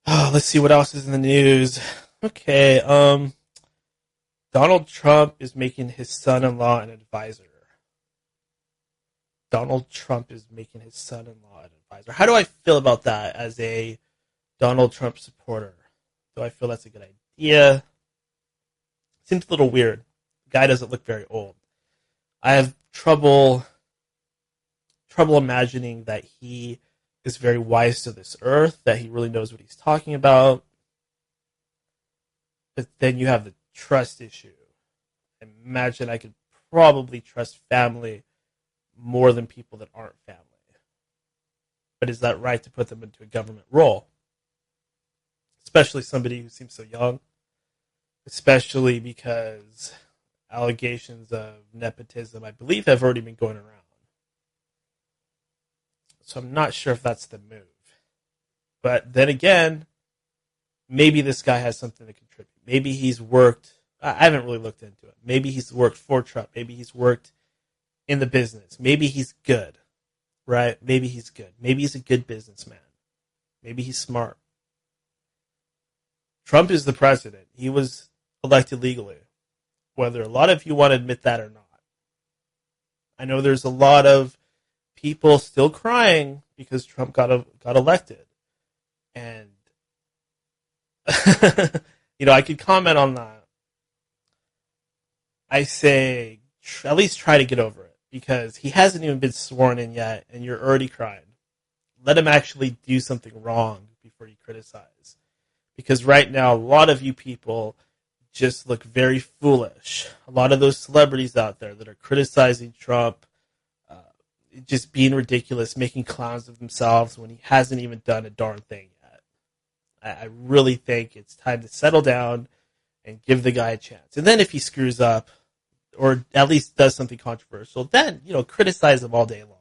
S4: Oh, let's see what else is in the news. Okay, Donald Trump is making his son-in-law an advisor. Donald Trump is making his son-in-law an advisor. How do I feel about that as a Donald Trump supporter? Do I feel that's a good idea? Seems a little weird. The guy doesn't look very old. I have trouble imagining that he is very wise to this earth, that he really knows what he's talking about. But then you have the trust issue. I imagine I could probably trust family more than people that aren't family. But is that right to put them into a government role? Especially somebody who seems so young. Especially because allegations of nepotism, I believe, have already been going around. So I'm not sure if that's the move. But then again, maybe this guy has something to contribute. Maybe he's worked, I haven't really looked into it. Maybe he's worked for Trump. Maybe he's worked in the business. Maybe he's good, right? Maybe he's good. Maybe he's a good businessman. Maybe he's smart. Trump is the president. He was elected legally, whether a lot of you want to admit that or not. I know there's a lot of people still crying because Trump got elected. And, I could comment on that. I say, at least try to get over it, because he hasn't even been sworn in yet, and you're already crying. Let him actually do something wrong before you criticize. Because right now, a lot of you people just look very foolish. A lot of those celebrities out there that are criticizing Trump, just being ridiculous, making clowns of themselves when he hasn't even done a darn thing yet. I really think it's time to settle down and give the guy a chance. And then if he screws up, or at least does something controversial, then, criticize him all day long.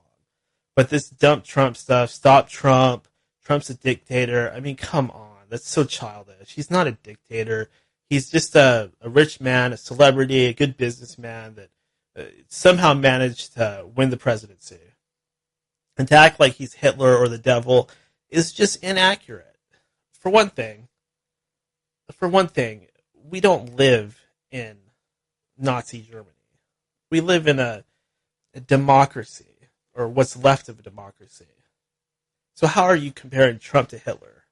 S4: But this dump Trump stuff, stop Trump, Trump's a dictator, I mean, come on. That's so childish. He's not a dictator. He's just a rich man, a celebrity, a good businessman that somehow managed to win the presidency. And to act like he's Hitler or the devil is just inaccurate. For one thing, we don't live in Nazi Germany. We live in a democracy, or what's left of a democracy. So how are you comparing Trump to Hitler?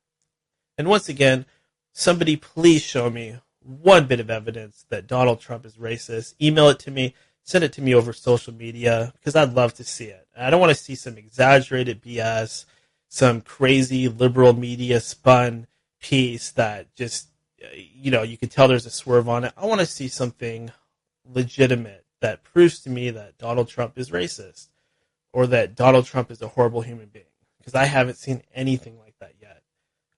S4: And once again, somebody please show me one bit of evidence that Donald Trump is racist. Email it to me. Send it to me over social media, because I'd love to see it. I don't want to see some exaggerated BS, some crazy liberal media spun piece that just, you can tell there's a swerve on it. I want to see something legitimate that proves to me that Donald Trump is racist, or that Donald Trump is a horrible human being, because I haven't seen anything like that yet.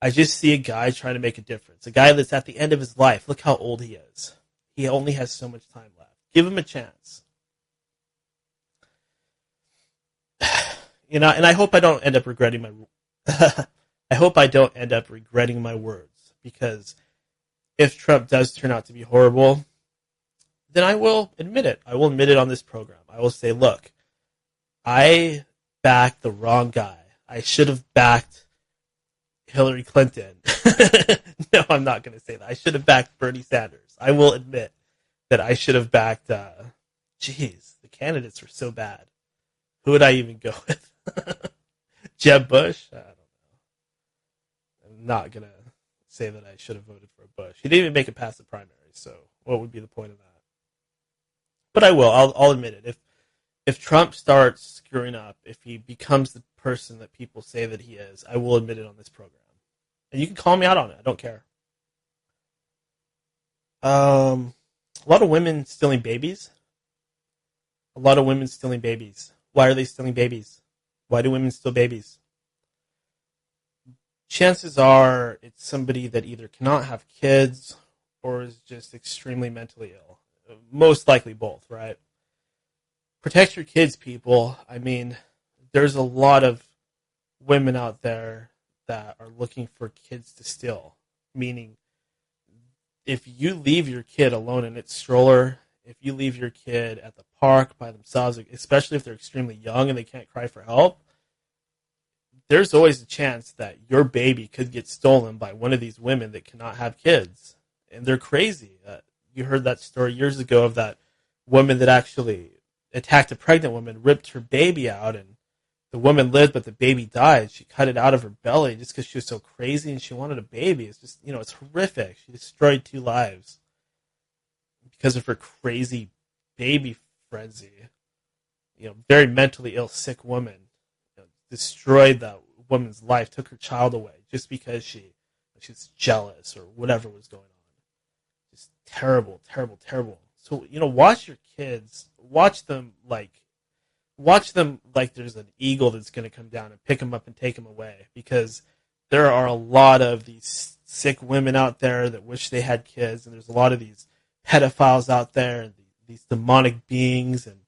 S4: I just see a guy trying to make a difference, a guy that's at the end of his life. Look how old he is. He only has so much time left. Give him a chance. And I hope I don't end up regretting my words, because if Trump does turn out to be horrible, then I will admit it. I will admit it on this program. I will say, look, I backed the wrong guy. I should have backed Hillary Clinton. No, I'm not going to say that. I should have backed Bernie Sanders. I will admit that I should have backed, the candidates were so bad. Who would I even go with? Jeb Bush? I don't know. I'm not going to say that I should have voted for Bush. He didn't even make it past the primary, so what would be the point of that? But I will. I'll admit it. If Trump starts screwing up, if he becomes the person that people say that he is, I will admit it on this program. And you can call me out on it. I don't care. A lot of women stealing babies. Why are they stealing babies? Why do women steal babies? Chances are it's somebody that either cannot have kids or is just extremely mentally ill. Most likely both, right? Protect your kids, people. I mean, there's a lot of women out there that are looking for kids to steal. Meaning, if you leave your kid alone in its stroller, if you leave your kid at the park by themselves, especially if they're extremely young and they can't cry for help, there's always a chance that your baby could get stolen by one of these women that cannot have kids. And they're crazy. You heard that story years ago of that woman that actually attacked a pregnant woman, ripped her baby out, and the woman lived, but the baby died. She cut it out of her belly just because she was so crazy and she wanted a baby. It's just, it's horrific. She destroyed 2 lives because of her crazy baby frenzy. Very mentally ill, sick woman. Destroyed that woman's life, took her child away just because she's jealous or whatever was going on. Just terrible, terrible, terrible. So, watch your kids. Watch them like there's an eagle that's going to come down and pick them up and take them away, because there are a lot of these sick women out there that wish they had kids, and there's a lot of these pedophiles out there, and these demonic beings and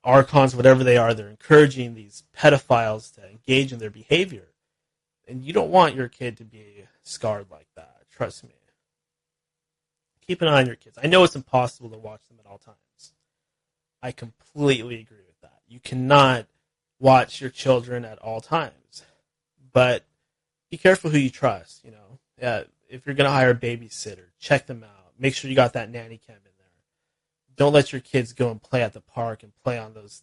S4: Archons, whatever they are, they're encouraging these pedophiles to engage in their behavior. And you don't want your kid to be scarred like that. Trust me. Keep an eye on your kids. I know it's impossible to watch them at all times. I completely agree with that. You cannot watch your children at all times. But be careful who you trust, if you're going to hire a babysitter, check them out. Make sure you got that nanny cam in there. Don't let your kids go and play at the park and play on those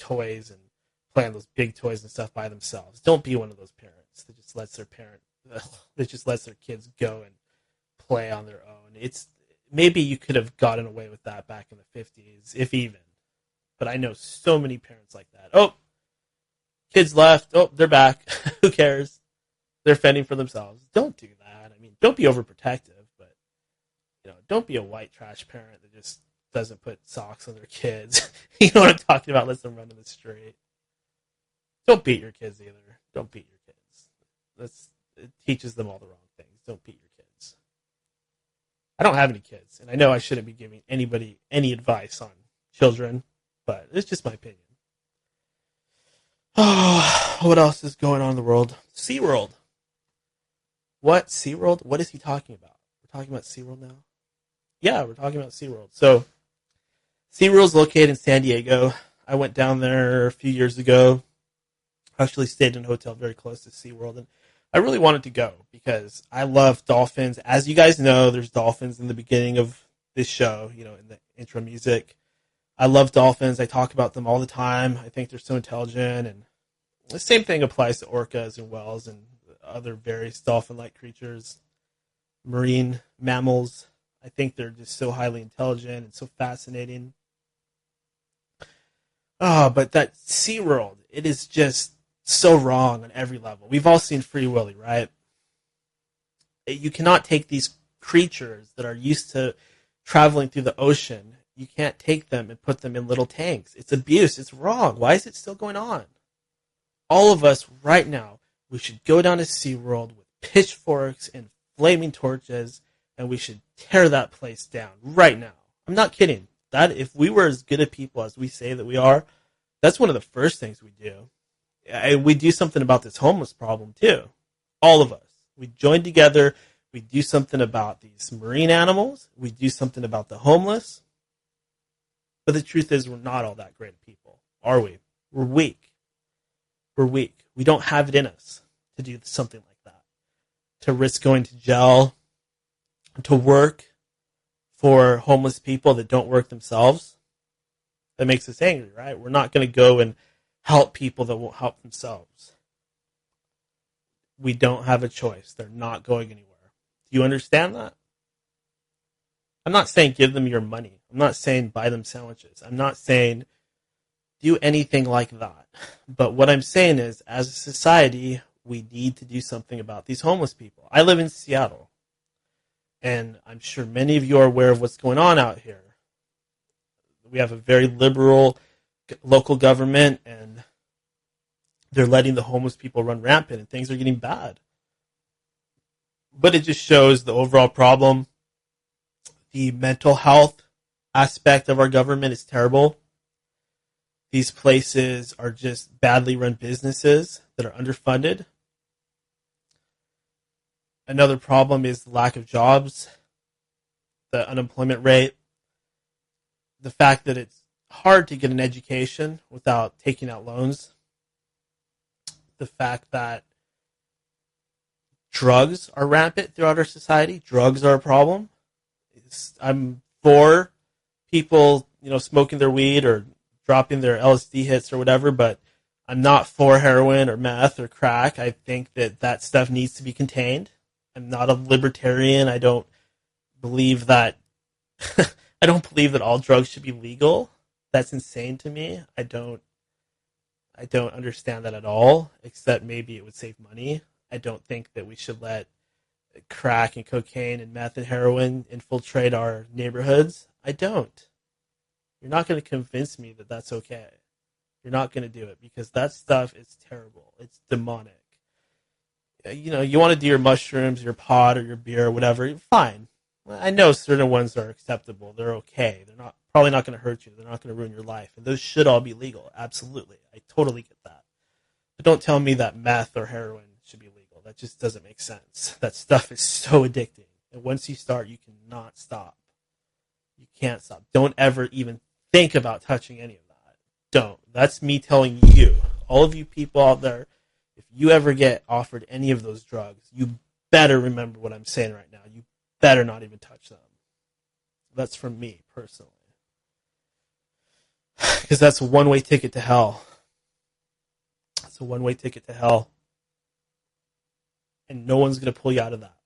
S4: toys and play on those big toys and stuff by themselves. Don't be one of those parents that just lets their kids go and play on their own. It's maybe you could have gotten away with that back in the 50s, if even. But I know so many parents like that. Oh, kids left. Oh, they're back. Who cares? They're fending for themselves. Don't do that. I mean, don't be overprotective, but don't be a white trash parent that just doesn't put socks on their kids. You know what I'm talking about? Lets them run in the street. Don't beat your kids either. Don't beat your kids. It teaches them all the wrong things. Don't beat your kids. I don't have any kids, and I know I shouldn't be giving anybody any advice on children, but it's just my opinion. Oh, what else is going on in the world? SeaWorld. What? SeaWorld? What is he talking about? We're talking about SeaWorld now? Yeah, we're talking about SeaWorld. So, SeaWorld's located in San Diego. I went down there a few years ago. Actually stayed in a hotel very close to SeaWorld, and I really wanted to go because I love dolphins. As you guys know, there's dolphins in the beginning of this show, in the intro music. I love dolphins. I talk about them all the time. I think they're so intelligent, and the same thing applies to orcas and whales and other various dolphin-like creatures, marine mammals. I think they're just so highly intelligent and so fascinating. Oh, but that SeaWorld, it is just so wrong on every level. We've all seen Free Willy, right? You cannot take these creatures that are used to traveling through the ocean. You can't take them and put them in little tanks. It's abuse. It's wrong. Why is it still going on? All of us right now, we should go down to SeaWorld with pitchforks and flaming torches, and we should tear that place down right now. I'm not kidding. That if we were as good a people as we say that we are, that's one of the first things we do. And we do something about this homeless problem too. All of us. We join together. We do something about these marine animals. We do something about the homeless. But the truth is, we're not all that great people, are we? We're weak. We're weak. We don't have it in us to do something like that. To risk going to jail, to work for homeless people that don't work themselves. That makes us angry, right? We're not going to go and help people that won't help themselves. We don't have a choice. They're not going anywhere. Do you understand that? I'm not saying give them your money. I'm not saying buy them sandwiches. I'm not saying do anything like that. But what I'm saying is, as a society, we need to do something about these homeless people. I live in Seattle, and I'm sure many of you are aware of what's going on out here. We have a very liberal local government, and they're letting the homeless people run rampant, and things are getting bad. But it just shows the overall problem. The mental health aspect of our government is terrible. These places are just badly run businesses that are underfunded. Another problem is the lack of jobs, the unemployment rate, the fact that it's hard to get an education without taking out loans, the fact that drugs are rampant throughout our society. Drugs are a problem. I'm for people, smoking their weed or dropping their LSD hits or whatever, but I'm not for heroin or meth or crack. I think that stuff needs to be contained. I'm not a libertarian. I don't believe that I don't believe that all drugs should be legal. That's insane to me. I don't understand that at all, except maybe it would save money. I don't think that we should let crack and cocaine and meth and heroin infiltrate our neighborhoods. I don't. You're not going to convince me that that's okay. You're not going to do it because that stuff is terrible. It's demonic. You want to do your mushrooms, your pot, or your beer, or whatever, fine. I know certain ones are acceptable. They're okay. They're probably not going to hurt you. They're not going to ruin your life. And those should all be legal. Absolutely. I totally get that. But don't tell me that meth or heroin should be legal. That just doesn't make sense. That stuff is so addicting. And once you start, you cannot stop. You can't stop. Don't ever even think about touching any of that. Don't. That's me telling you, all of you people out there, if you ever get offered any of those drugs, you better remember what I'm saying right now. You better not even touch them. That's from me, personally. Because that's a one-way ticket to hell. It's a one-way ticket to hell. And no one's going to pull you out of that.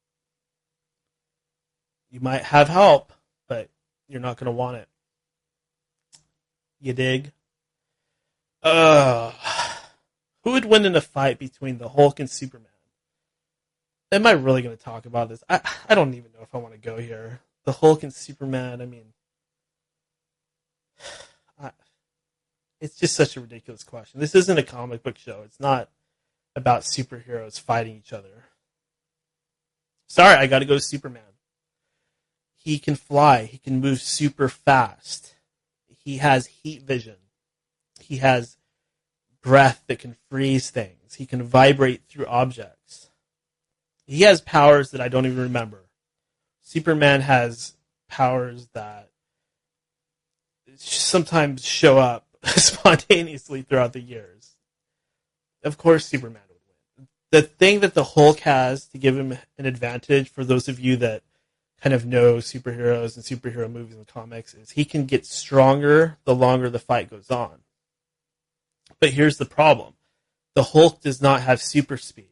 S4: You might have help, but you're not going to want it. You dig? Who would win in a fight between the Hulk and Superman? Am I really going to talk about this? I don't even know if I want to go here. The Hulk and Superman, I mean, it's just such a ridiculous question. This isn't a comic book show. It's not about superheroes fighting each other. Sorry, I got to go to Superman. He can fly. He can move super fast. He has heat vision. He has breath that can freeze things. He can vibrate through objects. He has powers that I don't even remember. Superman has powers that sometimes show up spontaneously throughout the years. Of course, Superman would win. The thing that the Hulk has to give him an advantage, for those of you that kind of know superheroes and superhero movies and comics, is he can get stronger the longer the fight goes on. But here's the problem. The Hulk does not have super speed.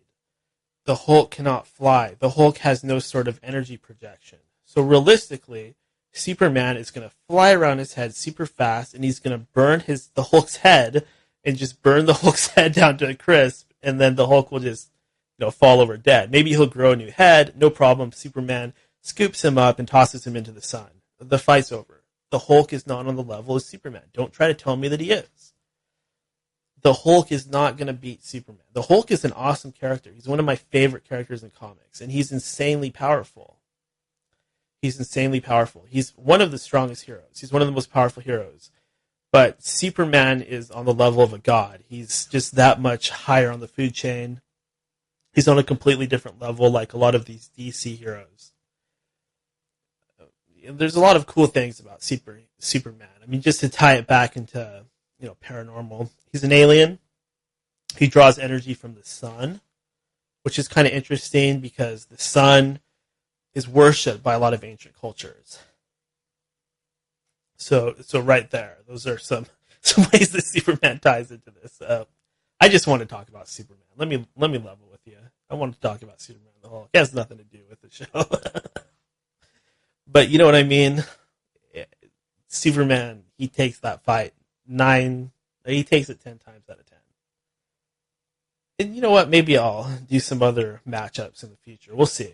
S4: The Hulk cannot fly. The Hulk has no sort of energy projection. So realistically, Superman is going to fly around his head super fast, and he's going to burn the Hulk's head and just burn the Hulk's head down to a crisp, and then the Hulk will just fall over dead. Maybe he'll grow a new head, no problem. Superman scoops him up and tosses him into the sun. The fight's over. The Hulk is not on the level of Superman. Don't try to tell me that he is. The Hulk is not going to beat Superman. The Hulk is an awesome character. He's one of my favorite characters in comics, and he's insanely powerful. He's insanely powerful. He's one of the strongest heroes. He's one of the most powerful heroes. But Superman is on the level of a god. He's just that much higher on the food chain. He's on a completely different level, like a lot of these DC heroes. There's a lot of cool things about Superman. I mean, just to tie it back into paranormal. He's an alien. He draws energy from the sun, which is kind of interesting because the sun is worshipped by a lot of ancient cultures. So right there, those are some ways that Superman ties into this. I just want to talk about Superman. Let me level with you. I want to talk about Superman the Hulk. It has nothing to do with the show. But you know what I mean? Superman, he takes that fight he takes it 10 times out of 10. And you know what? Maybe I'll do some other matchups in the future. We'll see.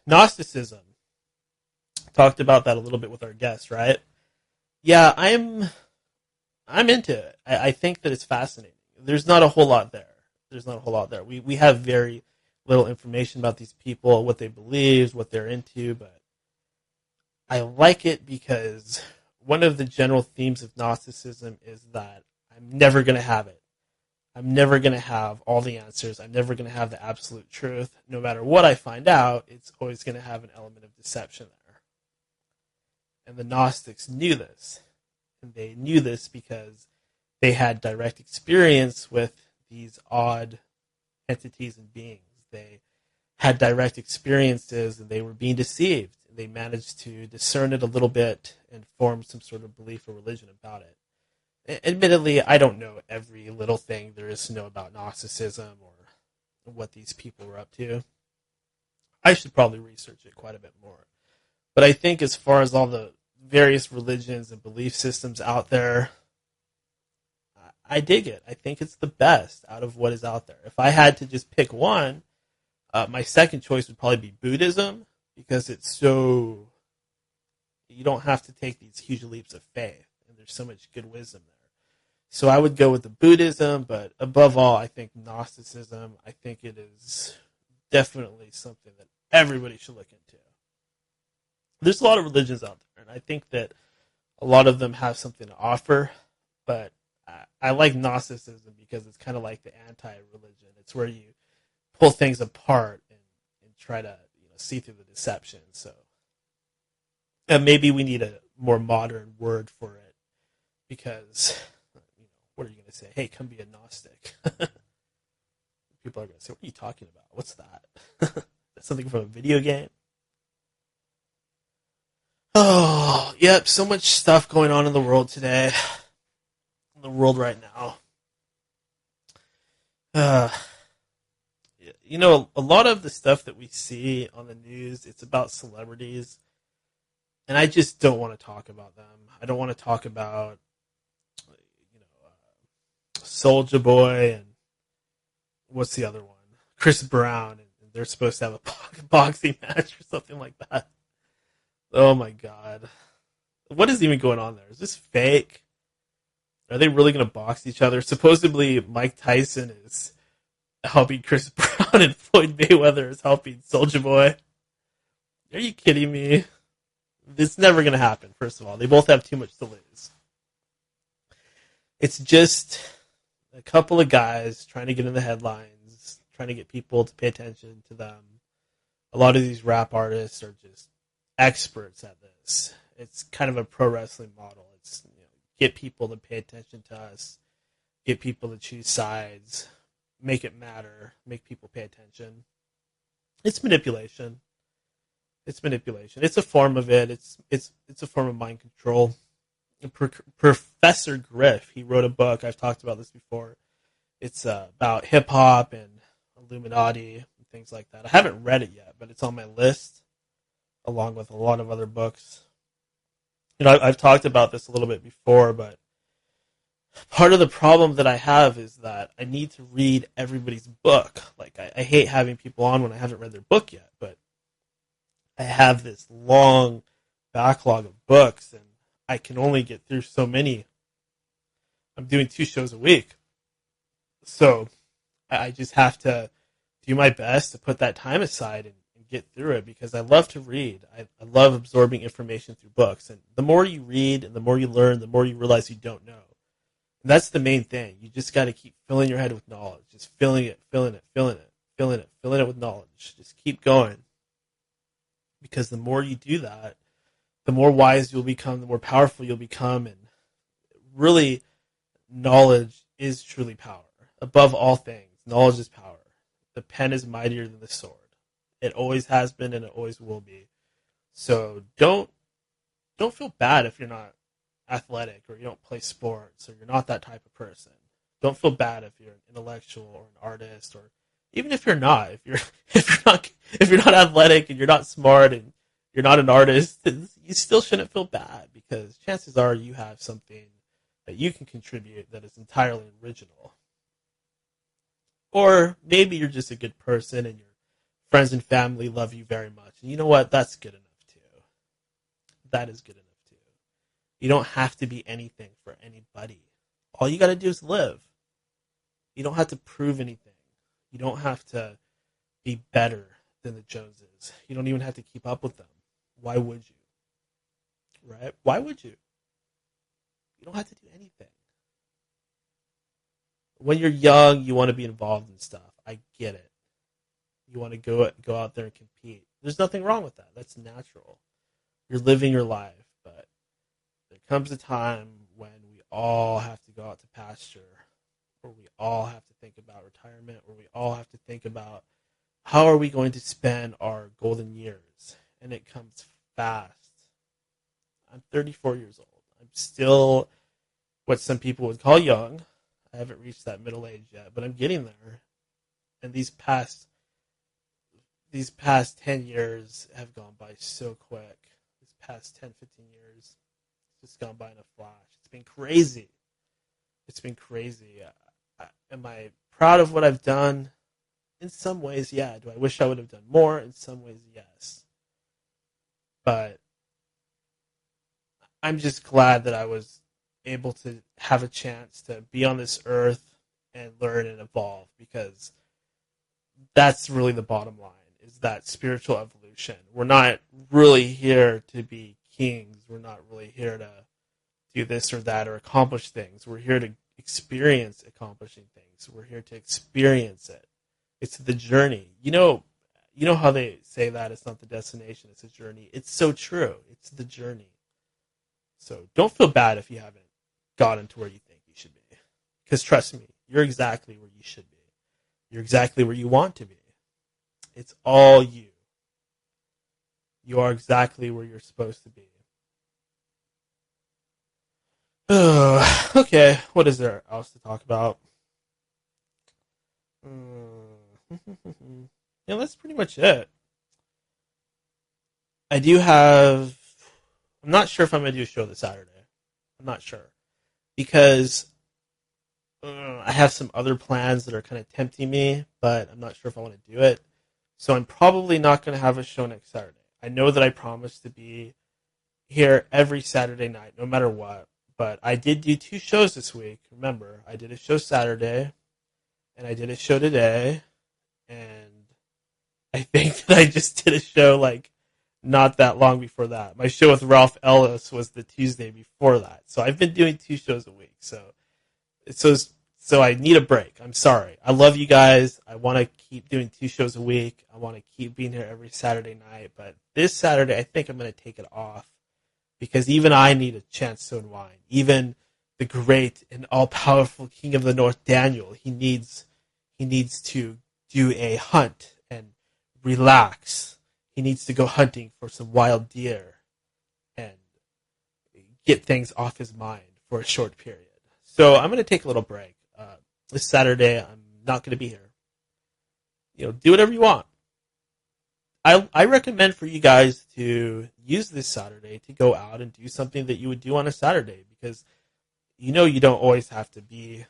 S4: Gnosticism. Talked about that a little bit with our guest, right? Yeah, I'm into it. I think that it's fascinating. There's not a whole lot there. We have very little information about these people, what they believe, what they're into, but I like it because one of the general themes of Gnosticism is that I'm never going to have it. I'm never going to have all the answers. I'm never going to have the absolute truth. No matter what I find out, it's always going to have an element of deception there. And the Gnostics knew this. And they knew this because they had direct experience with these odd entities and beings. They had direct experiences and they were being deceived. They managed to discern it a little bit and form some sort of belief or religion about it. Admittedly, I don't know every little thing there is to know about Gnosticism or what these people were up to. I should probably research it quite a bit more. But I think as far as all the various religions and belief systems out there, I dig it. I think it's the best out of what is out there. If I had to just pick one, my second choice would probably be Buddhism, because it's so, you don't have to take these huge leaps of faith, and there's so much good wisdom there. So I would go with the Buddhism, but above all, I think Gnosticism, I think it is definitely something that everybody should look into. There's a lot of religions out there, and I think that a lot of them have something to offer, but I like Gnosticism because it's kind of like the anti-religion. It's where you pull things apart and try to see through the deception. So maybe we need a more modern word for it, because what are you going to say? Hey, come be a Gnostic. People are going to say, what are you talking about? What's that? That's something from a video game? Oh, yep, so much stuff going on in the world today. In the world right now. A lot of the stuff that we see on the news, it's about celebrities. And I just don't want to talk about them. I don't want to talk about, Soulja Boy and what's the other one? Chris Brown. And they're supposed to have a boxing match or something like that. Oh my God. What is even going on there? Is this fake? Are they really going to box each other? Supposedly Mike Tyson is helping Chris Brown and Floyd Mayweather is helping Soulja Boy. Are you kidding me? It's never going to happen, first of all. They both have too much to lose. It's just a couple of guys trying to get in the headlines, trying to get people to pay attention to them. A lot of these rap artists are just experts at this. It's kind of a pro wrestling model. It's get people to pay attention to us, get people to choose sides, make it matter, make people pay attention. It's manipulation. It's manipulation. It's a form of it. It's a form of mind control. Professor Griff, he wrote a book. I've talked about this before. It's about hip hop and Illuminati and things like that. I haven't read it yet, but it's on my list, along with a lot of other books. I've talked about this a little bit before, but part of the problem that I have is that I need to read everybody's book. Like, I hate having people on when I haven't read their book yet, but I have this long backlog of books, and I can only get through so many. I'm doing 2 shows a week. So I just have to do my best to put that time aside and get through it, because I love to read. I love absorbing information through books. And the more you read and the more you learn, the more you realize you don't know. And that's the main thing. You just got to keep filling your head with knowledge. Just filling it with knowledge. Just keep going. Because the more you do that, the more wise you'll become, the more powerful you'll become. And really, knowledge is truly power. Above all things, knowledge is power. The pen is mightier than the sword. It always has been and it always will be. So don't feel bad if you're not athletic or you don't play sports or you're not that type of person. Don't feel bad if you're an intellectual or an artist, or even if you're not. If you're not athletic and you're not smart and you're not an artist, you still shouldn't feel bad, because chances are you have something that you can contribute that is entirely original. Or maybe you're just a good person and your friends and family love you very much. And you know what? That's good enough too. That is good enough too. You don't have to be anything for anybody. All you got to do is live. You don't have to prove anything. You don't have to be better than the Joneses. You don't even have to keep up with them. Why would you? Right? Why would you? You don't have to do anything. When you're young, you want to be involved in stuff. I get it. You want to go out there and compete. There's nothing wrong with that. That's natural. You're living your life, but there comes a time when we all have to go out to pasture, or we all have to think about retirement, or we all have to think about how are we going to spend our golden years. And it comes fast. I'm 34 years old. I'm still what some people would call young. I haven't reached that middle age yet, but I'm getting there. And these past 10 years have gone by so quick. These past 10, 15 years, it's just gone by in a flash. It's been crazy. It's been crazy. Am I proud of what I've done? In some ways, yeah. Do I wish I would have done more? In some ways, yes. But I'm just glad that I was able to have a chance to be on this earth and learn and evolve, because that's really the bottom line, is that spiritual evolution. We're not really here to be kings. We're not really here to do this or that or accomplish things. We're here to experience accomplishing things. We're here to experience it. It's the journey. You know how they say that it's not the destination, it's a journey. It's so true. It's the journey. So don't feel bad if you haven't gotten to where you think you should be. Because trust me, you're exactly where you should be. You're exactly where you want to be. It's all you. You are exactly where you're supposed to be. Okay, what is there else to talk about? Yeah, that's pretty much it. I do have. I'm not sure if I'm going to do a show this Saturday. I'm not sure. Because I have some other plans that are kind of tempting me, but I'm not sure if I want to do it. So I'm probably not going to have a show next Saturday. I know that I promised to be here every Saturday night, no matter what. But I did do 2 shows this week. Remember, I did a show Saturday, and I did a show today, and I think that I just did a show like not that long before that. My show with Ralph Ellis was the Tuesday before that. So I've been doing 2 shows a week. So I need a break. I'm sorry. I love you guys. I want to keep doing 2 shows a week. I want to keep being here every Saturday night. But this Saturday, I think I'm going to take it off because even I need a chance to unwind. Even the great and all-powerful King of the North, Daniel, he needs to do a hunt and relax. He needs to go hunting for some wild deer and get things off his mind for a short period. So I'm going to take a little break. This Saturday, I'm not going to be here. Do whatever you want. I recommend for you guys to use this Saturday to go out and do something that you would do on a Saturday because you don't always have to be.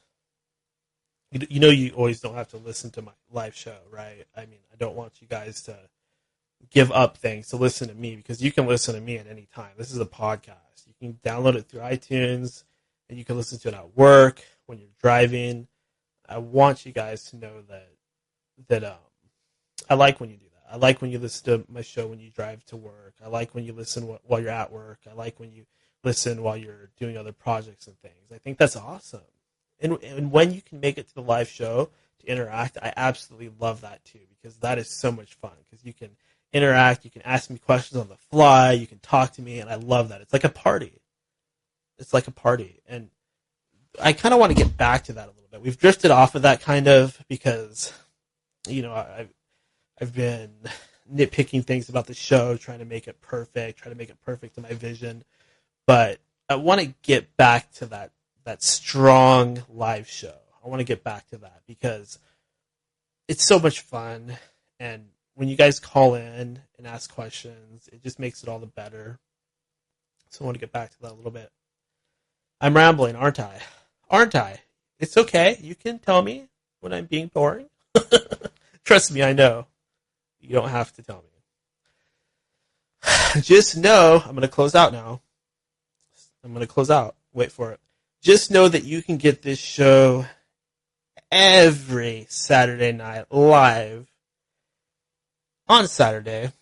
S4: You always don't have to listen to my live show, right? I mean, I don't want you guys to give up things to listen to me because you can listen to me at any time. This is a podcast. You can download it through iTunes and you can listen to it at work when you're driving. I want you guys to know that I like when you do that. I like when you listen to my show when you drive to work. I like when you listen while you're at work. I like when you listen while you're doing other projects and things. I think that's awesome. And when you can make it to the live show to interact, I absolutely love that too because that is so much fun because you can interact, you can ask me questions on the fly, you can talk to me, and I love that. It's like a party. And I kind of want to get back to that a little bit. We've drifted off of that kind of because, I've been nitpicking things about the show, trying to make it perfect to my vision. But I want to get back to that strong live show. I want to get back to that because it's so much fun. And when you guys call in and ask questions, it just makes it all the better. So I want to get back to that a little bit. I'm rambling, aren't I? It's okay. You can tell me when I'm being boring. Trust me, I know. You don't have to tell me. Just know, I'm going to close out now. Wait for it. Just know that you can get this show every Saturday night live on Saturday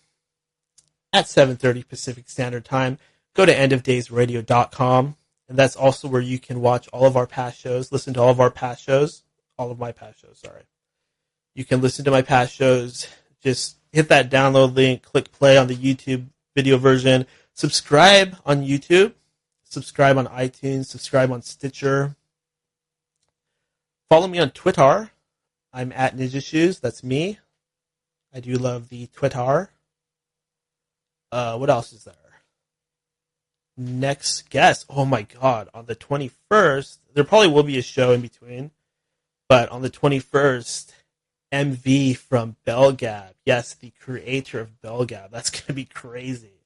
S4: at 7:30 Pacific Standard Time. Go to endofdaysradio.com. And that's also where you can watch all of our past shows, listen to all of my past shows, sorry. You can listen to my past shows. Just hit that download link, click play on the YouTube video version, subscribe on YouTube, subscribe on iTunes, subscribe on Stitcher. Follow me on Twitter. I'm at Ninja Shoes. That's me. I do love the Twitter. What else is there? Next guest. Oh my God. On the 21st, there probably will be a show in between, but on the 21st, MV from Belgab. Yes, the creator of Belgab. That's going to be crazy.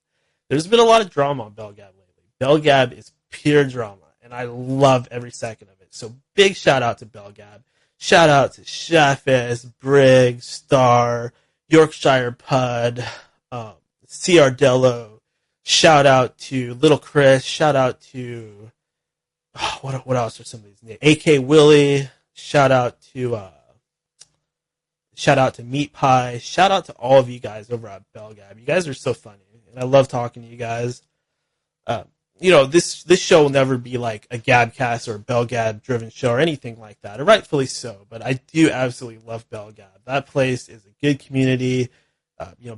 S4: There's been a lot of drama on Belgab lately. Belgab is pure drama, and I love every second of it. So big shout out to Belgab. Shout out to Shafis, Briggs, Star, Yorkshire Pud, Ciardello. Shout out to Little Chris. Shout out to what else are some of these names? AK Willie. Shout out to Meat Pie. Shout out to all of you guys over at Belgab. You guys are so funny, and I love talking to you guys. This show will never be like a Gabcast or a Belgab driven show or anything like that, or rightfully so. But I do absolutely love Belgab. That place is a good community.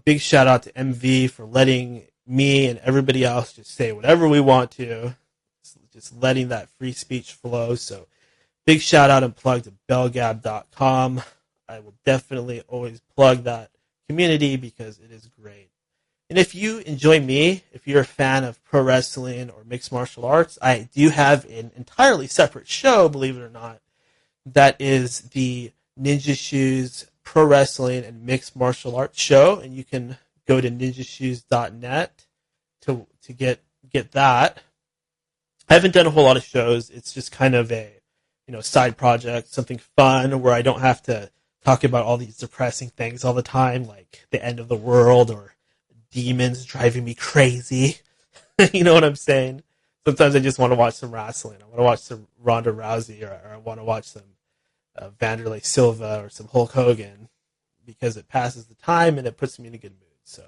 S4: Big shout out to MV for letting me and everybody else just say whatever we want to, just letting that free speech flow. So big shout out and plug to belgab.com. I will definitely always plug that community because it is great. And if you enjoy me, if you're a fan of pro wrestling or mixed martial arts, I do have an entirely separate show, believe it or not, that is the Ninja Shoes Pro Wrestling and Mixed Martial Arts show, and you can go to ninjashoes.net to get that. I haven't done a whole lot of shows. It's just kind of a side project, something fun where I don't have to talk about all these depressing things all the time, like the end of the world or demons driving me crazy. You know what I'm saying? Sometimes I just want to watch some wrestling. I want to watch some Ronda Rousey, or I want to watch some Vanderlei Silva or some Hulk Hogan, because it passes the time and it puts me in a good mood. So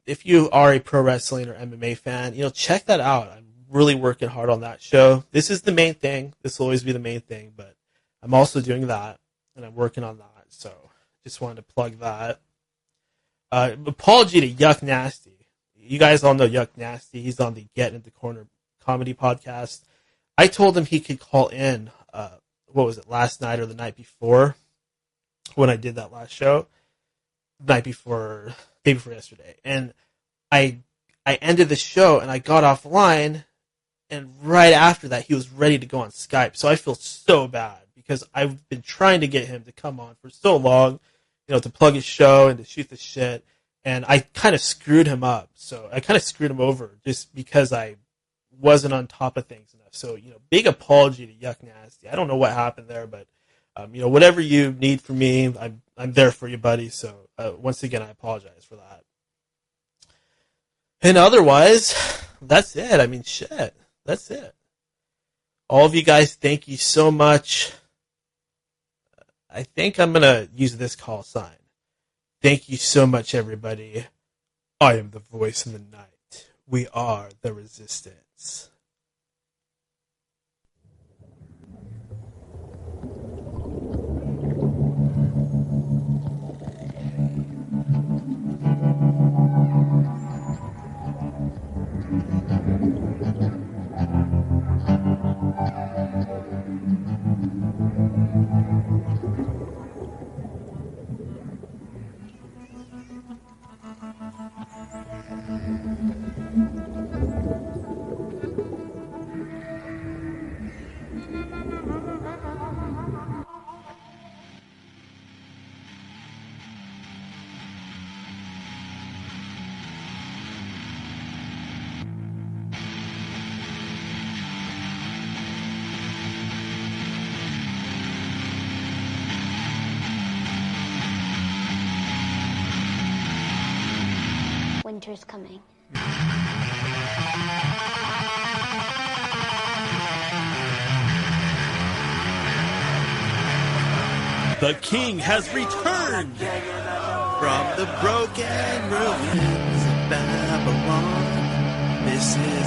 S4: if you are a pro wrestling or MMA fan, check that out. I'm really working hard on that show. This is the main thing. This will always be the main thing, but I'm also doing that, and I'm working on that. So just wanted to plug that. Apology to Yuck Nasty. You guys all know Yuck Nasty. He's on the Get in the Corner comedy podcast. I told him he could call in, last night or the night before, when I did that last show. Day before yesterday. And I ended the show and I got offline, and right after that he was ready to go on Skype. So I feel so bad because I've been trying to get him to come on for so long, to plug his show and to shoot the shit. And I kind of screwed him up. So I kind of screwed him over just because I wasn't on top of things enough. So, big apology to Yuck Nasty. I don't know what happened there, but, whatever you need from me, I'm there for you, buddy. So, once again, I apologize for that. And otherwise, that's it. I mean, shit. That's it. All of you guys, thank you so much. I think I'm going to use this call sign. Thank you so much, everybody. I am the voice in the night. We are the resistance.
S1: Winter's coming.
S2: The king has returned!
S3: From the broken ruins of Babylon, this is